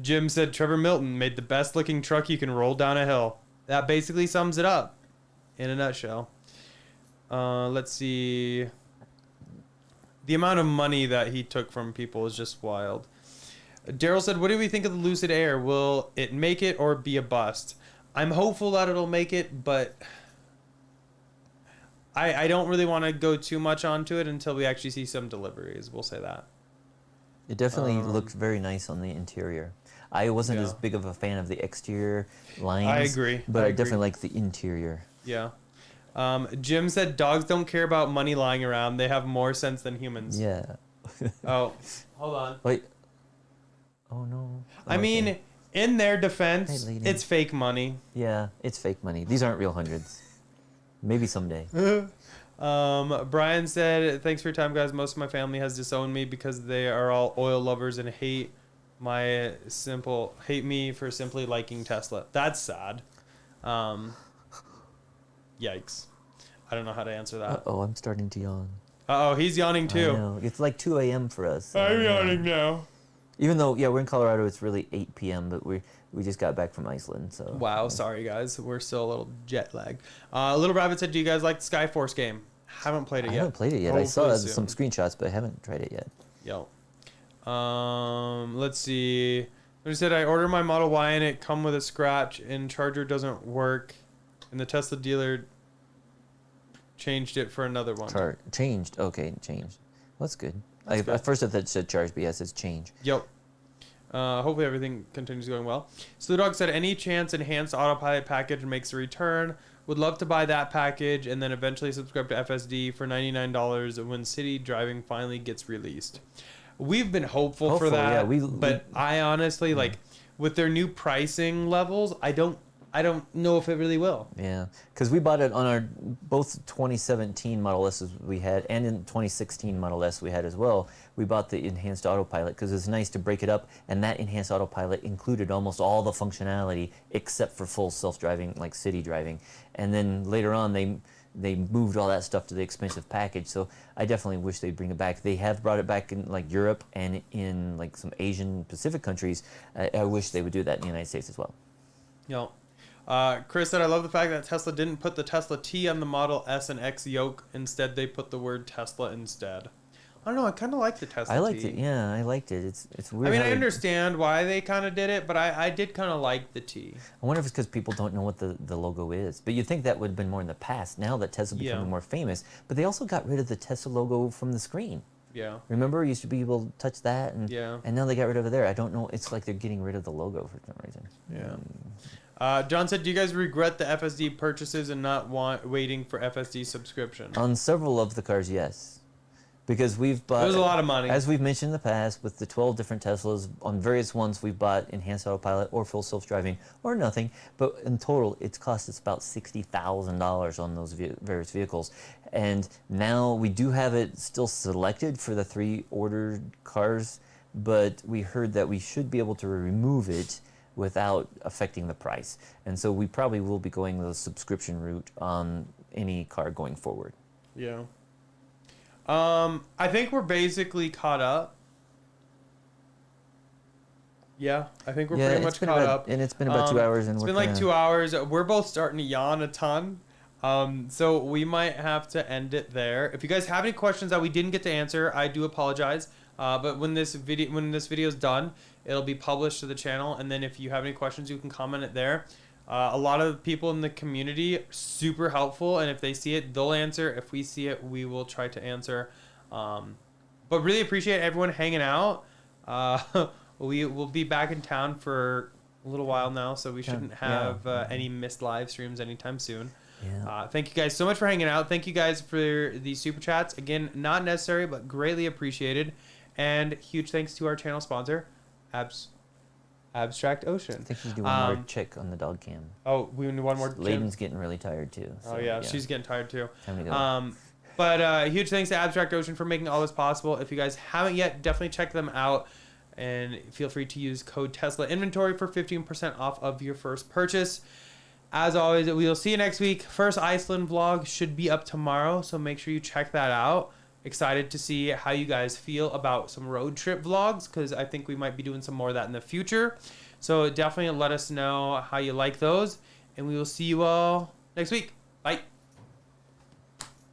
Jim said Trevor Milton made the best looking truck you can roll down a hill. That basically sums it up in a nutshell. Let's see. The amount of money that he took from people is just wild. Daryl said, what do we think of the Lucid Air? Will it make it or be a bust? I'm hopeful that it'll make it, but I don't really want to go too much onto it until we actually see some deliveries. We'll say that. It definitely looks very nice on the interior. I wasn't Yeah. as big of a fan of the exterior lines. I agree. But I I definitely agree. like the interior. Yeah. Jim said dogs don't care about money lying around. They have more sense than humans. Yeah. Oh, hold on. Wait. Oh no. I mean, in their defense, Hey, lady. it's fake money. Yeah, it's fake money. These aren't real hundreds. Maybe someday. Brian said, thanks for your time, guys. Most of my family has disowned me because they are all oil lovers and hate me for simply liking Tesla. That's sad. Yikes. I don't know how to answer that. Oh, I'm starting to yawn. Uh-oh, he's yawning I too. know. It's like 2 a.m. for us. so, I'm yeah. yawning now. Even though, yeah, we're in Colorado, it's really 8 p.m., but we just got back from Iceland, so. Wow, sorry guys. We're still a little jet lagged. Little Rabbit said, do you guys like the Skyforce game? Haven't played it I yet. haven't played it yet. I saw Hopefully some soon. screenshots, but I haven't tried it yet. Yo. Let's see. They said I ordered my Model Y and it come with a scratch and charger doesn't work, and the Tesla dealer changed it for another one. Changed. Okay, changed. Well, that's good. That's good. At first I thought it said charge, but yes, it's change. Yep. Hopefully everything continues going well. So the dog said, any chance enhanced autopilot package makes a return? Would love to buy that package and then eventually subscribe to FSD for $99 when city driving finally gets released. We've been hopeful for that, yeah, but I honestly like with their new pricing levels, I don't know if it really will. Yeah, because we bought it on our both 2017 Model S's we had, and in 2016 Model S we had as well. We bought the enhanced autopilot because it's nice to break it up, and that enhanced autopilot included almost all the functionality except for full self-driving, like city driving. And then later on, they moved all that stuff to the expensive package. So I definitely wish they'd bring it back. They have brought it back in like Europe and in like some Asian Pacific countries. I wish they would do that in the United States as well. Yo. Chris said, I love the fact that Tesla didn't put the Tesla T on the Model S and X yoke. Instead, they put the word Tesla instead. I don't know. I kind of like the Tesla I liked T. it. Yeah, I liked it. It's weird. I mean, how I they- understand why they kind of did it, but I did kind of like the T. I wonder if it's because people don't know what the logo is. But you'd think that would have been more in the past. Now that Tesla becoming Yeah. more famous. But they also got rid of the Tesla logo from the screen. Yeah. Remember, you used to be able to touch that, and Yeah. and now they got rid of it there. I don't know. It's like they're getting rid of the logo for some reason. Yeah. John said, do you guys regret the FSD purchases and not waiting for FSD subscription? On several of the cars, yes. Because we've bought... It was a lot of money. As we've mentioned in the past, with the 12 different Teslas, on various ones we've bought enhanced autopilot or full self-driving or nothing. But in total, it's cost us about $60,000 on those various vehicles. And now we do have it still selected for the 3 ordered cars, but we heard that we should be able to remove it without affecting the price. And so we probably will be going the subscription route on any car going forward. Yeah. I think we're basically caught up. Yeah, I think we're pretty much caught up. And it's been about 2 hours. And It's we're been like kinda- 2 hours. We're both starting to yawn a ton. So we might have to end it there. If you guys have any questions that we didn't get to answer, I do apologize. But when this video is done, it'll be published to the channel. And then if you have any questions, you can comment it there. A lot of people in the community are super helpful, and if they see it, they'll answer. If we see it, we will try to answer. But really appreciate everyone hanging out. We will be back in town for a little while now, so we shouldn't have any missed live streams anytime soon. Yeah. Thank you guys so much for hanging out. Thank you guys for the super chats. Again, not necessary, but greatly appreciated. And huge thanks to our channel sponsor, Abstract Ocean. I think we should do one more check on the dog cam. Oh, we need one more. Layden's getting really tired too. Oh yeah, she's getting tired too. Time to go. But huge thanks to Abstract Ocean for making all this possible. If you guys haven't yet, definitely check them out. And feel free to use code Tesla Inventory for 15% off of your first purchase. As always, we will see you next week. First Iceland vlog should be up tomorrow, so make sure you check that out. Excited to see how you guys feel about some road trip vlogs, because I think we might be doing some more of that in the future. So definitely let us know how you like those, and we will see you all next week. Bye.